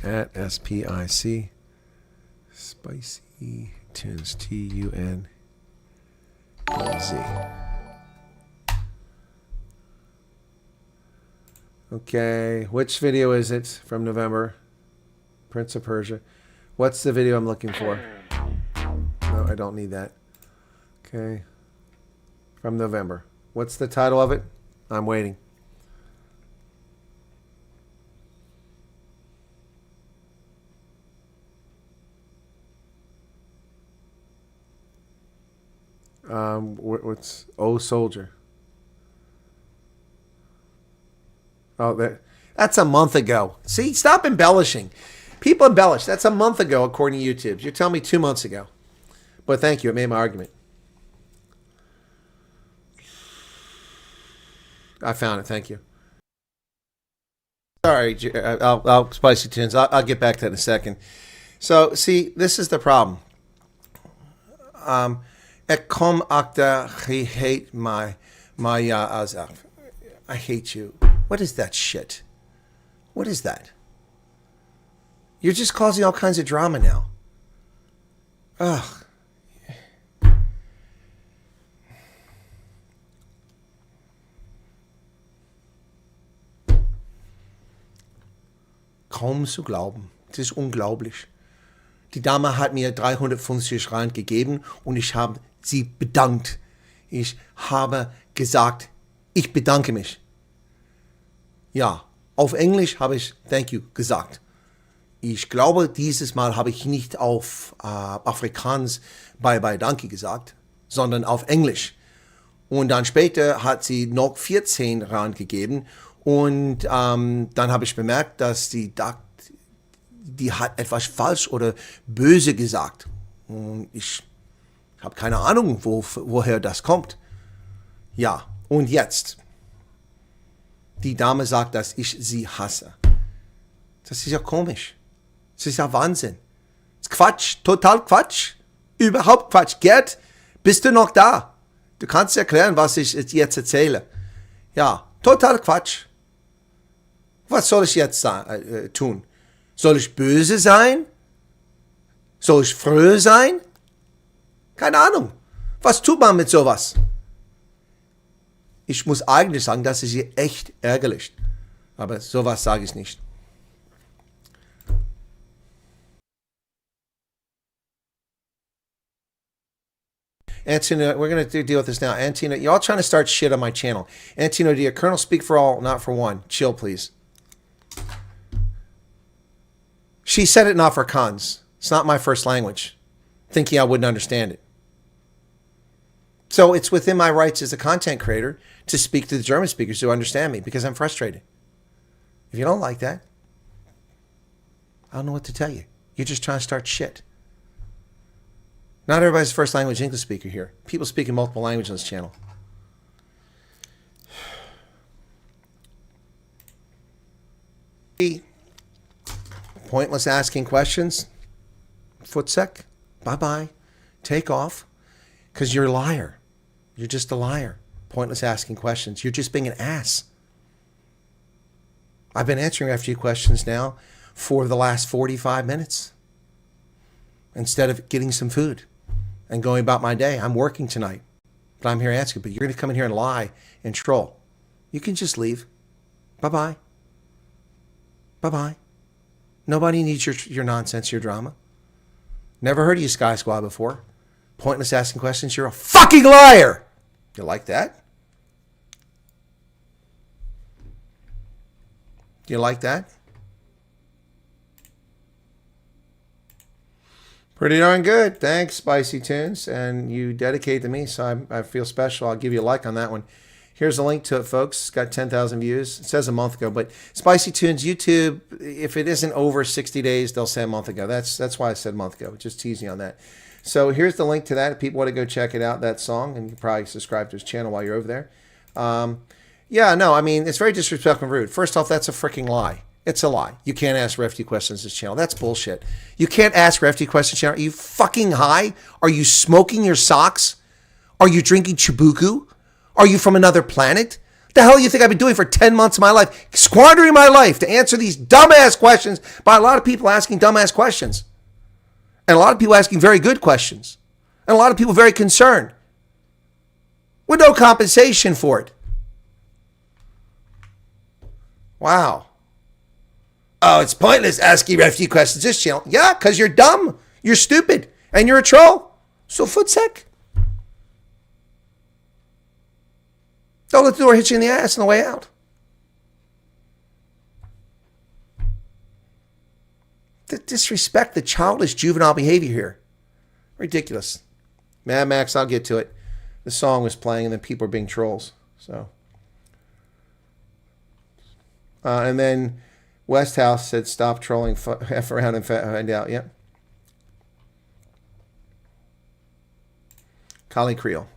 At SPIC. Spicy Tunes. TUNEZ. Okay, which video is it from November? Prince of Persia. What's the video I'm looking for? No, I don't need that. Okay. From November. What's the title of it? I'm waiting. What's Oh Soldier? Oh, that's a month ago. See, stop embellishing. People embellish. That's a month ago, according to YouTube. You're telling me 2 months ago. But thank you. It made my argument. I found it. Thank you. Sorry, I'll Spicy Tunes. I'll get back to that in a second. So, see, this is the problem. Kom akta, I hate my I hate you. What is that shit? What is that? You're just causing all kinds of drama now. Ugh. Kaum zu glauben. Das ist unglaublich. Die Dame hat mir 350 Rand gegeben und ich habe sie bedankt. Ich habe gesagt, ich bedanke mich. Ja, auf Englisch habe ich Thank you gesagt. Ich glaube, dieses Mal habe ich nicht auf Afrikaans Bye Danke gesagt, sondern auf Englisch. Und dann später hat sie noch 14 Rand gegeben und dann habe ich bemerkt, dass die hat etwas falsch oder böse gesagt. Und ich habe keine Ahnung, woher das kommt. Ja, und jetzt. Die Dame sagt, dass ich sie hasse. Das ist ja komisch. Das ist ja Wahnsinn. Das ist Quatsch, total Quatsch. Überhaupt Quatsch. Gerd, bist du noch da? Du kannst erklären, was ich jetzt erzähle. Ja, total Quatsch. Was soll ich jetzt tun? Soll ich böse sein? Soll ich fröh sein? Keine Ahnung. Was tut man mit sowas? Ich muss eigentlich sagen, das ist hier echt ärgerlich. Aber sowas sage ich nicht. Antino, we're going to deal with this now. Antino, y'all trying to start shit on my channel. Antino, dear Colonel, speak for all, not for one. Chill, please. She said it in Afrikaans. It's not my first language. Thinking I wouldn't understand it. So it's within my rights as a content creator to speak to the German speakers who understand me because I'm frustrated. If you don't like that, I don't know what to tell you. You're just trying to start shit. Not everybody's first language English speaker here. People speak in multiple languages on this channel. Pointless asking questions. Footsec. Bye-bye. Take off. Because you're a liar. You're just a liar. Pointless asking questions. You're just being an ass. I've been answering a few questions now for the last 45 minutes. instead of getting some food and going about my day. I'm working tonight, but I'm here asking, but you're going to come in here and lie and troll. You can just leave. Bye-bye. Bye-bye. Nobody needs your nonsense, your drama. Never heard of you, Sky Squad, before. Pointless asking questions. You're a fucking liar. You like that? Do you like that? Pretty darn good. Thanks, Spicy Tunes. And you dedicate to me, so I feel special. I'll give you a like on that one. Here's a link to it, folks. It's got 10,000 views. It says a month ago, but Spicy Tunes, YouTube, if it isn't over 60 days, they'll say a month ago. That's why I said a month ago. Just teasing on that. So here's the link to that. If people want to go check it out, that song, and you can probably subscribe to his channel while you're over there. Yeah, no, I mean, it's very disrespectful and rude. First off, that's a freaking lie. It's a lie. You can't ask Refugee questions this channel. That's bullshit. You can't ask Refugee questions channel. Are you fucking high? Are you smoking your socks? Are you drinking Chibuku? Are you from another planet? The hell do you think I've been doing for 10 months of my life? Squandering my life to answer these dumbass questions by a lot of people asking dumbass questions. And a lot of people asking very good questions. And a lot of people very concerned. With no compensation for it. Wow. Oh, it's pointless asking refugee questions this channel. Yeah, because you're dumb. You're stupid. And you're a troll. So footsec. Don't let the door hit you in the ass on the way out. The disrespect, the childish juvenile behavior here. Ridiculous. Mad Max, I'll get to it. The song was playing and then people are being trolls. So. And then Westhouse said, stop trolling, F around and find out. Yep. Kali Creel.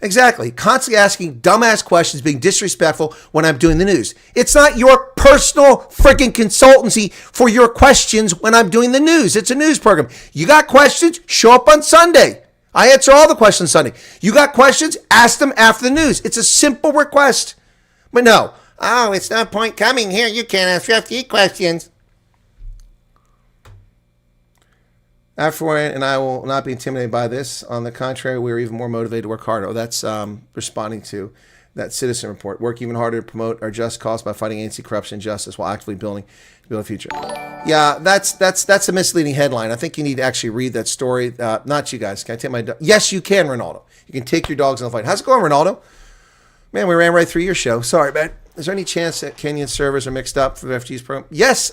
Exactly. Constantly asking dumbass questions, being disrespectful when I'm doing the news. It's not your personal freaking consultancy for your questions when I'm doing the news. It's a news program. You got questions? Show up on Sunday. I answer all the questions Sunday. You got questions? Ask them after the news. It's a simple request. But no. Oh, it's no point coming here. You can't ask refugee questions. Afterward, and I will not be intimidated by this. On the contrary, we are even more motivated to work harder. Oh, that's responding to that citizen report. Work even harder to promote our just cause by fighting anti-corruption and justice while actively building to build a future. Yeah, that's a misleading headline. I think you need to actually read that story. Not you guys. Can I take my dog? Yes, you can, Ronaldo. You can take your dogs in the fight. How's it going, Ronaldo? Man, we ran right through your show. Sorry, man. Is there any chance that Kenyan servers are mixed up for the refugees program? Yes.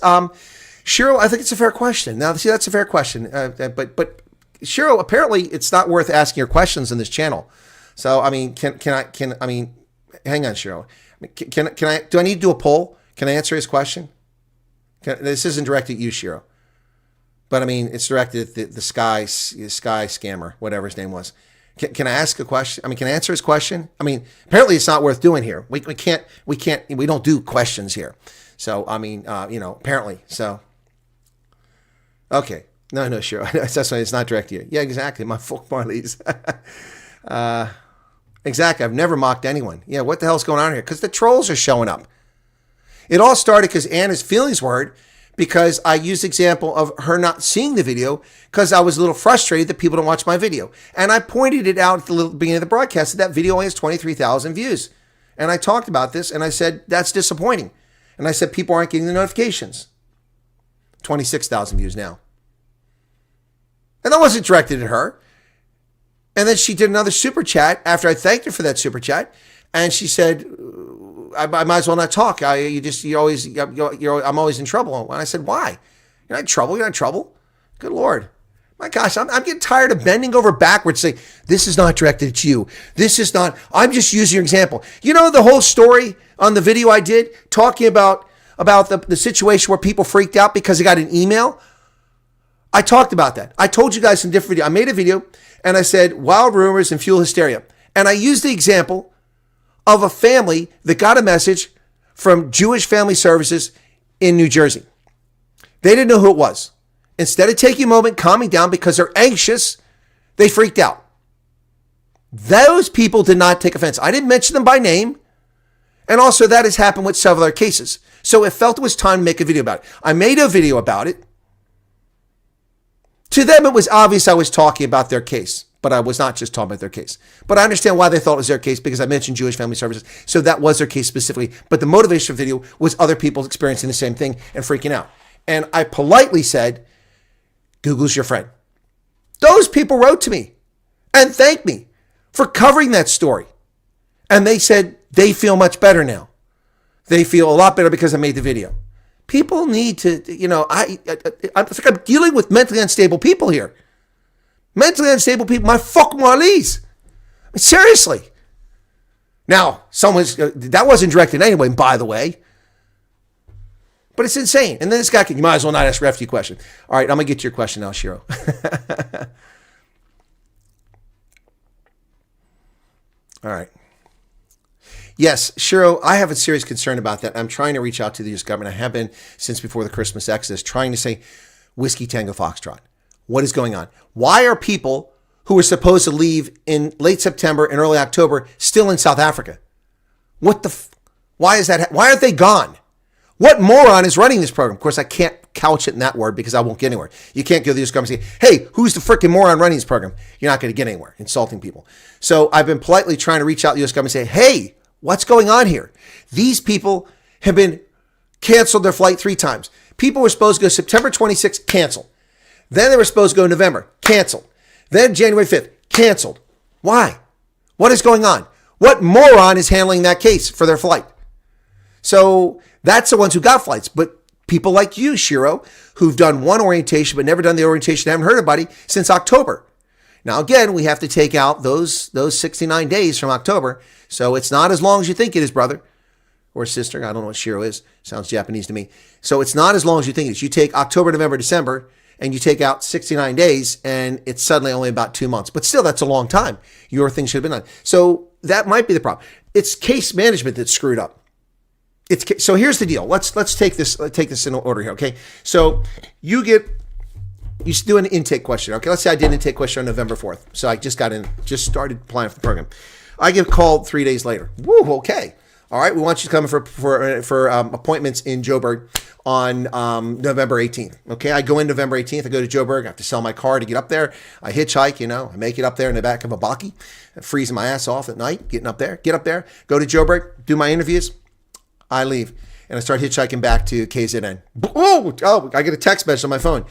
Shiro, I think it's a fair question. Now, see, that's a fair question. But Shiro, apparently, it's not worth asking your questions in this channel. So, I mean, hang on, Shiro. Can I? Do I need to do a poll? Can I answer his question? This isn't directed at you, Shiro. But I mean, it's directed at the sky scammer, whatever his name was. Can I ask a question? I mean, can I answer his question? I mean, apparently, it's not worth doing here. We don't do questions here. So, I mean, apparently, so. Okay. No, sure. That's why it's not direct to you. Yeah, exactly. My folk Marlies. Exactly. I've never mocked anyone. Yeah, what the hell's going on here? Because the trolls are showing up. It all started because Anna's feelings were hurt because I used the example of her not seeing the video because I was a little frustrated that people don't watch my video. And I pointed it out at the beginning of the broadcast that video only has 23,000 views. And I talked about this and I said, that's disappointing. And I said, people aren't getting the notifications. 26,000 views now. And that wasn't directed at her. And then she did another super chat after I thanked her for that super chat. And she said, I might as well not talk. I'm always in trouble. And I said, why? You're not in trouble. You're not in trouble. Good Lord. My gosh, I'm getting tired of bending over backwards saying, this is not directed at you. This is not, I'm just using your example. You know the whole story on the video I did talking about the situation where people freaked out because they got an email? I talked about that. I told you guys in a different video. I made a video and I said, wild rumors and fuel hysteria. And I used the example of a family that got a message from Jewish Family Services in New Jersey. They didn't know who it was. Instead of taking a moment, calming down because they're anxious, they freaked out. Those people did not take offense. I didn't mention them by name. And also that has happened with several other cases. So it felt it was time to make a video about it. I made a video about it. To them, it was obvious I was talking about their case, but I was not just talking about their case. But I understand why they thought it was their case, because I mentioned Jewish Family Services. So that was their case specifically. But the motivation for the video was other people experiencing the same thing and freaking out. And I politely said, Google's your friend. Those people wrote to me and thanked me for covering that story. And they said they feel much better now. They feel a lot better because I made the video. People need to, you know, I think I'm dealing with mentally unstable people here. Mentally unstable people, my fucking walees. I mean, seriously. Now, that wasn't directed anyway, by the way. But it's insane. And then this guy you might as well not ask Refty a question. All right, I'm going to get to your question now, Shiro. All right. Yes, Shiro, I have a serious concern about that. I'm trying to reach out to the U.S. government. I have been since before the Christmas exodus, trying to say, Whiskey Tango Foxtrot. What is going on? Why are people who were supposed to leave in late September and early October still in South Africa? Why is that? Why aren't they gone? What moron is running this program? Of course, I can't couch it in that word because I won't get anywhere. You can't go to the U.S. government and say, hey, who's the freaking moron running this program? You're not going to get anywhere, insulting people. So I've been politely trying to reach out to the U.S. government and say, hey, what's going on here? These people have been canceled their flight 3 times. People were supposed to go September 26th, canceled. Then they were supposed to go November, canceled. Then January 5th, canceled. Why? What is going on? What moron is handling that case for their flight? So that's the ones who got flights. But people like you, Shiro, who've done one orientation but never done the orientation, haven't heard anybody since October. Now, again, we have to take out those 69 days from October. So it's not as long as you think it is, brother or sister. I don't know what Shiro is. Sounds Japanese to me. So it's not as long as you think it is. You take October, November, December, and you take out 69 days, and it's suddenly only about 2 months. But still, that's a long time. Your thing should have been done. So that might be the problem. It's case management that's screwed up. So here's the deal. Let's take this in order here, okay? So you do an intake question, okay? Let's say I did an intake question on November 4th. So I just started applying for the program. I get called 3 days later. Woo, okay. All right, we want you to come for appointments in Joburg on November 18th. Okay, I go in November 18th. I go to Joburg. I have to sell my car to get up there. I hitchhike, I make it up there in the back of a bakkie, freezing my ass off at night, get up there, go to Joburg, do my interviews. I leave, and I start hitchhiking back to KZN. Oh, I get a text message on my phone.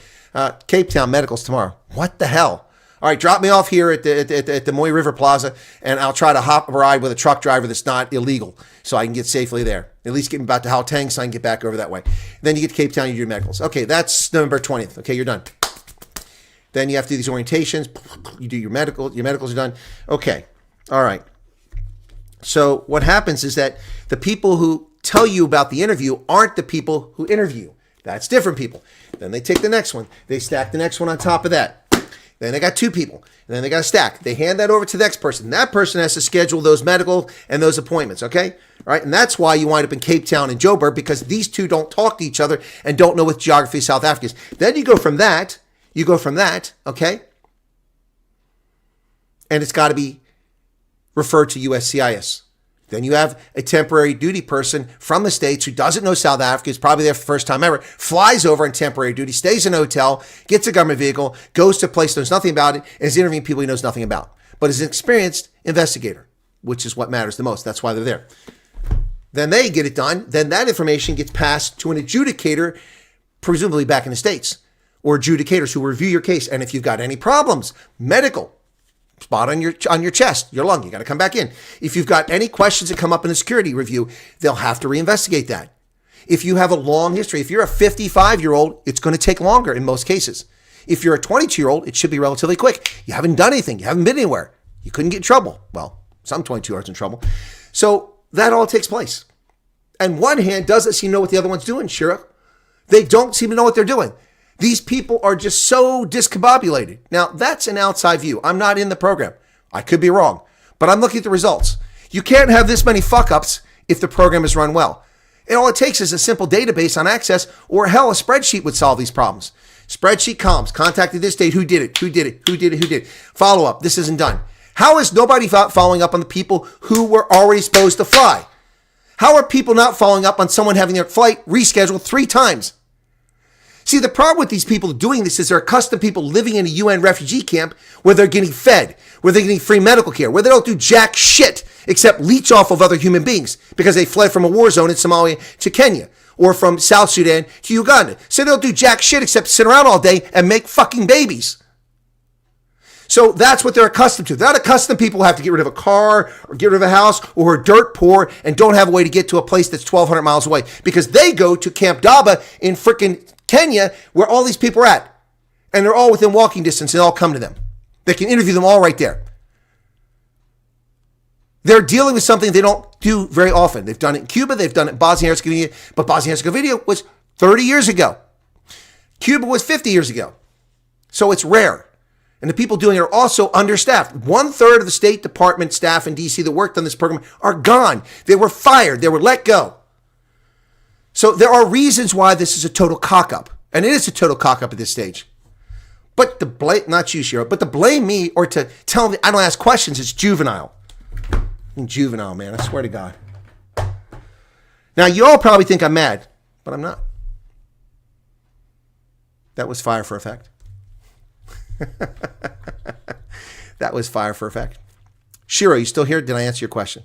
Cape Town Medical's tomorrow. What the hell? All right, drop me off here at the Moy River Plaza, and I'll try to hop a ride with a truck driver that's not illegal so I can get safely there. At least get me back to Gauteng so I can get back over that way. Then you get to Cape Town, you do your medicals. Okay, that's November 20th. Okay, you're done. Then you have to do these orientations. You do your medicals are done. Okay, all right. So what happens is that the people who tell you about the interview aren't the people who interview. That's different people. Then they take the next one. They stack the next one on top of that. Then they got 2 people, and then they got a stack. They hand that over to the next person. That person has to schedule those medical and those appointments, okay? All right, and that's why you wind up in Cape Town and Joburg, because these 2 don't talk to each other and don't know what geography of South Africa is. Then you go from that, okay? And it's got to be referred to USCIS. Then you have a temporary duty person from the States who doesn't know South Africa, is probably there for the first time ever, flies over on temporary duty, stays in a hotel, gets a government vehicle, goes to a place, knows nothing about it, and is interviewing people he knows nothing about, but is an experienced investigator, which is what matters the most. That's why they're there. Then they get it done. Then that information gets passed to an adjudicator, presumably back in the States, or adjudicators who review your case. And if you've got any problems, medical, spot on your chest, your lung, you got to come back in. If you've got any questions that come up in a security review, they'll have to reinvestigate that. If you have a long history, if you're a 55-year-old, it's going to take longer in most cases. If you're a 22-year-old, it should be relatively quick. You haven't done anything. You haven't been anywhere. You couldn't get in trouble. Well, some 22-year-olds in trouble. So that all takes place. And one hand doesn't seem to know what the other one's doing, Shira. They don't seem to know what they're doing. These people are just so discombobulated. Now, that's an outside view. I'm not in the program. I could be wrong, but I'm looking at the results. You can't have this many fuck-ups if the program is run well. And all it takes is a simple database on Access, or hell, a spreadsheet would solve these problems. Spreadsheet comms, contacted this date, who did it? Follow up, this isn't done. How is nobody following up on the people who were already supposed to fly? How are people not following up on someone having their flight rescheduled 3 times? See, the problem with these people doing this is they're accustomed people living in a UN refugee camp where they're getting fed, where they're getting free medical care, where they don't do jack shit except leech off of other human beings because they fled from a war zone in Somalia to Kenya or from South Sudan to Uganda. So they don't do jack shit except sit around all day and make fucking babies. So that's what they're accustomed to. They're not accustomed people who have to get rid of a car or get rid of a house or are dirt poor and don't have a way to get to a place that's 1,200 miles away because they go to Camp Daba in frickin' Kenya where all these people are at. And they're all within walking distance and all come to them. They can interview them all right there. They're dealing with something they don't do very often. They've done it in Cuba. They've done it in Bosnia and Herzegovina. But Bosnia and Herzegovina was 30 years ago. Cuba was 50 years ago. So it's rare. And the people doing it are also understaffed. 1/3 of the State Department staff in D.C. that worked on this program are gone. They were fired. They were let go. So there are reasons why this is a total cock-up. And it is a total cock-up at this stage. But to blame, not you, Shiro, but to blame me or to tell me I don't ask questions, it's juvenile. I'm juvenile, man. I swear to God. Now, you all probably think I'm mad, but I'm not. That was fire for effect. That was fire for effect. Shiro, you still here? Did I answer your question?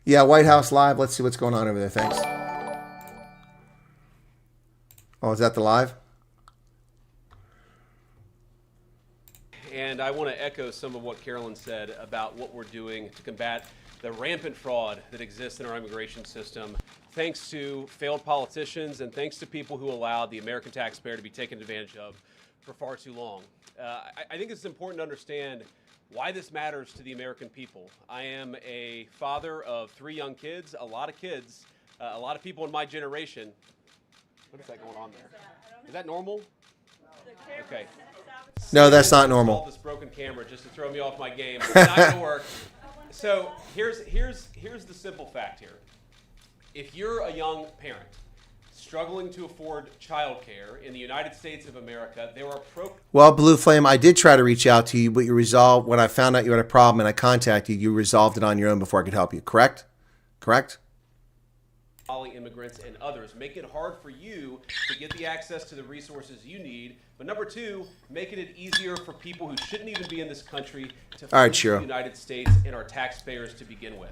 Yeah, White House Live. Let's see what's going on over there. Thanks. Oh, is that the live? And I want to echo some of what Carolyn said about what we're doing to combat the rampant fraud that exists in our immigration system, thanks to failed politicians and thanks to people who allowed the American taxpayer to be taken advantage of for far too long. I think it's important to understand why this matters to the American people. I am a father of 3 young kids, a lot of people in my generation. What is that going on there? Is that normal? Okay. No, that's not normal. This broken camera just to throw me off my game. It's not going to work. So here's the simple fact here. If you're a young parent struggling to afford childcare in the United States of America, there are Well, Blue Flame, I did try to reach out to you, but you resolved, when I found out you had a problem and I contacted you, you resolved it on your own before I could help you. Correct? Correct? immigrants and others, make it hard for you to get the access to the resources you need. But number 2, making it easier for people who shouldn't even be in this country to flee the United States and our taxpayers to begin with.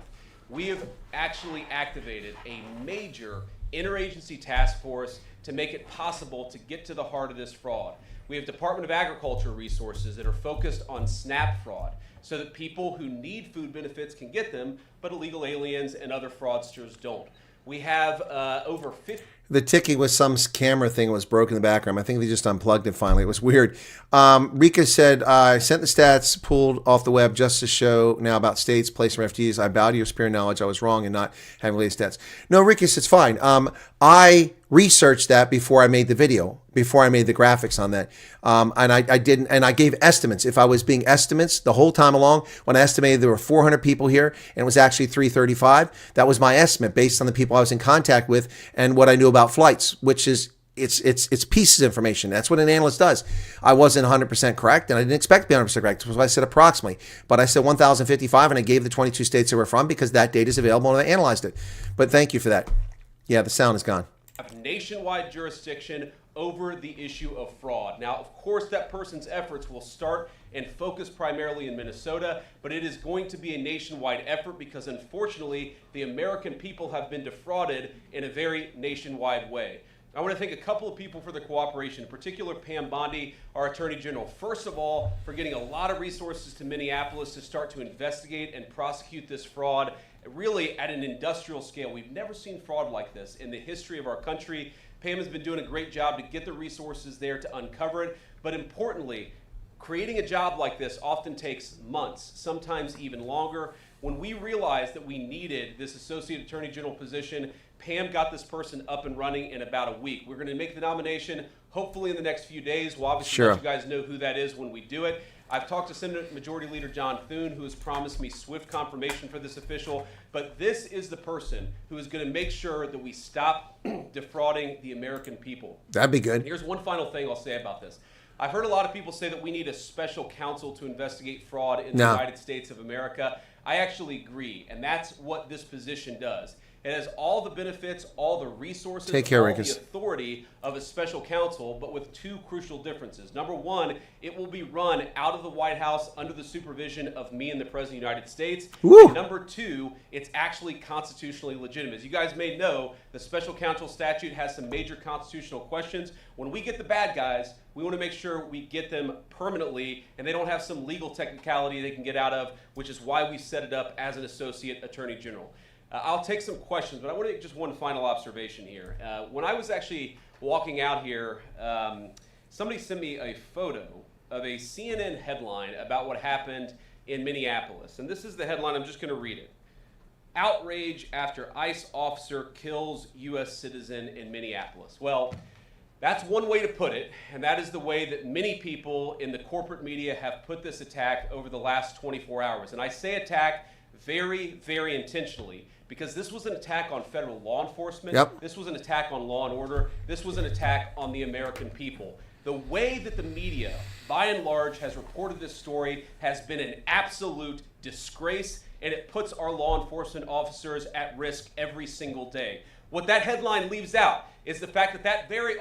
We have actually activated a major interagency task force to make it possible to get to the heart of this fraud. We have Department of Agriculture resources that are focused on SNAP fraud so that people who need food benefits can get them, but illegal aliens and other fraudsters don't. We have over 50... The ticking was some camera thing that was broken in the background. I think they just unplugged it finally. It was weird. Rika said, I sent the stats pulled off the web just to show now about states, place, and refugees. I bow to your superior knowledge. I was wrong in not having latest stats. No, Rika, it's fine. I researched that before I made the video, before I made the graphics on that. And I didn't, and I gave estimates. If I was being estimates the whole time along, when I estimated there were 400 people here and it was actually 335, that was my estimate based on the people I was in contact with and what I knew about flights, which is it's pieces of information. That's what an analyst does. I wasn't 100% correct, and I didn't expect to be 100% correct. That's why I said approximately. But I said 1,055, and I gave the 22 states they were from because that data is available, and I analyzed it. But thank you for that. Yeah, the sound is gone. Nationwide jurisdiction over the issue of fraud. Now, of course, that person's efforts will start and focus primarily in Minnesota, but it is going to be a nationwide effort because, unfortunately, the American people have been defrauded in a very nationwide way. I want to thank a couple of people for their cooperation, in particular Pam Bondi, our Attorney General, first of all, for getting a lot of resources to Minneapolis to start to investigate and prosecute this fraud, really at an industrial scale. We've never seen fraud like this in the history of our country. Pam has been doing a great job to get the resources there to uncover it, but importantly, creating a job like this often takes months, sometimes even longer. When we realized that we needed this Associate Attorney General position, Pam got this person up and running in about a week. We're going to make the nomination hopefully in the next few days. We'll obviously let you guys know who that is when we do it. I've talked to Senate Majority Leader John Thune, who has promised me swift confirmation for this official, but this is the person who is going to make sure that we stop defrauding the American people. That'd be good. Here's one final thing I'll say about this. I've heard a lot of people say that we need a special counsel to investigate fraud in the United States of America. I actually agree, and that's what this position does. It has all the benefits, all the resources, Take care, all Rikus. the authority of a special counsel, but with two crucial differences. Number one, it will be run out of the White House under the supervision of me and the President of the United States. Woo. And number two, it's actually constitutionally legitimate. As you guys may know, the special counsel statute has some major constitutional questions. When we get the bad guys, we want to make sure we get them permanently and they don't have some legal technicality they can get out of, which is why we set it up as an associate attorney general. I'll take some questions, but I want to make just one final observation here. When I was actually walking out here, somebody sent me a photo of a CNN headline about what happened in Minneapolis. And this is the headline. I'm just going to read it. Outrage after ICE officer kills U.S. citizen in Minneapolis. Well, that's one way to put it, and that is the way that many people in the corporate media have put this attack over the last 24 hours. And I say attack very, very intentionally, because this was an attack on federal law enforcement. Yep. This was an attack on law and order. This was an attack on the American people. The way that the media, by and large, has reported this story has been an absolute disgrace, and it puts our law enforcement officers at risk every single day. What that headline leaves out is the fact that that very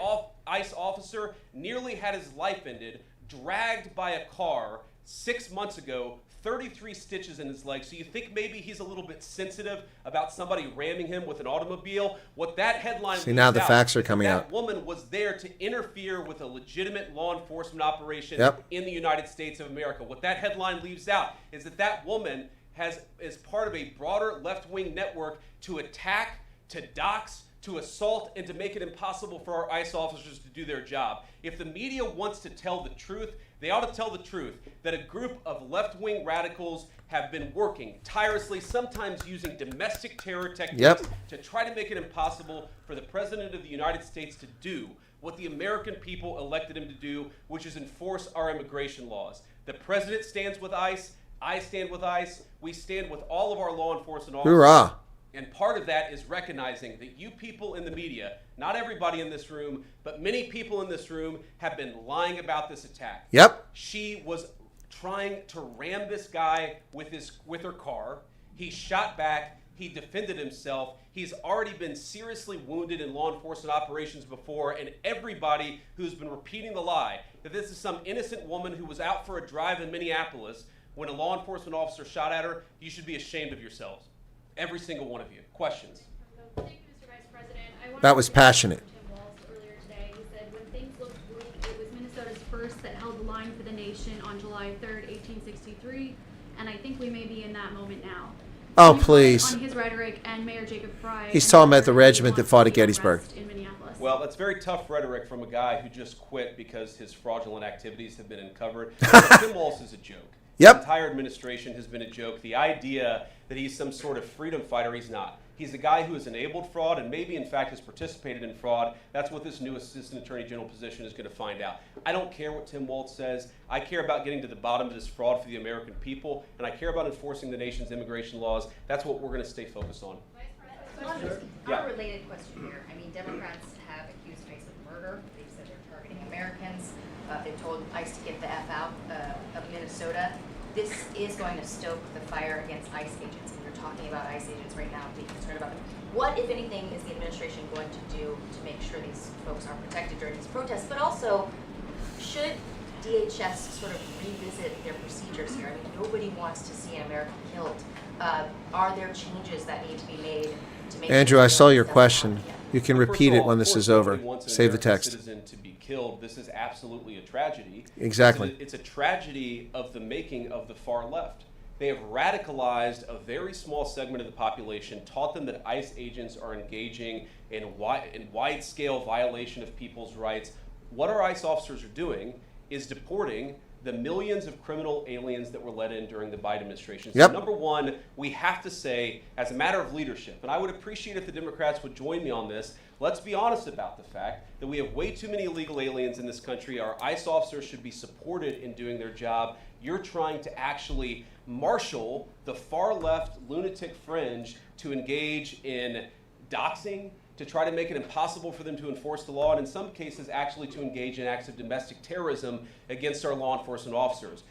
ICE officer nearly had his life ended, dragged by a car 6 months ago, 33 stitches in his leg. So you think maybe he's a little bit sensitive about somebody ramming him with an automobile? What that headline See, now the leaves facts out are is coming that out. woman was there to interfere with a legitimate law enforcement operation Yep. in the United States of America. What that headline leaves out is that that woman is part of a broader left-wing network to attack, to dox, to assault, and to make it impossible for our ICE officers to do their job. If the media wants to tell the truth, they ought to tell the truth that a group of left-wing radicals have been working tirelessly, sometimes using domestic terror techniques to try to make it impossible for the President of the United States to do what the American people elected him to do, which is enforce our immigration laws. The President stands with ICE, I stand with ICE, we stand with all of our law enforcement officers. Hoorah. And part of that is recognizing that you people in the media, not everybody in this room, but many people in this room have been lying about this attack. Yep. She was trying to ram this guy with her car. He shot back. He defended himself. He's already been seriously wounded in law enforcement operations before, and everybody who's been repeating the lie that this is some innocent woman who was out for a drive in Minneapolis when a law enforcement officer shot at her, you should be ashamed of yourselves. Every single one of you. Questions? Thank you, Mr. Vice President. That was passionate. Tim Walz earlier today. He said when things looked bleak, it was Minnesota's first that held the line for the nation on July 3rd, 1863, and I think we may be in that moment now. Oh, please. On his rhetoric and Mayor Jacob Fry. He's talking about the regiment that fought at Gettysburg. In Minneapolis. Well, that's very tough rhetoric from a guy who just quit because his fraudulent activities have been uncovered. Tim Walz is a joke. Yep. The entire administration has been a joke. The idea that he's some sort of freedom fighter, he's not. He's a guy who has enabled fraud and maybe, in fact, has participated in fraud. That's what this new Assistant Attorney General position is going to find out. I don't care what Tim Walz says. I care about getting to the bottom of this fraud for the American people, and I care about enforcing the nation's immigration laws. That's what we're going to stay focused on. Yeah. Unrelated question here. I mean, Democrats have accused ICE of murder. They've said they're targeting Americans. They've told ICE to get the F out of Minnesota. This is going to stoke the fire against ICE agents, and you're talking about ICE agents right now, being concerned about them. What, if anything, is the administration going to do to make sure these folks are protected during these protests? But also, should DHS sort of revisit their procedures here? I mean, nobody wants to see an American killed. Are there changes that need to be made to make Andrew, sure I saw your this doesn't question. happen again? You can First repeat of it all, when of this course, is over. nobody wants an Save the American text. citizen to be killed. This is absolutely a tragedy. Exactly. It's a tragedy of the making of the far left. They have radicalized a very small segment of the population, taught them that ICE agents are engaging in wide-scale violation of people's rights. What our ICE officers are doing is deporting the millions of criminal aliens that were let in during the Biden administration. So Yep. number one, we have to say, as a matter of leadership, and I would appreciate if the Democrats would join me on this, let's be honest about the fact that we have way too many illegal aliens in this country. Our ICE officers should be supported in doing their job. You're trying to actually marshal the far left lunatic fringe to engage in doxing, to try to make it impossible for them to enforce the law, and in some cases actually to engage in acts of domestic terrorism against our law enforcement officers.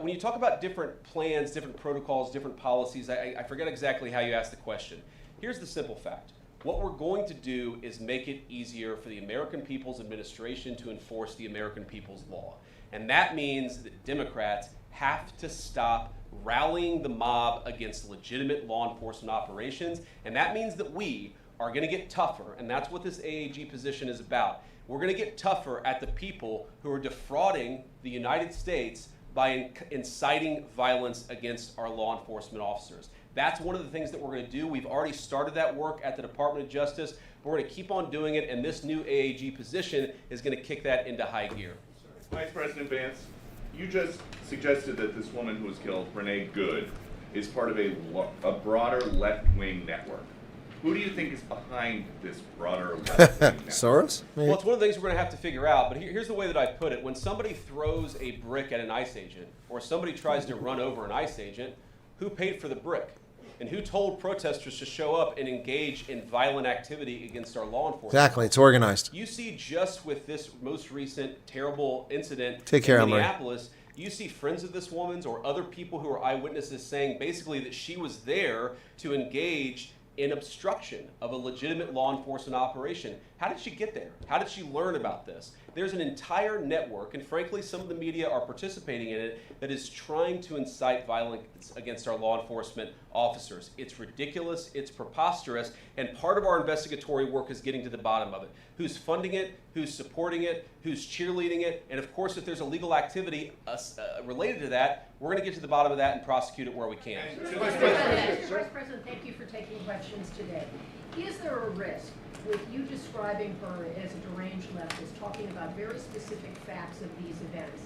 When you talk about different plans, different protocols, different policies, I forget exactly how you asked the question. Here's the simple fact. What we're going to do is make it easier for the American People's Administration to enforce the American People's law. And that means that Democrats have to stop rallying the mob against legitimate law enforcement operations. And that means that we are going to get tougher, and that's what this AAG position is about. We're going to get tougher at the people who are defrauding the United States by inciting violence against our law enforcement officers. That's one of the things that we're going to do. We've already started that work at the Department of Justice. We're going to keep on doing it, and this new AAG position is going to kick that into high gear. Vice President Vance, you just suggested that this woman who was killed, Renee Good, is part of a broader left-wing network. Who do you think is behind this broader left-wing network? Soros? Maybe? Well, it's one of the things we're going to have to figure out, but here's the way that I put it. When somebody throws a brick at an ICE agent, or somebody tries to run over an ICE agent, who paid for the brick? And who told protesters to show up and engage in violent activity against our law enforcement? Exactly, it's organized. You see just with this most recent terrible incident Take care, in Emery. Minneapolis, you see friends of this woman's or other people who are eyewitnesses saying basically that she was there to engage in obstruction of a legitimate law enforcement operation. How did she get there? How did she learn about this? There's an entire network, and frankly, some of the media are participating in it, that is trying to incite violence against our law enforcement officers. It's ridiculous, it's preposterous, and part of our investigatory work is getting to the bottom of it. Who's funding it, who's supporting it, who's cheerleading it, and of course, if there's illegal activity related to that, we're going to get to the bottom of that and prosecute it where we can. Vice President, thank you for taking questions today. Is there a risk with you describing her as a deranged leftist, talking about very specific facts of these events,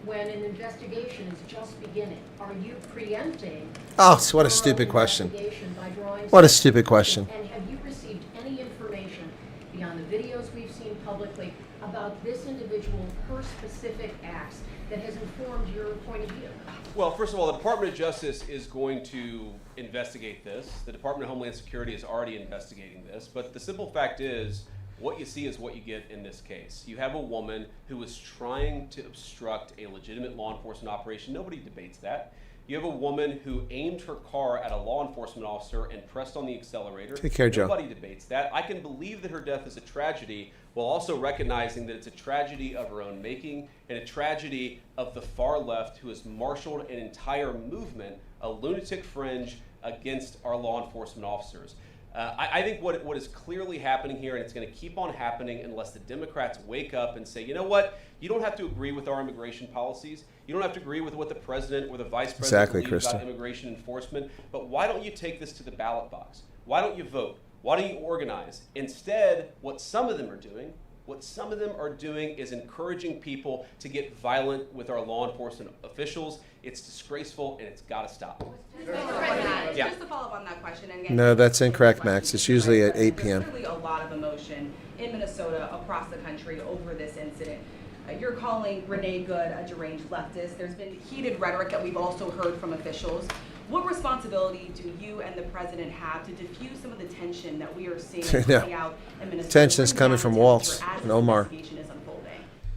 when an investigation is just beginning? Are you preempting? Oh, so what a stupid question. By drawing What a stupid question. And have you received any information beyond the videos we've seen publicly about this individual, her specific acts, that has informed your point of view? Well, first of all, the Department of Justice is going to investigate this. The Department of Homeland Security is already investigating this. But the simple fact is, what you see is what you get in this case. You have a woman who was trying to obstruct a legitimate law enforcement operation. Nobody debates that. You have a woman who aimed her car at a law enforcement officer and pressed on the accelerator. Take care, Joe. Nobody debates that. I can believe that her death is a tragedy, while also recognizing that it's a tragedy of her own making and a tragedy of the far left who has marshaled an entire movement, a lunatic fringe, against our law enforcement officers. I think what is clearly happening here, and it's going to keep on happening unless the Democrats wake up and say, you know what, you don't have to agree with our immigration policies. You don't have to agree with what the president or the vice president believes about immigration enforcement, but why don't you take this to the ballot box? Why don't you vote? Why don't you organize? Instead, what some of them are doing is encouraging people to get violent with our law enforcement officials. It's disgraceful, and it's got to stop. Yeah. Just to follow up on that question. And No, that's incorrect, Max. It's usually at 8 p.m. There's clearly a lot of emotion in Minnesota, across the country, over this incident. You're calling Renee Good a deranged leftist. There's been heated rhetoric that we've also heard from officials. What responsibility do you and the president have to diffuse some of the tension that we are seeing playing out in Minnesota? Tension is coming from Waltz and Omar.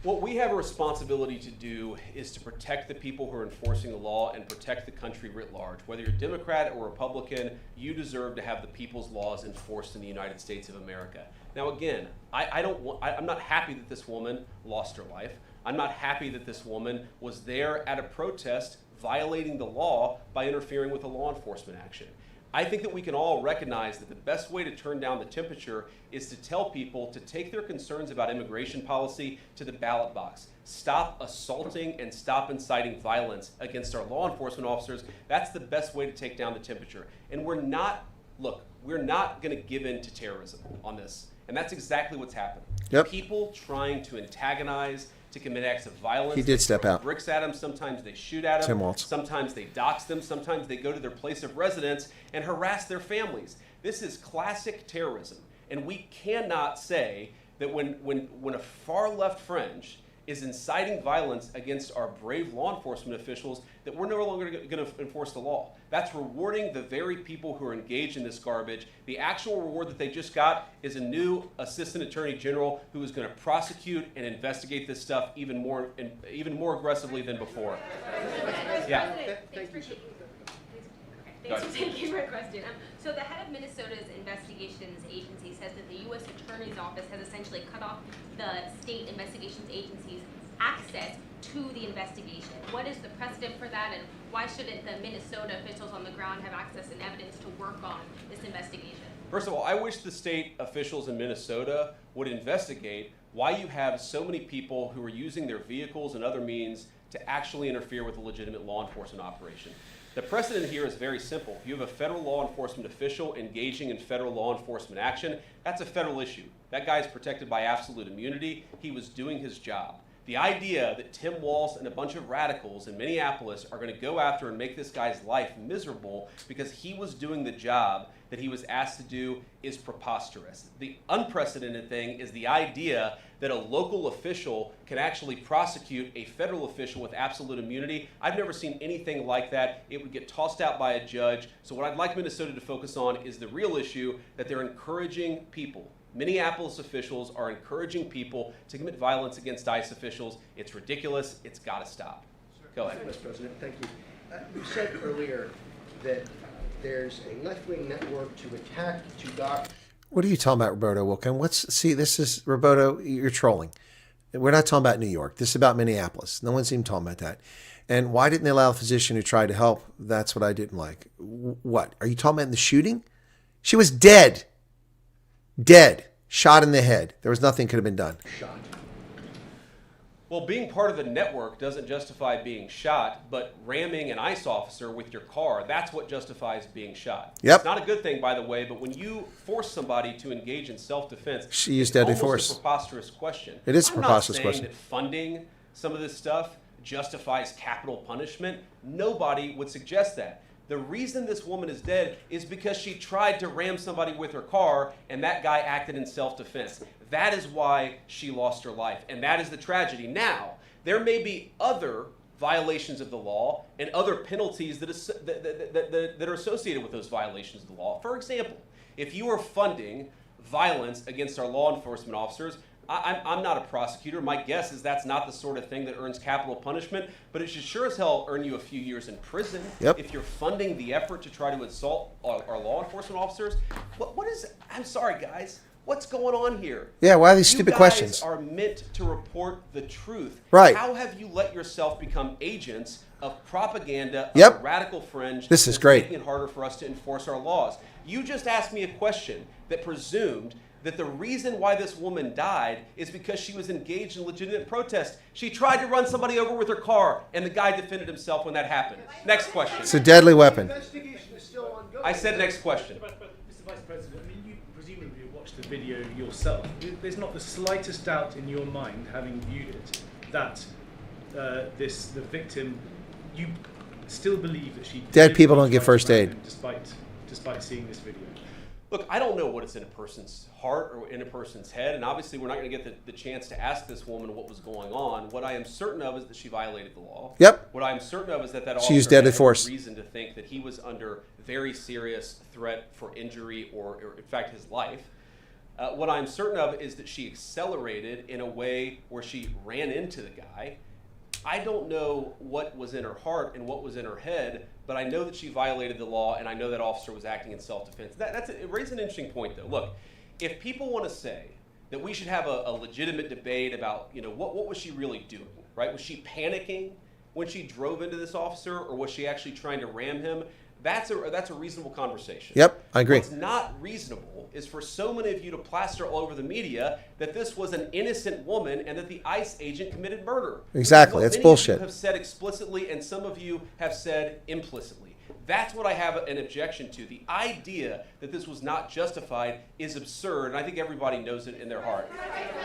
What we have a responsibility to do is to protect the people who are enforcing the law and protect the country writ large. Whether you're Democrat or Republican, you deserve to have the people's laws enforced in the United States of America. Now again, I'm not happy that this woman lost her life. I'm not happy that this woman was there at a protest violating the law by interfering with a law enforcement action. I think that we can all recognize that the best way to turn down the temperature is to tell people to take their concerns about immigration policy to the ballot box. Stop assaulting and stop inciting violence against our law enforcement officers. That's the best way to take down the temperature. And we're not going to give in to terrorism on this. And that's exactly what's happening. Yep. People trying to antagonize, to commit acts of violence. He did step They throw out. bricks at them. Sometimes they shoot at them. Tim Waltz. Sometimes they dox them. Sometimes they go to their place of residence and harass their families. This is classic terrorism. And we cannot say that when a far left fringe is inciting violence against our brave law enforcement officials, that we're no longer going to enforce the law. That's rewarding the very people who are engaged in this garbage. The actual reward that they just got is a new assistant attorney general who is going to prosecute and investigate this stuff even more aggressively than before. Yeah. Thanks for taking my question. So the head of Minnesota's investigations agency says that the U.S. Attorney's Office has essentially cut off the state investigations agency's access to the investigation. What is the precedent for that, and why shouldn't the Minnesota officials on the ground have access and evidence to work on this investigation? First of all, I wish the state officials in Minnesota would investigate why you have so many people who are using their vehicles and other means to actually interfere with a legitimate law enforcement operation. The precedent here is very simple. You have a federal law enforcement official engaging in federal law enforcement action. That's a federal issue. That guy is protected by absolute immunity. He was doing his job. The idea that Tim Walz and a bunch of radicals in Minneapolis are going to go after and make this guy's life miserable because he was doing the job that he was asked to do is preposterous. The unprecedented thing is the idea that a local official can actually prosecute a federal official with absolute immunity. I've never seen anything like that. It would get tossed out by a judge. So what I'd like Minnesota to focus on is the real issue, that they're encouraging people. Minneapolis officials are encouraging people to commit violence against ICE officials. It's ridiculous. It's got to stop. Go ahead. Mr. President, thank you. You said earlier that there's a left-wing network to attack, to dock. What are you talking about, Roberto Wilkin? See, this is, Roberto, you're trolling. We're not talking about New York. This is about Minneapolis. No one's even talking about that. And why didn't they allow a physician who tried to help? That's what I didn't like. What? Are you talking about in the shooting? She was dead. Dead. Shot in the head. There was nothing could have been done. Shot. Well, being part of the network doesn't justify being shot, but ramming an ICE officer with your car, that's what justifies being shot. Yep. It's not a good thing, by the way, but when you force somebody to engage in self-defense, She used deadly it's force. almost a preposterous question. It is a preposterous I'm not saying question. that funding some of this stuff justifies capital punishment. Nobody would suggest that. The reason this woman is dead is because she tried to ram somebody with her car and that guy acted in self-defense. That is why she lost her life, and that is the tragedy. Now, there may be other violations of the law and other penalties that are associated with those violations of the law. For example, if you are funding violence against our law enforcement officers, I'm not a prosecutor. My guess is that's not the sort of thing that earns capital punishment, but it should sure as hell earn you a few years in prison. Yep. If you're funding the effort to try to assault our law enforcement officers. What is, I'm sorry guys, what's going on here? Yeah, why are these stupid questions? You guys are meant to report the truth. Right. How have you let yourself become agents of propaganda of Yep. the radical fringe? This is that's great. making it harder for us to enforce our laws. You just asked me a question that presumed that the reason why this woman died is because she was engaged in legitimate protest. She tried to run somebody over with her car, and the guy defended himself when that happened. Next question. It's a deadly weapon. I said next question. Mr. Vice President, I mean, you presumably watched the video yourself. There's not the slightest doubt in your mind, having viewed it, that the victim, you still believe that she Dead people don't get first aid. Despite seeing this video. Look, I don't know what is in a person's heart or in a person's head, and obviously we're not going to get the chance to ask this woman what was going on. What I am certain of is that she violated the law. Yep. What I am certain of is that She officer used deadly had force. reason to think that he was under very serious threat for injury or in fact, his life. What I'm certain of is that she accelerated in a way where she ran into the guy. I don't know what was in her heart and what was in her head, but I know that she violated the law, and I know that officer was acting in self-defense. It raises an interesting point, though. Look, if people want to say that we should have a legitimate debate about, what was she really doing, right? Was she panicking when she drove into this officer, or was she actually trying to ram him? That's a reasonable conversation. Yep, I agree. What's not reasonable is for so many of you to plaster all over the media that this was an innocent woman and that the ICE agent committed murder. Exactly, that's bullshit. Many of you have said explicitly, and some of you have said implicitly. That's what I have an objection to. The idea that this was not justified is absurd, and I think everybody knows it in their heart.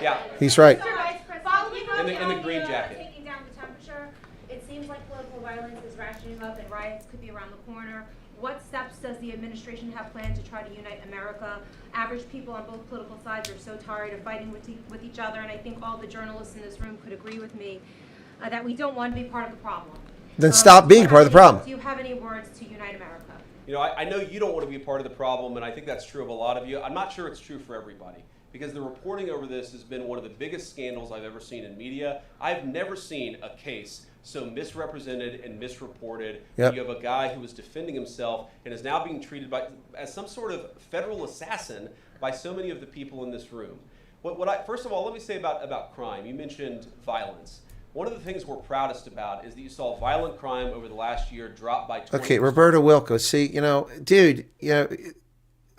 Yeah. He's right. In the green jacket. Taking down the temperature, it seems like political violence is ratcheting up and riots could be around the corner. What steps does the administration have planned to try to unite America? Average people on both political sides are so tired of fighting with each other, and I think all the journalists in this room could agree with me that we don't want to be part of the problem. Then stop being part of the problem. Do you have any words to unite America? I know you don't want to be a part of the problem, and I think that's true of a lot of you. I'm not sure it's true for everybody. because the reporting over this has been one of the biggest scandals I've ever seen in media. I've never seen a case so misrepresented and misreported. Yep. You have a guy who was defending himself and is now being treated as some sort of federal assassin by so many of the people in this room. First of all, let me say about crime. You mentioned violence. One of the things we're proudest about is that you saw violent crime over the last year drop by 20%. Okay, Roberto Wilco. See, dude,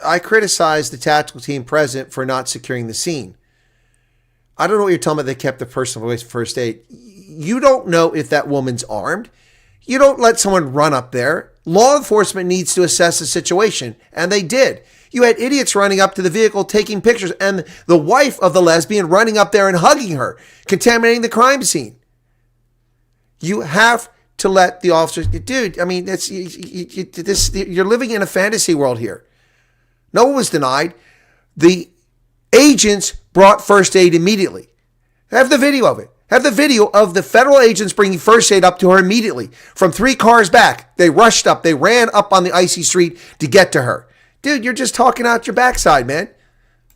I criticized the tactical team president for not securing the scene. I don't know what you're talking about. They kept the person away from first aid. You don't know if that woman's armed. You don't let someone run up there. Law enforcement needs to assess the situation, and they did. You had idiots running up to the vehicle, taking pictures, and the wife of the lesbian running up there and hugging her, contaminating the crime scene. You have to let the officers, dude, I mean, you're living in a fantasy world here. No one was denied. The agents brought first aid immediately. Have the video of it. Have the video of the federal agents bringing first aid up to her immediately. From 3 cars back, they rushed up. They ran up on the icy street to get to her. Dude, you're just talking out your backside, man.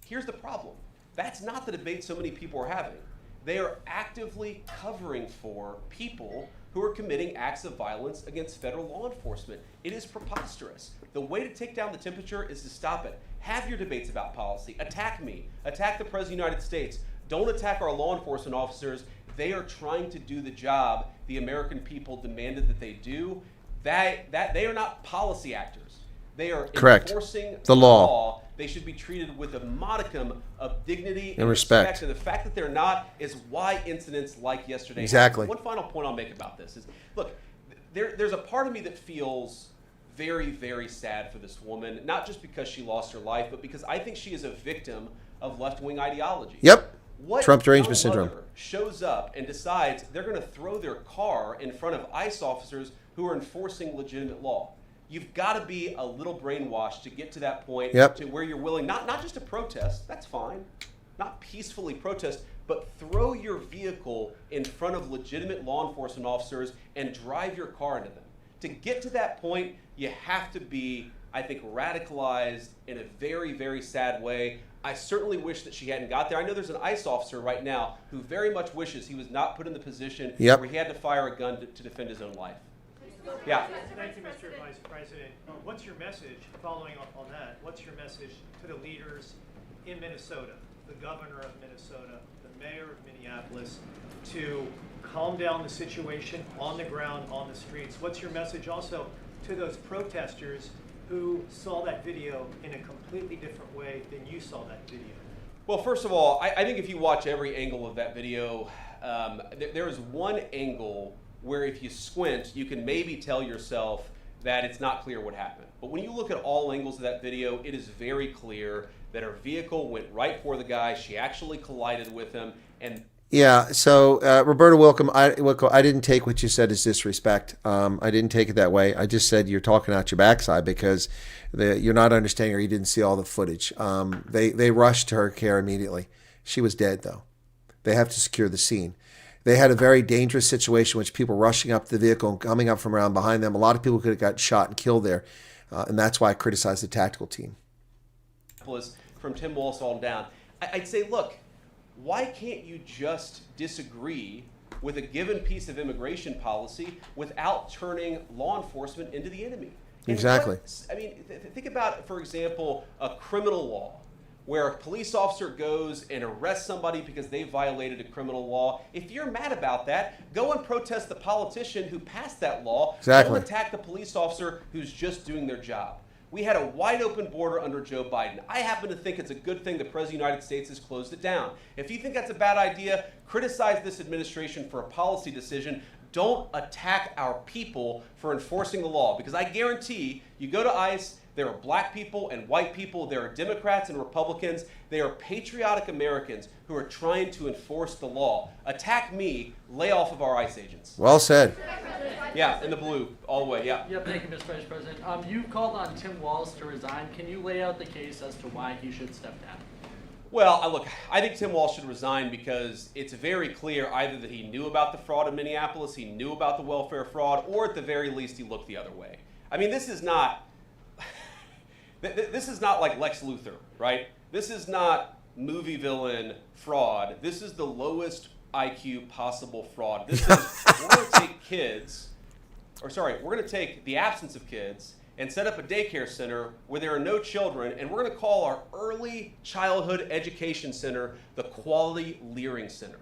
Here's the problem. That's not the debate so many people are having. They are actively covering for people who are committing acts of violence against federal law enforcement. It is preposterous. The way to take down the temperature is to stop it. Have your debates about policy. Attack me. Attack the President of the United States. Don't attack our law enforcement officers. They are trying to do the job the American people demanded that they do. That they are not policy actors. They are enforcing the law. They should be treated with a modicum of dignity and respect. And the fact that they're not is why incidents like yesterday. Exactly. One final point I'll make about this is, look, there's a part of me that feels very, very sad for this woman, not just because she lost her life, but because I think she is a victim of left-wing ideology. Yep. What Trump derangement young syndrome. mother shows up and decides they're going to throw their car in front of ICE officers who are enforcing legitimate law? You've got to be a little brainwashed to get to that point to where you're willing, not just to protest, that's fine, not peacefully protest, but throw your vehicle in front of legitimate law enforcement officers and drive your car into them. To get to that point, you have to be, I think, radicalized in a very, very sad way. I certainly wish that she hadn't got there. I know there's an ICE officer right now who very much wishes he was not put in the position where he had to fire a gun to defend his own life. Yeah. Thank you, Mr. Vice President. What's your message, following up on that, what's your message to the leaders in Minnesota, the governor of Minnesota, the mayor of Minneapolis, to calm down the situation on the ground, on the streets? What's your message also to those protesters who saw that video in a completely different way than you saw that video? Well, first of all, I think if you watch every angle of that video, there is one angle where if you squint, you can maybe tell yourself that it's not clear what happened. But when you look at all angles of that video, it is very clear that her vehicle went right for the guy. She actually collided with him. And yeah, so Roberta Wilco, I didn't take what you said as disrespect. I didn't take it that way. I just said you're talking out your backside because you're not understanding or you didn't see all the footage. They rushed to her care immediately. She was dead, though. They have to secure the scene. They had a very dangerous situation, which people rushing up to the vehicle and coming up from around behind them. A lot of people could have got shot and killed there, and that's why I criticized the tactical team. From Tim Walsh on down, I'd say, look, why can't you just disagree with a given piece of immigration policy without turning law enforcement into the enemy? Exactly. Think about, for example, a criminal law, where a police officer goes and arrests somebody because they violated a criminal law. If you're mad about that, go and protest the politician who passed that law. Exactly. Don't attack the police officer who's just doing their job. We had a wide open border under Joe Biden. I happen to think it's a good thing the President of the United States has closed it down. If you think that's a bad idea, criticize this administration for a policy decision. Don't attack our people for enforcing the law, because I guarantee you go to ICE, there are black people and white people, there are Democrats and Republicans, they are patriotic Americans who are trying to enforce the law. Attack me, lay off of our ICE agents. Well said. Yeah, in the blue, all the way, yeah. Yep, thank you, Mr. Vice President. You called on Tim Walsh to resign. Can you lay out the case as to why he should step down? Well, look, I think Tim Walsh should resign because it's very clear either that he knew about the fraud in Minneapolis, he knew about the welfare fraud, or at the very least he looked the other way. I mean, this is not like Lex Luthor, right? This is not movie villain fraud. This is the lowest IQ possible fraud. This is, we're going to take kids, or sorry, we're going to take the absence of kids and set up a daycare center where there are no children, and we're going to call our early childhood education center the Quality Learning Center.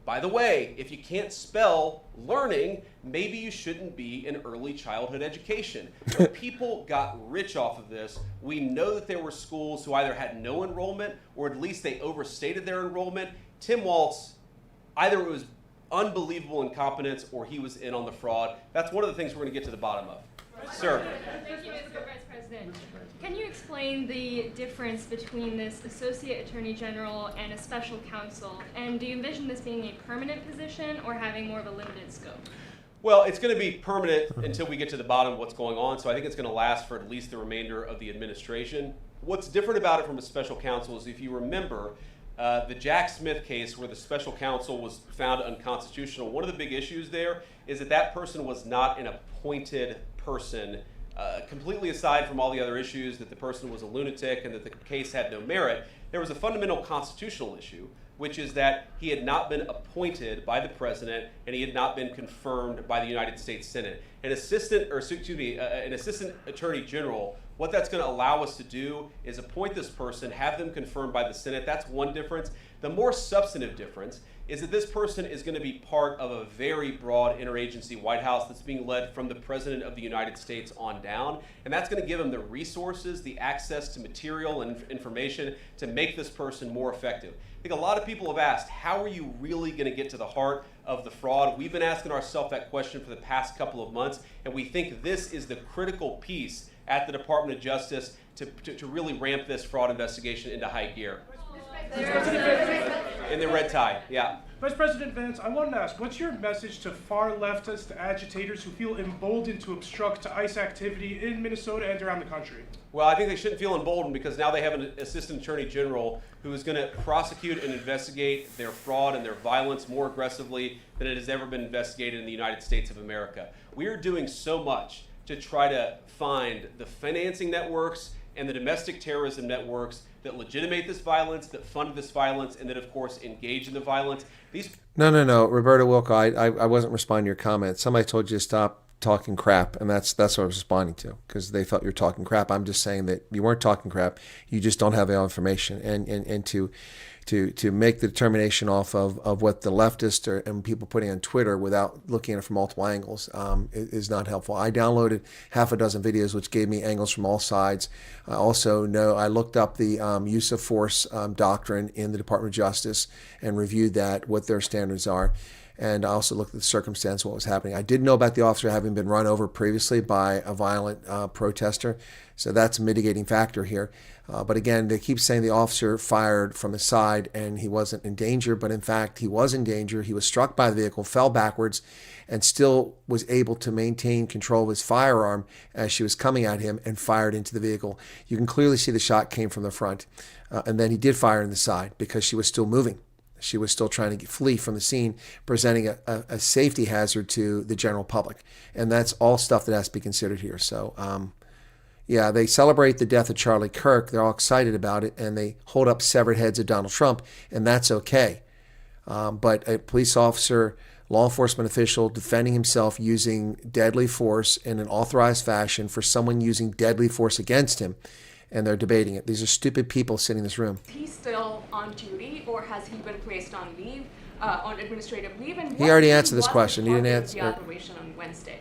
By the way, if you can't spell learning, maybe you shouldn't be in early childhood education. But people got rich off of this. We know that there were schools who either had no enrollment or at least they overstated their enrollment. Tim Walz, either it was unbelievable incompetence or he was in on the fraud. That's one of the things we're going to get to the bottom of. Sir. Thank you, Mr. Vice President. Can you explain the difference between this Associate Attorney General and a special counsel? And do you envision this being a permanent position or having more of a limited scope? Well, it's going to be permanent until we get to the bottom of what's going on, so I think it's going to last for at least the remainder of the administration. What's different about it from a special counsel is, if you remember, the Jack Smith case where the special counsel was found unconstitutional, one of the big issues there is that that person was not an appointed person, completely aside from all the other issues that the person was a lunatic and that the case had no merit. There was a fundamental constitutional issue, which is that he had not been appointed by the president and he had not been confirmed by the United States Senate. An assistant attorney general, what that's going to allow us to do is appoint this person, have them confirmed by the Senate. That's one difference. The more substantive difference is that this person is going to be part of a very broad interagency White House that's being led from the President of the United States on down. And that's going to give him the resources, the access to material and information to make this person more effective. I think a lot of people have asked, how are you really going to get to the heart of the fraud? We've been asking ourselves that question for the past couple of months, and we think this is the critical piece at the Department of Justice to really ramp this fraud investigation into high gear. In the red tie, yeah. Vice President Vance, I wanted to ask, what's your message to far leftist agitators who feel emboldened to obstruct ICE activity in Minnesota and around the country? Well, I think they shouldn't feel emboldened because now they have an assistant attorney general who is going to prosecute and investigate their fraud and their violence more aggressively than it has ever been investigated in the United States of America. We are doing so much to try to find the financing networks and the domestic terrorism networks that legitimate this violence, that fund this violence, and that, of course, engage in the violence. No. Roberta Wilco, I wasn't responding to your comment. Somebody told you to stop talking crap, and that's what I was responding to, because they thought you were talking crap. I'm just saying that you weren't talking crap. You just don't have the information. And to make the determination off of what the leftists and people putting on Twitter without looking at it from multiple angles is not helpful. I downloaded half a dozen videos which gave me angles from all sides. I also know I looked up the use of force doctrine in the Department of Justice and reviewed that, what their standards are. And I also looked at the circumstance, what was happening. I did know about the officer having been run over previously by a violent protester, so that's a mitigating factor here. But again, they keep saying the officer fired from the side and he wasn't in danger, but in fact, he was in danger. He was struck by the vehicle, fell backwards, and still was able to maintain control of his firearm as she was coming at him and fired into the vehicle. You can clearly see the shot came from the front. And then he did fire in the side because she was still moving. She was still trying to flee from the scene, presenting a safety hazard to the general public. And that's all stuff that has to be considered here. So, yeah, they celebrate the death of Charlie Kirk. They're all excited about it, and they hold up severed heads of Donald Trump, and that's okay. But a police officer, law enforcement official defending himself using deadly force in an authorized fashion for someone using deadly force against him, and they're debating it. These are stupid people sitting in this room. Is he still on duty, or has he been placed on leave, on administrative leave? And He already answered this question. He didn't answer. The operation on Wednesday,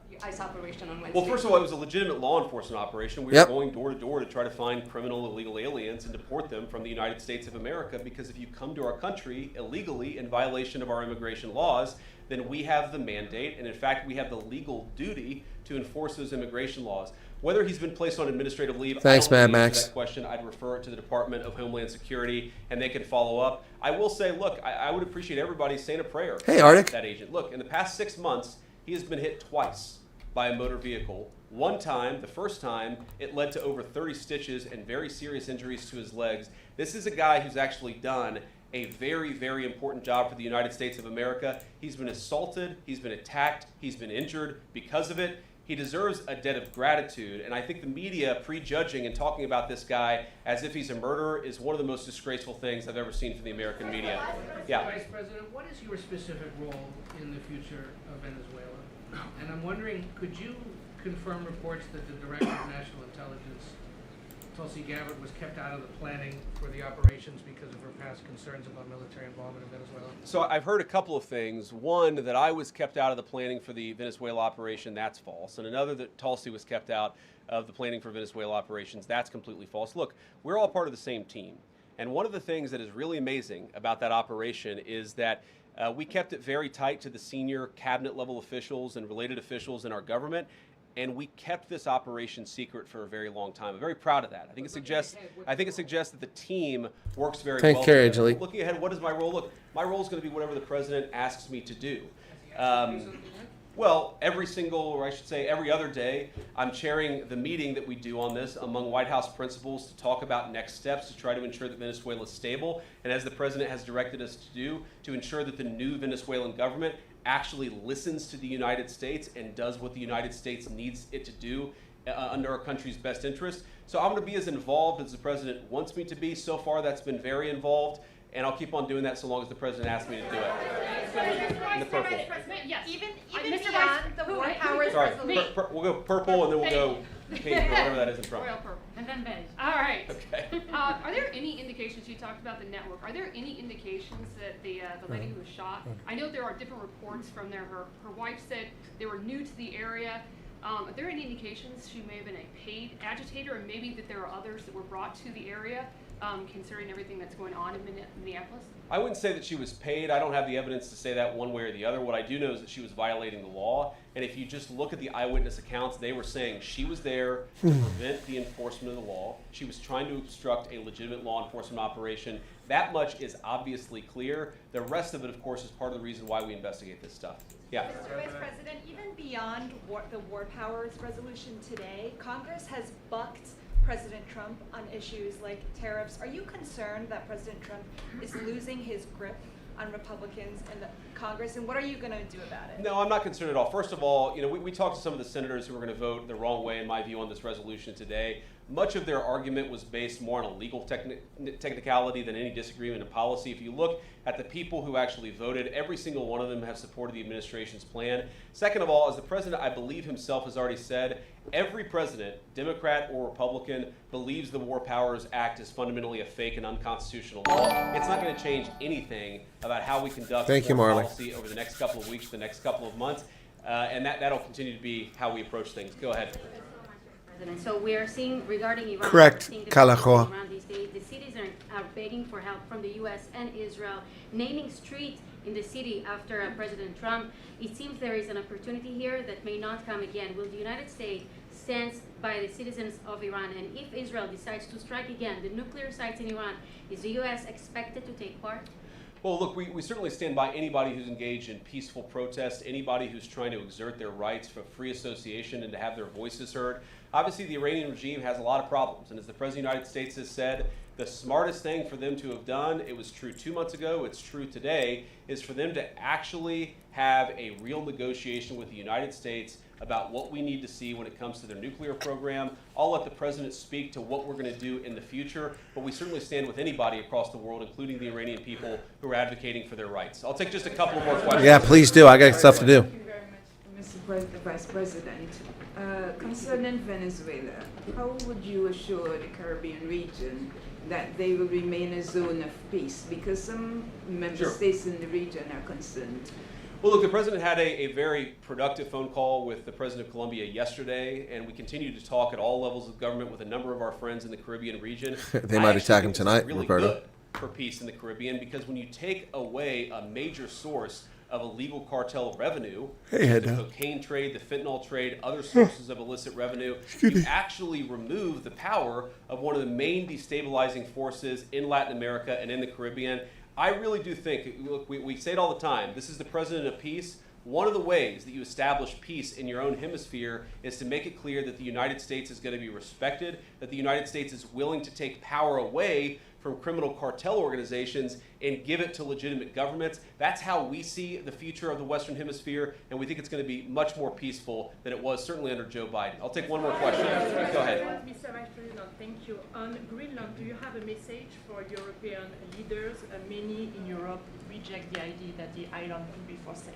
the ICE operation on Wednesday. Well, first of all, it was a legitimate law enforcement operation. We were going door to door to try to find criminal illegal aliens and deport them from the United States of America, because if you come to our country illegally in violation of our immigration laws, then we have the mandate, and in fact, we have the legal duty to enforce those immigration laws. Whether he's been placed on administrative leave, Thanks, I don't Mad know the answer Max. to that question. I'd refer it to the Department of Homeland Security, and they can follow up. I will say, look, I would appreciate everybody saying a prayer. Hey, Arctic. That agent. Look, in the past 6 months, he has been hit twice by a motor vehicle. One time, the first time, it led to over 30 stitches and very serious injuries to his legs. This is a guy who's actually done a very, very important job for the United States of America. He's been assaulted, he's been attacked, he's been injured because of it. He deserves a debt of gratitude, and I think the media prejudging and talking about this guy as if he's a murderer is one of the most disgraceful things I've ever seen from the American media. Yeah. Vice President, what is your specific role in the future of Venezuela? And I'm wondering, could you confirm reports that the Director of National Intelligence, Tulsi Gabbard, was kept out of the planning for the operations because of her past concerns about military involvement in Venezuela? So I've heard a couple of things. One, that I was kept out of the planning for the Venezuela operation, that's false. And another, that Tulsi was kept out of the planning for Venezuela operations, that's completely false. Look, we're all part of the same team. And one of the things that is really amazing about that operation is that we kept it very tight to the senior cabinet level officials and related officials in our government. And we kept this operation secret for a very long time. I'm very proud of that. I think it suggests that the team works very well together. Looking ahead, what is my role? Look, my role is going to be whatever the president asks me to do. Well, every other day, I'm chairing the meeting that we do on this among White House principals to talk about next steps to try to ensure that Venezuela is stable, and as the president has directed us to do, to ensure that the new Venezuelan government actually listens to the United States and does what the United States needs it to do under our country's best interest. So I'm going to be as involved as the president wants me to be. So far, that's been very involved, and I'll keep on doing that so long as the president asks me to do it. In the purple. Yes. Even Mr. beyond Vice, the War Powers Sorry, resolution. we'll go purple and then we'll go pink or whatever that is in front. Royal purple. And then beige. All right. Okay. Are there any indications, you talked about the network, are there any indications that the lady who was shot, I know there are different reports from there, her wife said they were new to the area. Are there any indications she may have been a paid agitator, and maybe that there are others that were brought to the area, considering everything that's going on in Minneapolis? I wouldn't say that she was paid. I don't have the evidence to say that one way or the other. What I do know is that she was violating the law. And if you just look at the eyewitness accounts, they were saying she was there to prevent the enforcement of the law. She was trying to obstruct a legitimate law enforcement operation. That much is obviously clear. The rest of it, of course, is part of the reason why we investigate this stuff. Yeah. Mr. Vice President, even beyond the War Powers resolution today, Congress has bucked President Trump on issues like tariffs. Are you concerned that President Trump is losing his grip on Republicans in the Congress, and what are you going to do about it? No, I'm not concerned at all. First of all, we talked to some of the senators who were going to vote the wrong way, in my view, on this resolution today. Much of their argument was based more on a legal technicality than any disagreement in policy. If you look at the people who actually voted, every single one of them have supported the administration's plan. Second of all, as the president, I believe himself, has already said, every president, Democrat or Republican, believes the War Powers Act is fundamentally a fake and unconstitutional law. It's not going to change anything about how we conduct foreign policy over the next couple of weeks, the next couple of months, and that'll continue to be how we approach things. Go ahead. So we are seeing, regarding Iran, Correct, seeing the Kalahua. Iran these days, the cities are begging for help from the U.S. and Israel, naming streets in the city after President Trump. It seems there is an opportunity here that may not come again. Will the United States stand by the citizens of Iran? And if Israel decides to strike again the nuclear sites in Iran, is the U.S. expected to take part? Well, look, we certainly stand by anybody who's engaged in peaceful protest, anybody who's trying to exert their rights for free association and to have their voices heard. Obviously, the Iranian regime has a lot of problems, and as the President of the United States has said, the smartest thing for them to have done, it was true 2 months ago, it's true today, is for them to actually have a real negotiation with the United States about what we need to see when it comes to their nuclear program. I'll let the President speak to what we're going to do in the future, but we certainly stand with anybody across the world, including the Iranian people who are advocating for their rights. I'll take just a couple more questions. Yeah, please do. I got stuff to do. Thank you very much, Mr. Vice President. Concerning Venezuela, how would you assure the Caribbean region that they will remain a zone of peace? Because some member states in the region are concerned. Well, look, the President had a very productive phone call with the President of Colombia yesterday, and we continue to talk at all levels of government with a number of our friends in the Caribbean region. They might attack him tonight, really Roberto. Good for peace in the Caribbean, because when you take away a major source of illegal cartel revenue, the cocaine trade, the fentanyl trade, other sources of illicit revenue, you actually remove the power of one of the main destabilizing forces in Latin America and in the Caribbean. I really do think, look, we say it all the time, this is the President of Peace. One of the ways that you establish peace in your own hemisphere is to make it clear that the United States is going to be respected, that the United States is willing to take power away from criminal cartel organizations and give it to legitimate governments. That's how we see the future of the Western Hemisphere, and we think it's going to be much more peaceful than it was certainly under Joe Biden. I'll take one more question. Go ahead. Mr. Vice President, thank you. On Greenland, do you have a message for European leaders? Many in Europe reject the idea that the island could be for sale.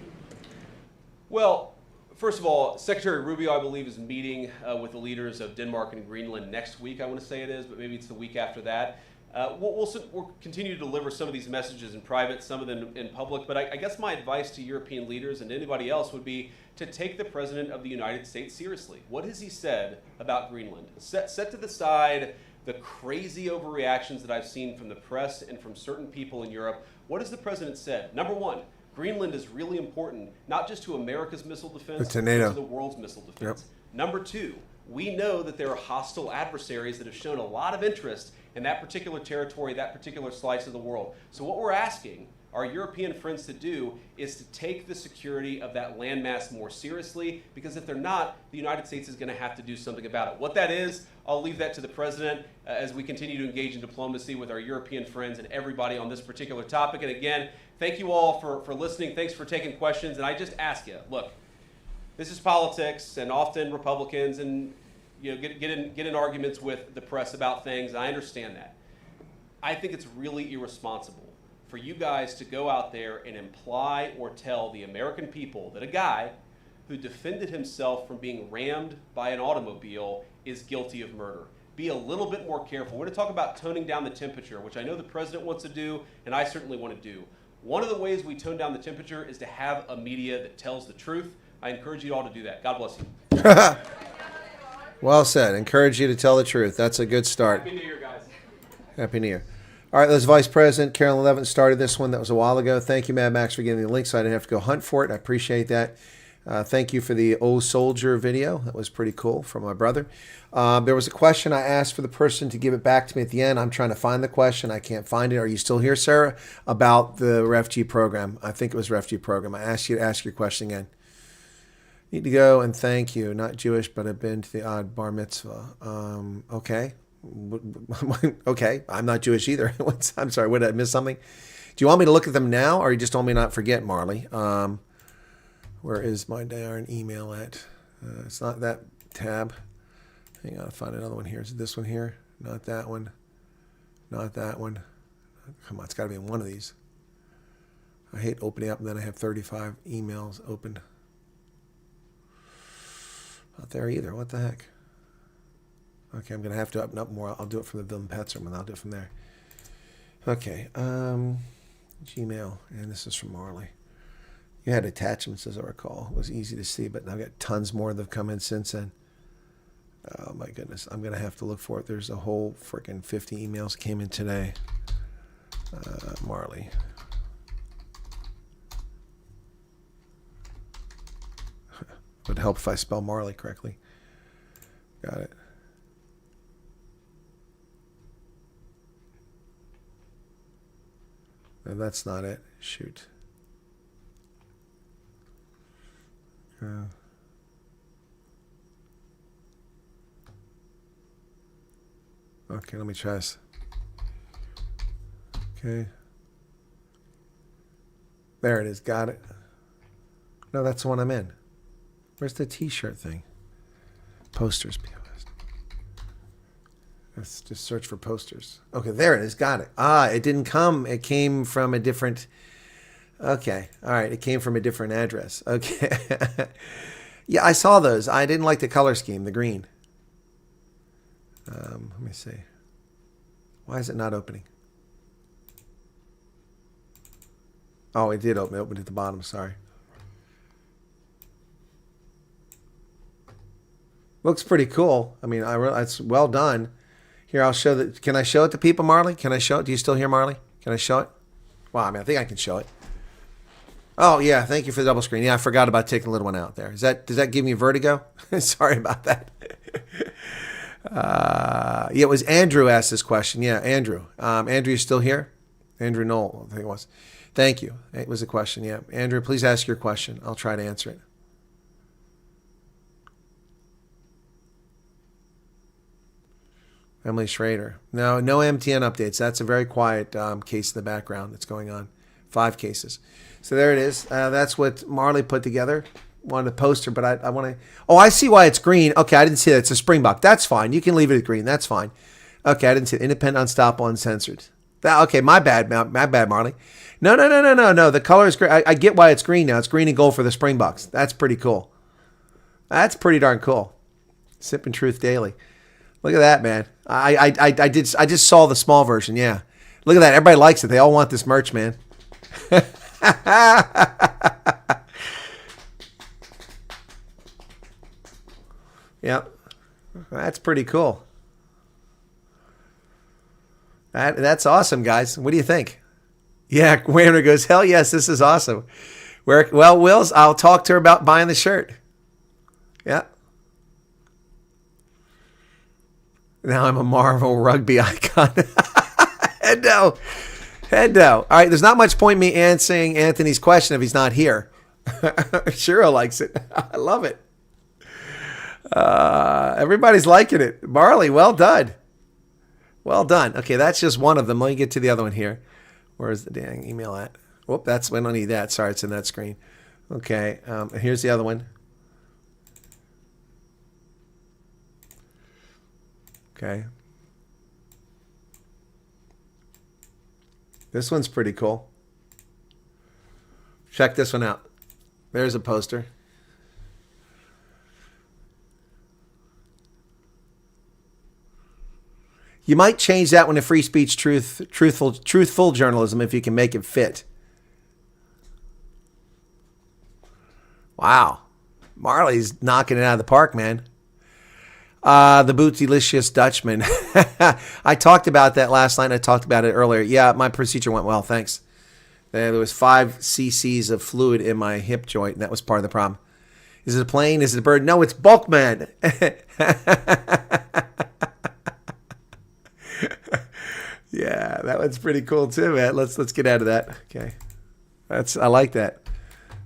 Well, first of all, Secretary Rubio, I believe, is meeting with the leaders of Denmark and Greenland next week, I want to say it is, but maybe it's the week after that. We'll continue to deliver some of these messages in private, some of them in public, but I guess my advice to European leaders and anybody else would be to take the President of the United States seriously. What has he said about Greenland? Set to the side the crazy overreactions that I've seen from the press and from certain people in Europe. What has the President said? Number one, Greenland is really important, not just to America's missile defense, but to the world's missile defense. Yep. Number two, we know that there are hostile adversaries that have shown a lot of interest in that particular territory, that particular slice of the world. So what we're asking our European friends to do is to take the security of that landmass more seriously, because if they're not, the United States is going to have to do something about it. What that is, I'll leave that to the President as we continue to engage in diplomacy with our European friends and everybody on this particular topic. And again, thank you all for listening. Thanks for taking questions. And I just ask you, look, this is politics, and often Republicans and get in arguments with the press about things. I understand that. I think it's really irresponsible for you guys to go out there and imply or tell the American people that a guy who defended himself from being rammed by an automobile is guilty of murder. Be a little bit more careful. We're going to talk about toning down the temperature, which I know the President wants to do, and I certainly want to do. One of the ways we tone down the temperature is to have a media that tells the truth. I encourage you all to do that. God bless you. Well said. Encourage you to tell the truth. That's a good start. Happy New Year, guys. Happy New Year. All right, that's Vice President Carolyn Levin started this one. That was a while ago. Thank you, Mad Max, for getting the link so I didn't have to go hunt for it. I appreciate that. Thank you for the old soldier video. That was pretty cool from my brother. There was a question I asked for the person to give it back to me at the end. I'm trying to find the question. I can't find it. Are you still here, Sarah? About the refugee program. I think it was refugee program. I asked you to ask your question again. Need to go and thank you. Not Jewish, but I've been to the odd bar mitzvah. Okay. Okay. I'm not Jewish either. I'm sorry. What, did I miss something? Do you want me to look at them now, or you just want me not forget, Marley? Where is my darn email at? It's not that tab. Hang on, I'll find another one here. Is it this one here? Not that one. Not that one. Come on, it's got to be in one of these. I hate opening up and then I have 35 emails opened. Not there either. What the heck? Okay, I'm going to have to open up more. I'll do it from the Bill and Pets room, and I'll do it from there. Okay, Gmail, and this is from Marley. You had attachments, as I recall. It was easy to see, but I've got tons more that have come in since then. Oh, my goodness. I'm going to have to look for it. There's a whole freaking 50 emails came in today. Marley. Would help if I spell Marley correctly. Got it. No, that's not it. Shoot. Okay, let me try this. Okay. There it is. Got it. No, that's the one I'm in. Where's the t-shirt thing? Posters. Let's just search for posters. Okay, there it is. Got it. It didn't come. It came from a different... Okay. All right. It came from a different address. Okay. Yeah, I saw those. I didn't like the color scheme, the green. Let me see. Why is it not opening? Oh, it did open. It opened at the bottom. Sorry. Looks pretty cool. I mean, it's well done. Here, I'll show that. Can I show it to people, Marley? Can I show it? Do you still hear Marley? Can I show it? Well, I mean, I think I can show it. Oh, yeah. Thank you for the double screen. Yeah, I forgot about taking the little one out there. Does that give me vertigo? Sorry about that. Yeah, it was Andrew asked this question. Yeah, Andrew. Andrew, you still here? Andrew Knoll, I think it was. Thank you. It was a question. Yeah. Andrew, please ask your question. I'll try to answer it. Emily Schrader. No MTN updates. That's a very quiet case in the background that's going on. 5 cases. So there it is. That's what Marley put together. Wanted to post her, but I want to. Oh, I see why it's green. Okay, I didn't see that. It's a Springbok. That's fine. You can leave it at green. That's fine. Okay, I didn't see it. Independent, unstoppable, uncensored. Okay, my bad, Marley. No. The color is great. I get why it's green now. It's green and gold for the Springboks. That's pretty cool. That's pretty darn cool. Sipping Truth Daily. Look at that, man. I just saw the small version. Yeah. Look at that. Everybody likes it. They all want this merch, man. Yep. That's pretty cool. That's awesome, guys. What do you think? Yeah, Warner goes, hell yes, this is awesome. Well, Wills, I'll talk to her about buying the shirt. Yeah. Now I'm a Marvel rugby icon. Head no. All right, there's not much point me answering Anthony's question if he's not here. Shiro likes it. I love it. Everybody's liking it. Marley, well done. Well done. Okay, that's just one of them. Let me get to the other one here. Where's the dang email at? Whoop, we don't need that. Sorry, it's in that screen. Okay, here's the other one. Okay. This one's pretty cool. Check this one out. There's a poster. You might change that one to free speech, truthful journalism if you can make it fit. Wow. Marley's knocking it out of the park, man. The Bootylicious Dutchman. I talked about that last night. I talked about it earlier. Yeah, my procedure went well, thanks. There was 5 cc's of fluid in my hip joint, and that was part of the problem. Is it a plane? Is it a bird? No, it's Bulkman. Yeah, that one's pretty cool too, man. Let's get out of that. Okay, I like that.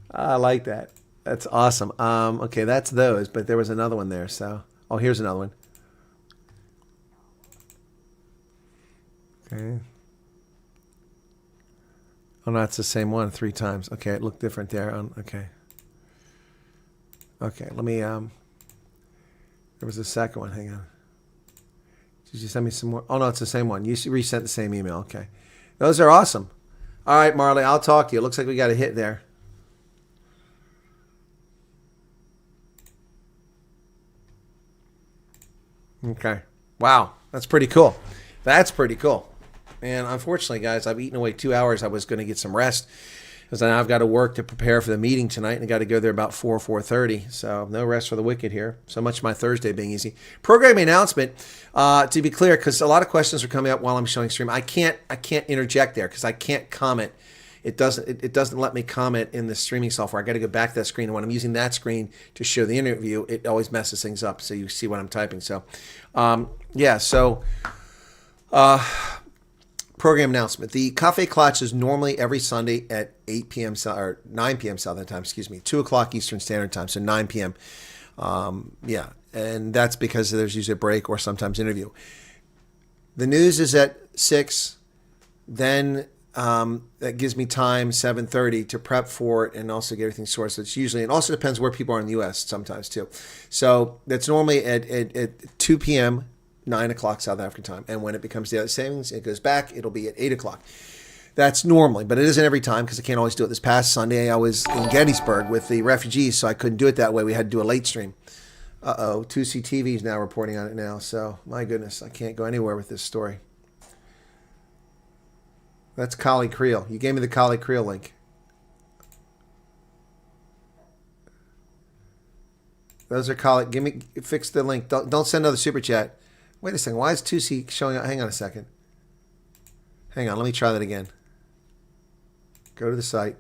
I like that. That's awesome. Okay, that's those, but there was another one there. So, here's another one. Okay. Oh, no, it's the same one 3 times. Okay, it looked different there. Okay. Okay, let me. There was a second one. Hang on. Did you send me some more? Oh, no, it's the same one. You resent the same email. Okay. Those are awesome. All right, Marley, I'll talk to you. It looks like we got a hit there. Okay. Wow. That's pretty cool. That's pretty cool. And unfortunately, guys, I've eaten away 2 hours. I was going to get some rest because now I've got to work to prepare for the meeting tonight, and I got to go there about 4:30. So no rest for the wicked here. So much of my Thursday being easy. Programming announcement. To be clear, because a lot of questions are coming up while I'm showing stream. I can't interject there because I can't comment. It doesn't let me comment in the streaming software. I got to go back to that screen, and when I'm using that screen to show the interview, it always messes things up. So you see what I'm typing. So yeah. So. Program announcement. The Cafe Clutch is normally every Sunday at 8 p.m. or 9 p.m. Southern Time, 2 o'clock Eastern Standard Time, so 9 p.m. Yeah, and that's because there's usually a break or sometimes interview. The news is at 6, then that gives me time, 7:30, to prep for it and also get everything sorted. So it's usually, it also depends where people are in the U.S. sometimes too. So that's normally at 2 p.m., 9 o'clock South African time. And when it becomes daylight savings, it goes back. It'll be at 8 o'clock. That's normally, but it isn't every time because I can't always do it. This past Sunday, I was in Gettysburg with the refugees, so I couldn't do it that way. We had to do a late stream. 2C TV is now reporting on it now. So, my goodness, I can't go anywhere with this story. That's Kali Creel. You gave me the Kali Creel link. Those are Kali. Fix the link. Don't send another super chat. Wait a second. Why is 2C showing up? Hang on a second. Hang on. Let me try that again. Go to the site.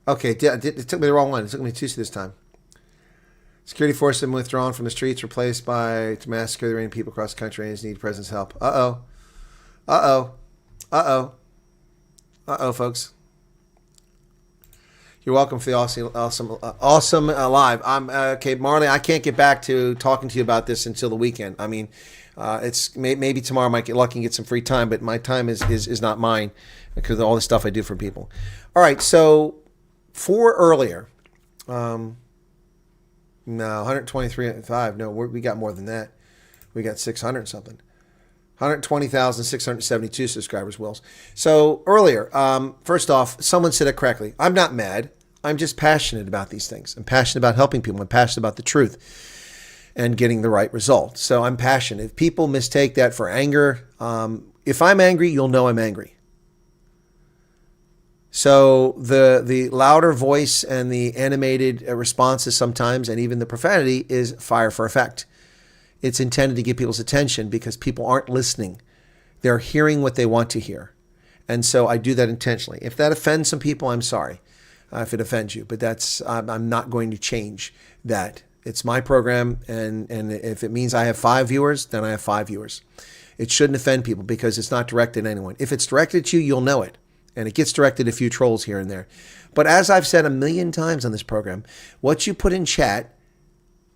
Okay. It took me the wrong one. It took me 2C this time. Security forces have been withdrawn from the streets, replaced by to mass secure the Iranian people across the country. Iranians need president's help. Uh-oh. Uh-oh. Uh-oh. Uh-oh, folks. You're welcome for the awesome live. Okay, Marley, I can't get back to talking to you about this until the weekend. I mean, Maybe tomorrow I might get lucky and get some free time, but my time is not mine because of all the stuff I do for people. All right, so for earlier, no, 123.5. No, we got more than that. We got 600 something. 120,672 subscribers, Wills. So earlier, first off, someone said it correctly. I'm not mad. I'm just passionate about these things. I'm passionate about helping people. I'm passionate about the truth and getting the right result. So I'm passionate. If people mistake that for anger, if I'm angry, you'll know I'm angry. So the louder voice and the animated responses sometimes, and even the profanity, is fire for effect. It's intended to get people's attention because people aren't listening. They're hearing what they want to hear. And so I do that intentionally. If that offends some people, I'm sorry if it offends you. But I'm not going to change that. It's my program, and if it means I have 5 viewers, then I have 5 viewers. It shouldn't offend people because it's not directed at anyone. If it's directed at you, you'll know it. And it gets directed at a few trolls here and there. But as I've said a million times on this program, what you put in chat,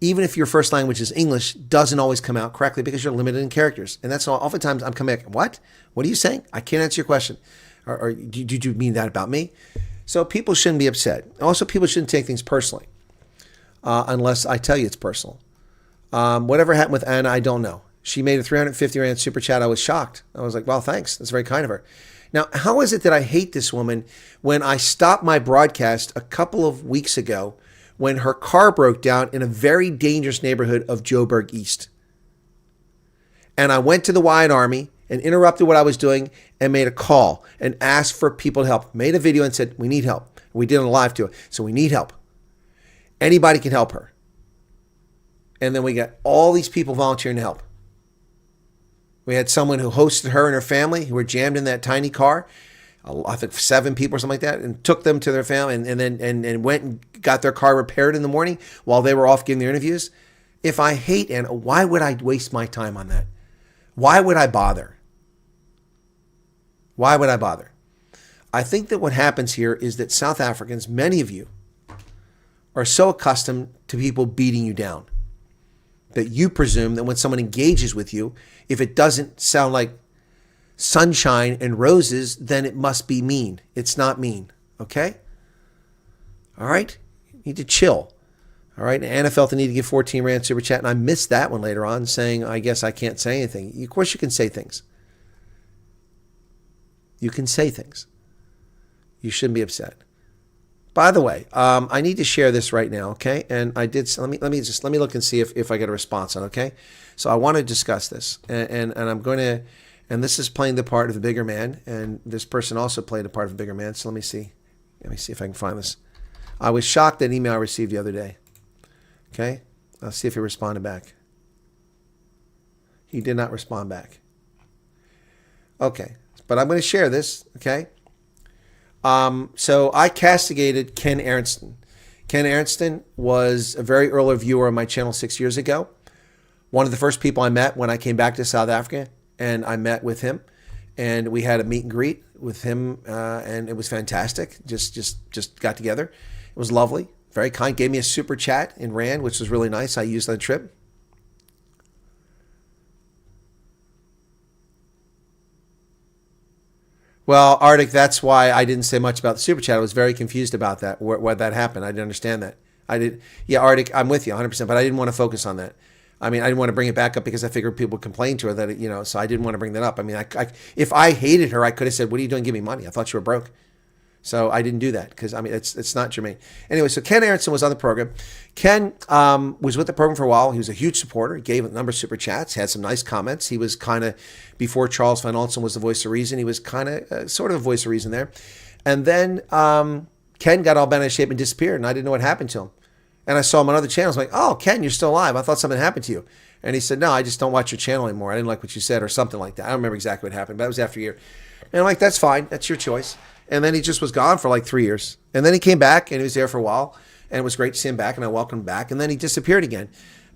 even if your first language is English, doesn't always come out correctly because you're limited in characters. And that's oftentimes I'm coming back, what? What are you saying? I can't answer your question. Or did you mean that about me? So people shouldn't be upset. Also, people shouldn't take things personally unless I tell you it's personal. Whatever happened with Anna, I don't know. She made a 350 Rand super chat. I was shocked. I was like, well, thanks. That's very kind of her. Now, how is it that I hate this woman when I stopped my broadcast a couple of weeks ago when her car broke down in a very dangerous neighborhood of Joburg East? And I went to the Wyatt Army and interrupted what I was doing and made a call and asked for people to help. Made a video and said, we need help. We did it live too. So we need help. Anybody can help her. And then we got all these people volunteering to help. We had someone who hosted her and her family who were jammed in that tiny car. I think 7 people or something like that, and took them to their family and then went and got their car repaired in the morning while they were off giving their interviews. If I hate Anna, why would I waste my time on that? Why would I bother? Why would I bother? I think that what happens here is that South Africans, many of you, are so accustomed to people beating you down that you presume that when someone engages with you, if it doesn't sound like sunshine and roses, then it must be mean. It's not mean, okay? All right? You need to chill. All right? And Anna felt the need to give 14 Rand super chat, and I missed that one later on, saying, I guess I can't say anything. Of course you can say things. You can say things. You shouldn't be upset. By the way, I need to share this right now, okay? And I did. Let me look and see if I get a response on, okay? So I want to discuss this, and I'm going to, and this is playing the part of the bigger man, and this person also played the part of a bigger man. So let me see if I can find this. I was shocked at an email I received the other day. Okay, I'll see if he responded back. He did not respond back. Okay, but I'm going to share this. Okay. So I castigated Ken Aronston. Ken Aronston was a very early viewer on my channel 6 years ago. One of the first people I met when I came back to South Africa, and I met with him, and we had a meet and greet with him, and it was fantastic. Just got together. It was lovely, very kind. Gave me a super chat in Rand, which was really nice. I used on the trip. Well, Arctic, that's why I didn't say much about the super chat. I was very confused about that, why that happened. I didn't understand that. Yeah, Arctic, I'm with you 100%, but I didn't want to focus on that. I mean, I didn't want to bring it back up because I figured people would complain to her that, so I didn't want to bring that up. I mean, if I hated her, I could have said, what are you doing? Give me money. I thought you were broke. So I didn't do that because, I mean, it's not germane. Anyway, so Ken Aronston was on the program. Ken was with the program for a while. He was a huge supporter. He gave a number of super chats, had some nice comments. He was kind of, before Charles Van Olsen was the voice of reason, he was kind of sort of a voice of reason there. And then Ken got all bent out of shape and disappeared, and I didn't know what happened to him. And I saw him on other channels. I'm like, oh, Ken, you're still alive. I thought something happened to you. And he said, no, I just don't watch your channel anymore. I didn't like what you said or something like that. I don't remember exactly what happened, but that was after a year. And I'm like, that's fine. That's your choice. And then he just was gone for like 3 years. And then he came back and he was there for a while. And it was great to see him back and I welcomed him back. And then he disappeared again.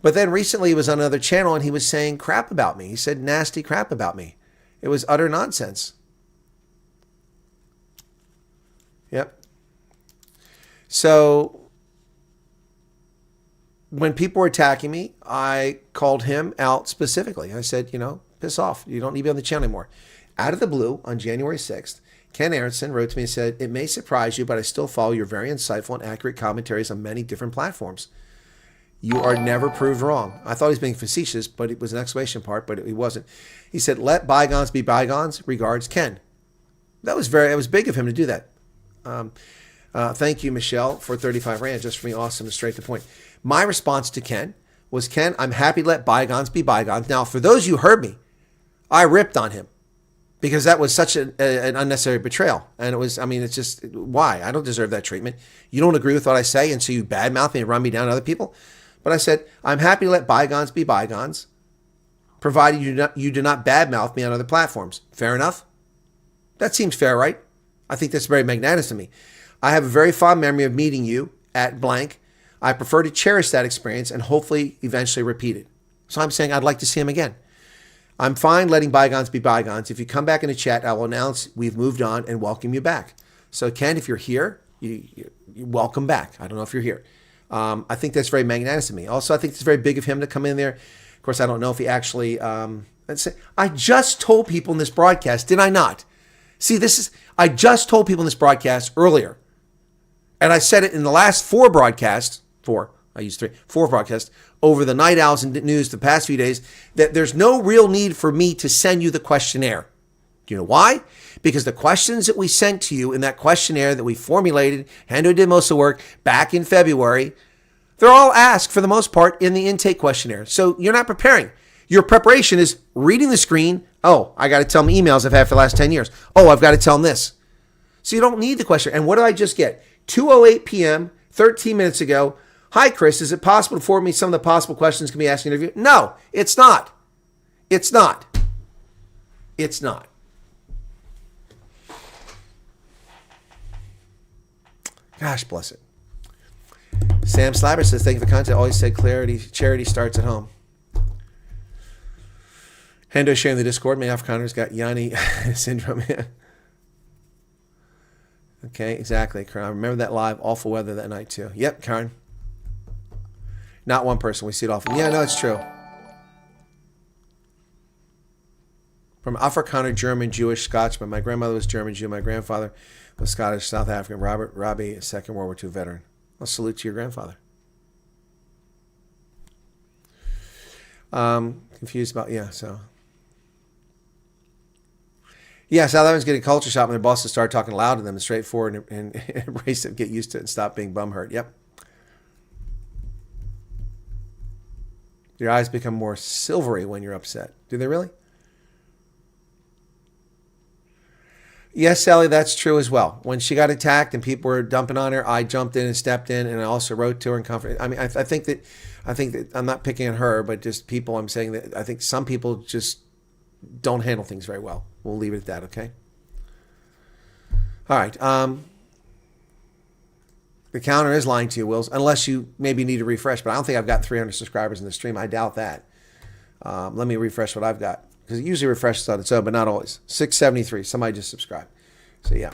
But then recently he was on another channel and he was saying crap about me. He said nasty crap about me. It was utter nonsense. Yep. So when people were attacking me, I called him out specifically. I said, piss off. You don't need to be on the channel anymore. Out of the blue, on January 6th, Ken Aronson wrote to me and said, it may surprise you, but I still follow your very insightful and accurate commentaries on many different platforms. You are never proved wrong. I thought he was being facetious, but it was an exclamation part, but he wasn't. He said, let bygones be bygones. Regards, Ken. It was big of him to do that. Thank you, Michelle, for 35 rand, just for me, awesome and straight to the point. My response to Ken was, Ken, I'm happy to let bygones be bygones. Now, for those who heard me, I ripped on him because that was such an unnecessary betrayal. And it's just, why? I don't deserve that treatment. You don't agree with what I say, and so you badmouth me and run me down to other people? But I said, I'm happy to let bygones be bygones, provided you do not badmouth me on other platforms. Fair enough? That seems fair, right? I think that's very magnanimous of me. I have a very fond memory of meeting you at blank. I prefer to cherish that experience and hopefully eventually repeat it. So I'm saying I'd like to see him again. I'm fine letting bygones be bygones. If you come back in the chat, I will announce we've moved on and welcome you back. So Ken, if you're here, you welcome back. I don't know if you're here. I think that's very magnanimous of me. Also, I think it's very big of him to come in there. Of course, I don't know if he actually... I just told people in this broadcast, did I not? See, I just told people in this broadcast earlier, and I said it in the last four broadcasts, four broadcasts, over the Night Owls and News the past few days, that there's no real need for me to send you the questionnaire. Do you know why? Because the questions that we sent to you in that questionnaire that we formulated, Hendo did most of the work back in February, they're all asked for the most part in the intake questionnaire. So you're not preparing. Your preparation is reading the screen. Oh, I got to tell them emails I've had for the last 10 years. Oh, I've got to tell them this. So you don't need the question. And what did I just get? 2:08 p.m., 13 minutes ago. Hi, Chris. Is it possible to forward me some of the possible questions can be asked in the interview? No, it's not. It's not. It's not. Gosh, bless it. Sam Slabber says, thank you for the content. Always said charity starts at home. Hendo sharing the Discord. Many Afrikaners got Yanni syndrome. Okay, exactly. I remember that live. Awful weather that night, too. Yep, Karen. Not one person. We see it often. Yeah, no, it's true. From Afrikaner, German, Jewish, Scotsman. My grandmother was German Jew. My grandfather was Scottish, South African. Robbie, Second World War II veteran. I'll salute to your grandfather. Confused about, so. Yeah, South Africans getting culture shock when their bosses start talking loud to them and straightforward and embrace it, get used to it, and stop being bumhurt. Yep. Your eyes become more silvery when you're upset. Do they really? Yes, Sally, that's true as well. When she got attacked and people were dumping on her, I jumped in and stepped in, and I also wrote to her and comforted. I mean, I think that I'm not picking on her, but just people. I'm saying that I think some people just don't handle things very well. We'll leave it at that, okay? All right. The counter is lying to you, Wills, unless you maybe need to refresh. But I don't think I've got 300 subscribers in the stream. I doubt that. Let me refresh what I've got, because it usually refreshes on its own, but not always. 673. Somebody just subscribed. So yeah.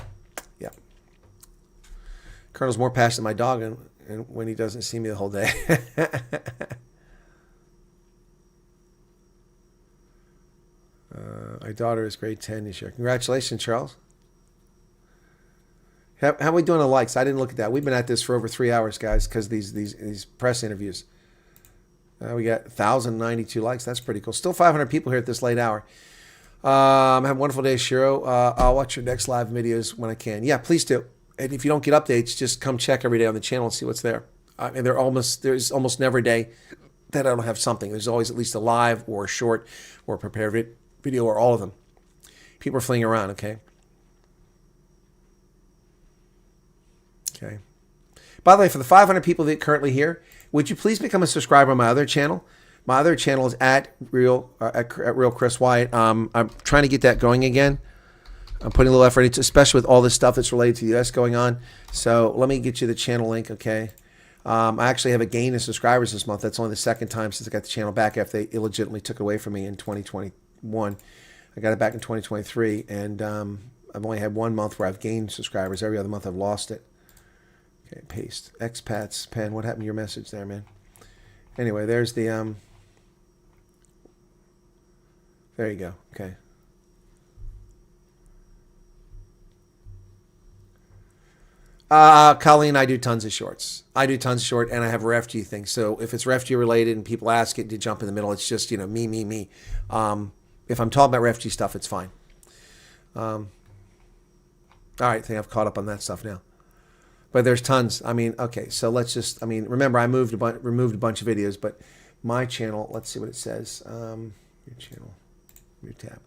Colonel's more passionate than my dog, and when he doesn't see me the whole day. My daughter is grade 10 this year. Congratulations, Charles. How are we doing on likes? I didn't look at that. We've been at this for over 3 hours, guys, because these press interviews. We got 1,092 likes. That's pretty cool. Still 500 people here at this late hour. Have a wonderful day, Shiro. I'll watch your next live videos when I can. Yeah, please do. And if you don't get updates, just come check every day on the channel and see what's there. And there's almost never a day that I don't have something. There's always at least a live or a short or a prepared video or all of them. People are flinging around, okay? Okay. By the way, for the 500 people that are currently here, would you please become a subscriber on my other channel? My other channel is at Real Chris Wyatt. I'm trying to get that going again. I'm putting a little effort into, especially with all this stuff that's related to the U.S. going on. So let me get you the channel link, okay? I actually have a gain in subscribers this month. That's only the second time since I got the channel back after they illegitimately took it away from me in 2021. I got it back in 2023, and I've only had 1 month where I've gained subscribers. Every other month I've lost it. Okay, paste. Expats, Pen, what happened to your message there, man? Anyway, there's the there you go. Okay. Colleen, I do tons of shorts. I do tons of short, and I have refugee things. So if it's refugee related and people ask it to jump in the middle, it's just, me. If I'm talking about refugee stuff, it's fine. All right, I think I've caught up on that stuff now. But there's tons. I mean, okay, so let's just, remember I removed a bunch of videos, but my channel, let's see what it says. Your channel, your tab.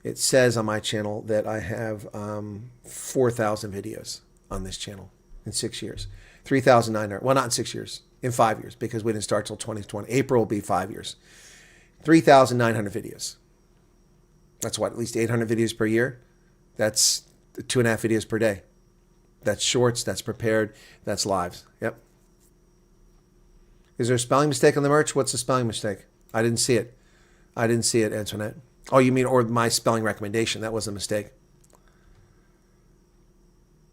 It says on my channel that I have 4,000 videos on this channel in 6 years. 3,900, well, not in 6 years, in 5 years, because we didn't start till 2020. April will be 5 years. 3,900 videos. That's what, at least 800 videos per year? That's 2.5 videos per day. That's shorts, that's prepared, that's lives. Yep. Is there a spelling mistake on the merch? What's the spelling mistake? I didn't see it. I didn't see it, Antoinette. Oh, you mean, or my spelling recommendation. That was a mistake.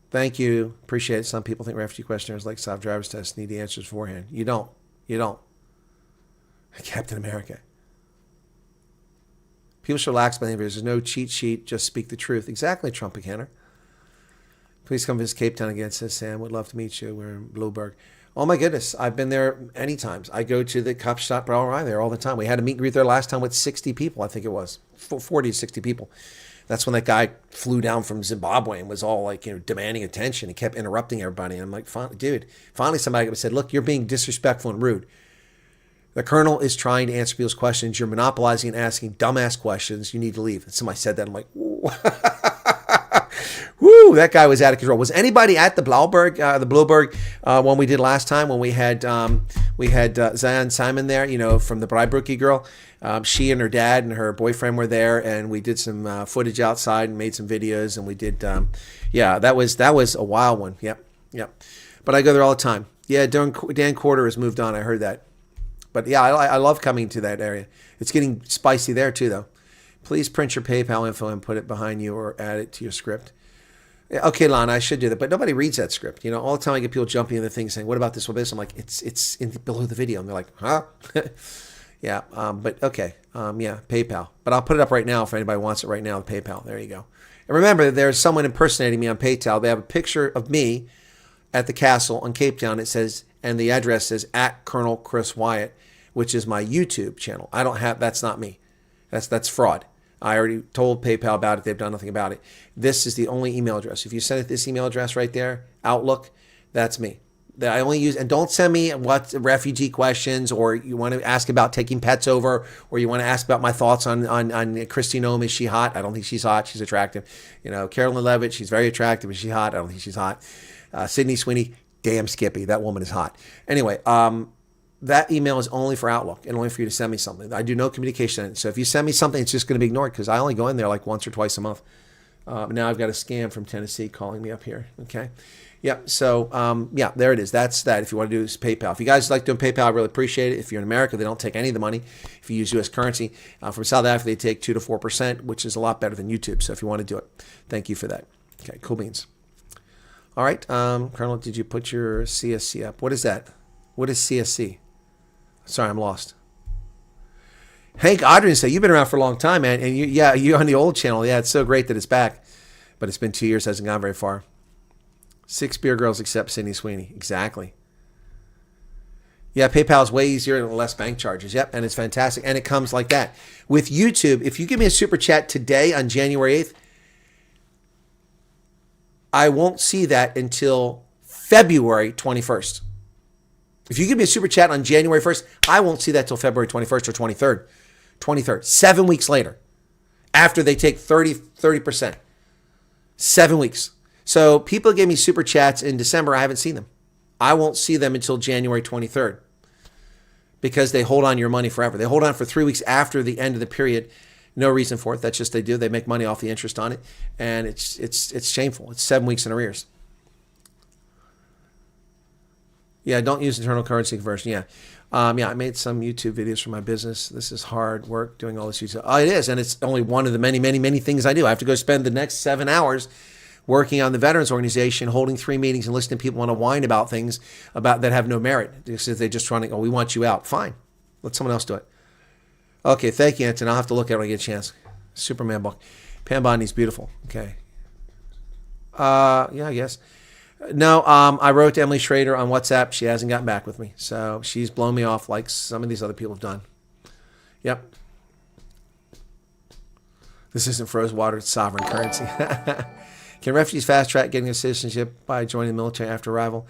Thank you. Appreciate it. Some people think refugee questionnaires like self-driver's tests need the answers beforehand. You don't. You don't. Captain America. People should relax by the interviews. There's no cheat sheet. Just speak the truth. Exactly, Trumpicaner. Please come visit Cape Town again, says Sam. Would love to meet you. We're in Blueberg. Oh my goodness. I've been there many times. I go to the Kapstadt Brauerei there all the time. We had a meet and greet there last time with 60 people, I think it was. 40 to 60 people. That's when that guy flew down from Zimbabwe and was all like, demanding attention. He kept interrupting everybody. And I'm like, dude, finally somebody said, look, you're being disrespectful and rude. The colonel is trying to answer people's questions. You're monopolizing and asking dumbass questions. You need to leave. And somebody said that. I'm like, woo, that guy was out of control. Was anybody at the Blueberg one we did last time when we had Zion Simon there, from the Bride-Brookie girl? She and her dad and her boyfriend were there, and we did some footage outside and made some videos, and we did, that was a wild one. Yep. But I go there all the time. Yeah, Dan Corder has moved on. I heard that. But yeah, I love coming to that area. It's getting spicy there too, though. Please print your PayPal info and put it behind you or add it to your script. Okay, Lana, I should do that, but nobody reads that script. All the time I get people jumping into things saying, "What about this? What about this?" I'm like, "It's below the video," and they're like, "Huh?" Yeah, but okay, PayPal. But I'll put it up right now if anybody wants it right now. PayPal. There you go. And remember, there's someone impersonating me on PayPal. They have a picture of me at the castle on Cape Town. It says, and the address says @Colonel Chris Wyatt, which is my YouTube channel. I don't have. That's not me. That's fraud. I already told PayPal about it. They've done nothing about it. This is the only email address. If you send it this email address right there, Outlook, that's me. That I only use, and don't send me what refugee questions, or you want to ask about taking pets over, or you want to ask about my thoughts on Kristi Noem. Is she hot? I don't think she's hot. She's attractive. Carolyn Levitt, she's very attractive. Is she hot? I don't think she's hot. Sydney Sweeney, damn Skippy. That woman is hot. Anyway, that email is only for Outlook and only for you to send me something. I do no communication in it. So if you send me something, it's just going to be ignored because I only go in there like once or twice a month. Now I've got a scam from Tennessee calling me up here. Okay. Yep. So, there it is. That's that. If you want to do this, PayPal. If you guys like doing PayPal, I really appreciate it. If you're in America, they don't take any of the money. If you use U.S. currency. From South Africa, they take 2 to 4%, which is a lot better than YouTube. So if you want to do it, thank you for that. Okay. Cool beans. All right. Colonel, did you put your CSC up? What is that? What is CSC? Sorry, I'm lost. Hank Adrian said, you've been around for a long time, man. And you're on the old channel. Yeah, it's so great that it's back. But it's been 2 years, hasn't gone very far. 6 beer girls except Sydney Sweeney. Exactly. Yeah, PayPal is way easier and less bank charges. Yep, and it's fantastic. And it comes like that. With YouTube, if you give me a super chat today on January 8th, I won't see that until February 21st. If you give me a super chat on January 1st, I won't see that till February 21st or 23rd. 23rd. 7 weeks later. After they take 30%. 7 weeks. So people gave me super chats in December. I haven't seen them. I won't see them until January 23rd. Because they hold on to your money forever. They hold on for 3 weeks after the end of the period. No reason for it. That's just they do. They make money off the interest on it. And it's shameful. It's 7 weeks in arrears. Yeah, don't use internal currency conversion. Yeah. I made some YouTube videos for my business. This is hard work doing all this YouTube. Oh, it is. And it's only one of the many, many, many things I do. I have to go spend the next 7 hours working on the veterans organization, holding 3 meetings and listening to people want to whine about things about that have no merit. Because they're just trying to, oh, we want you out. Fine. Let someone else do it. Okay, thank you, Anton. I'll have to look at it when I get a chance. Superman book. Pam Bondi's beautiful. Okay. Yeah, I guess. No, I wrote to Emily Schrader on WhatsApp. She hasn't gotten back with me. So she's blown me off like some of these other people have done. Yep. This isn't frozen water, it's sovereign currency. Can refugees fast track getting a citizenship by joining the military after arrival?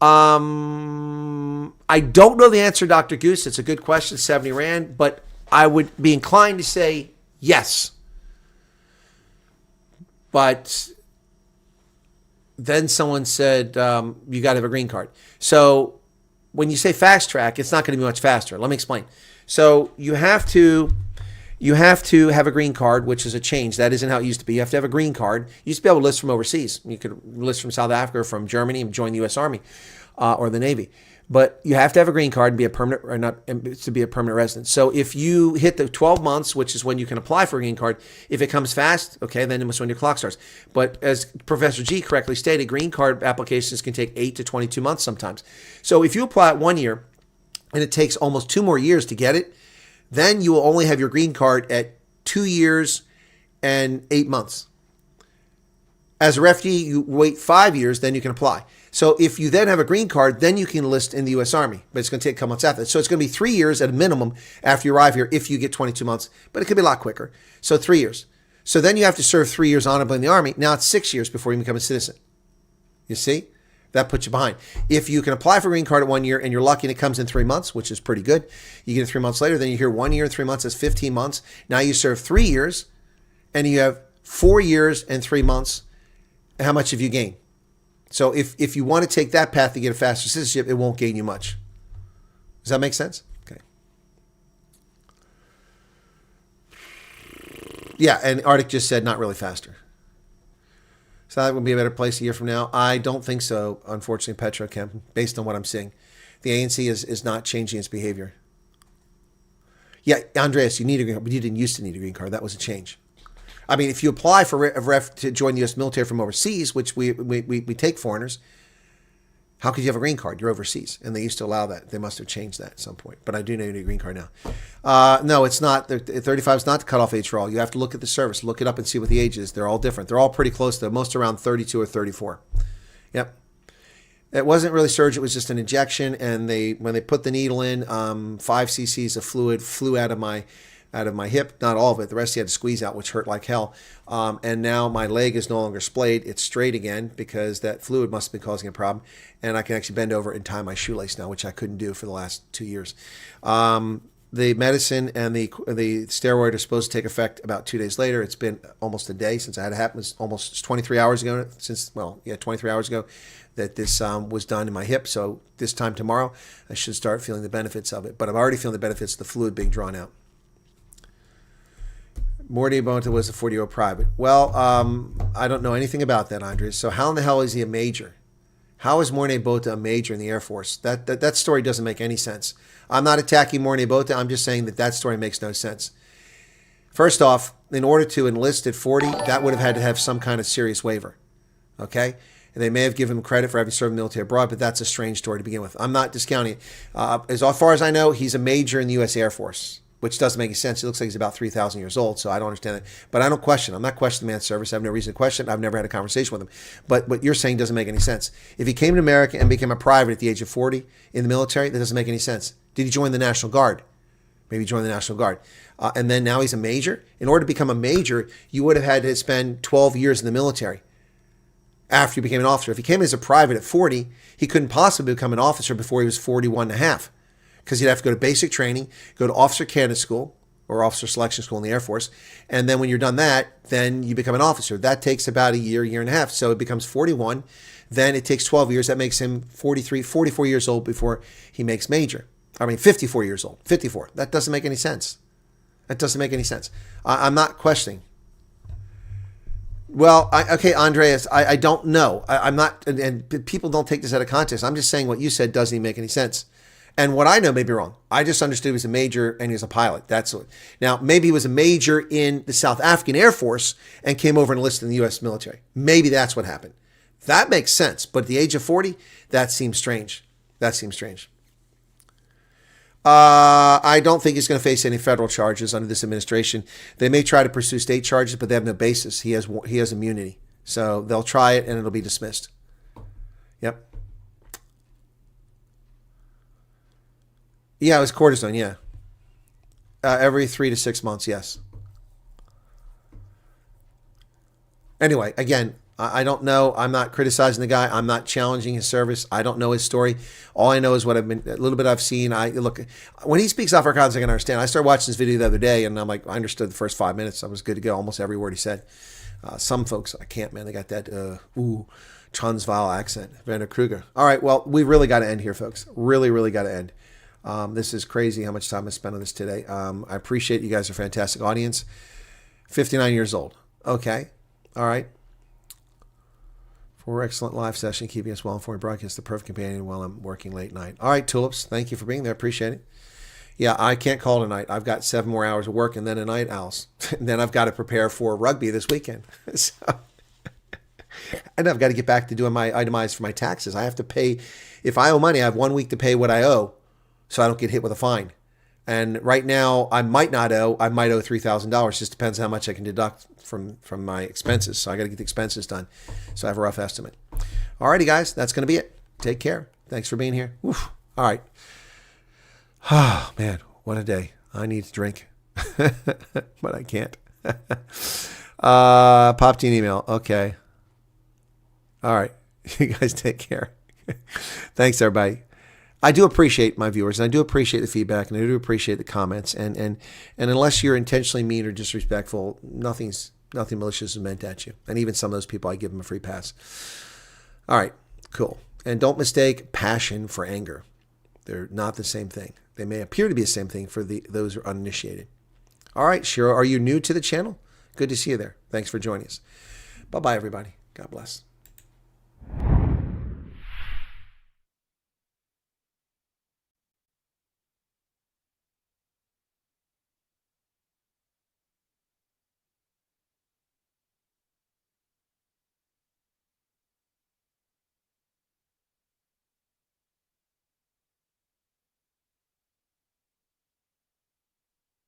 I don't know the answer, Dr. Goose. It's a good question, 70 Rand, but I would be inclined to say yes. But then someone said, you got to have a green card. So when you say fast track, it's not going to be much faster. Let me explain. So you have to have a green card, which is a change. That isn't how it used to be. You have to have a green card. You used to be able to list from overseas. You could list from South Africa or from Germany and join the U.S. Army or the Navy. But you have to have a green card and be a permanent, or not to be a permanent resident. So if you hit the 12 months, which is when you can apply for a green card, if it comes fast, okay, then it's when your clock starts. But as Professor G correctly stated, green card applications can take 8 to 22 months sometimes. So if you apply it 1 year and it takes almost 2 more years to get it, then you will only have your green card at 2 years and 8 months. As a refugee, you wait 5 years, then you can apply. So if you then have a green card, then you can enlist in the U.S. Army, but it's going to take a couple months after that. So it's going to be 3 years at a minimum after you arrive here if you get 22 months, but it could be a lot quicker. So 3 years. So then you have to serve 3 years honorably in the Army. Now it's 6 years before you become a citizen. You see? That puts you behind. If you can apply for a green card at 1 year and you're lucky and it comes in 3 months, which is pretty good, you get it 3 months later, then you hear 1 year and 3 months, that's 15 months. Now you serve 3 years and you have 4 years and 3 months. How much have you gained? So if you want to take that path to get a faster citizenship, it won't gain you much. Does that make sense? Okay. Yeah, and Arctic just said not really faster. So that would be a better place a year from now? I don't think so, unfortunately, Petrochem, based on what I'm seeing. The ANC is not changing its behavior. Yeah, Andreas, you need a green card, but you didn't used to need a green card. That was a change. I mean, if you apply for a ref to join the U.S. military from overseas, which we take foreigners, how could you have a green card? You're overseas. And they used to allow that. They must have changed that at some point. But I do know you need a green card now. No, it's not. 35 is not the cutoff age for all. You have to look at the service. Look it up and see what the age is. They're all different. They're all pretty close, though. Most around 32 or 34. Yep. It wasn't really surgery. It was just an injection. And when they put the needle in, 5 cc's of fluid flew out of my hip, not all of it. The rest you had to squeeze out, which hurt like hell. And now my leg is no longer splayed. It's straight again because that fluid must have been causing a problem. And I can actually bend over and tie my shoelace now, which I couldn't do for the last 2 years. The medicine and the steroid are supposed to take effect about 2 days later. It's been almost a day since I had it happen. It's almost 23 hours ago 23 hours ago that this was done in my hip. So this time tomorrow, I should start feeling the benefits of it. But I'm already feeling the benefits of the fluid being drawn out. Morty Bonta was a 40-year-old private. Well, I don't know anything about that, Andres. So how in the hell is he a major? How is Mornay Bota a major in the Air Force? That story doesn't make any sense. I'm not attacking Mornay Bota. I'm just saying that story makes no sense. First off, in order to enlist at 40, that would have had to have some kind of serious waiver. Okay? And they may have given him credit for having served in the military abroad, but that's a strange story to begin with. I'm not discounting it. As far as I know, he's a major in the U.S. Air Force, which doesn't make any sense. He looks like he's about 3,000 years old, so I don't understand it. But I don't question. I'm not questioning the man's service. I have no reason to question it. I've never had a conversation with him. But what you're saying doesn't make any sense. If he came to America and became a private at the age of 40 in the military, that doesn't make any sense. Did he join the National Guard? Maybe he joined the National Guard. And then now he's a major? In order to become a major, you would have had to spend 12 years in the military after you became an officer. If he came as a private at 40, he couldn't possibly become an officer before he was 41 and a half, because he'd have to go to basic training, go to officer candidate school or officer selection school in the Air Force. And then when you're done that, then you become an officer. That takes about a year and a half. So it becomes 41. Then it takes 12 years. That makes him 44 years old before he makes major. 54 years old. 54. That doesn't make any sense. That doesn't make any sense. I'm not questioning. Well, okay, Andreas, I don't know. I'm not, and people don't take this out of context. I'm just saying what you said doesn't even make any sense. And what I know may be wrong. I just understood he was a major and he was a pilot. That's what. Now, maybe he was a major in the South African Air Force and came over and enlisted in the U.S. military. Maybe that's what happened. That makes sense. But at the age of 40, that seems strange. That seems strange. I don't think he's going to face any federal charges under this administration. They may try to pursue state charges, but they have no basis. He has immunity. So they'll try it and it'll be dismissed. Yep. Yeah, it was cortisone, yeah. Every 3 to 6 months, yes. Anyway, again, I don't know. I'm not criticizing the guy. I'm not challenging his service. I don't know his story. All I know is what a little bit I've seen. Look, when he speaks Afrikaans, I can understand. I started watching this video the other day, and I'm like, I understood the first 5 minutes. I was good to go, almost every word he said. Some folks, I can't, man. They got that, Transvaal accent. Werner Kruger. All right, well, we really got to end here, folks. Really, really got to end. This is crazy how much time I spent on this today. I appreciate you guys are a fantastic audience. 59 years old. Okay. All right. For excellent live session, keeping us well informed broadcast, the perfect companion while I'm working late night. All right, Tulips, thank you for being there. Appreciate it. Yeah, I can't call tonight. I've got 7 more hours of work and then a night owls. And then I've got to prepare for rugby this weekend. And I've got to get back to doing my itemized for my taxes. I have to pay. If I owe money, I have 1 week to pay what I owe so I don't get hit with a fine. And right now, I might owe $3,000. Just depends how much I can deduct from my expenses. So I got to get the expenses done. So I have a rough estimate. Alrighty, guys, that's going to be it. Take care. Thanks for being here. Oof. All right. Oh, man, what a day. I need to drink, but I can't. Popped you an email. Okay. All right. You guys take care. Thanks, everybody. I do appreciate my viewers, and I do appreciate the feedback, and I do appreciate the comments. And unless you're intentionally mean or disrespectful, nothing malicious is meant at you. And even some of those people, I give them a free pass. All right, cool. And don't mistake passion for anger. They're not the same thing. They may appear to be the same thing for those who are uninitiated. All right, Shiro, are you new to the channel? Good to see you there. Thanks for joining us. Bye-bye, everybody. God bless.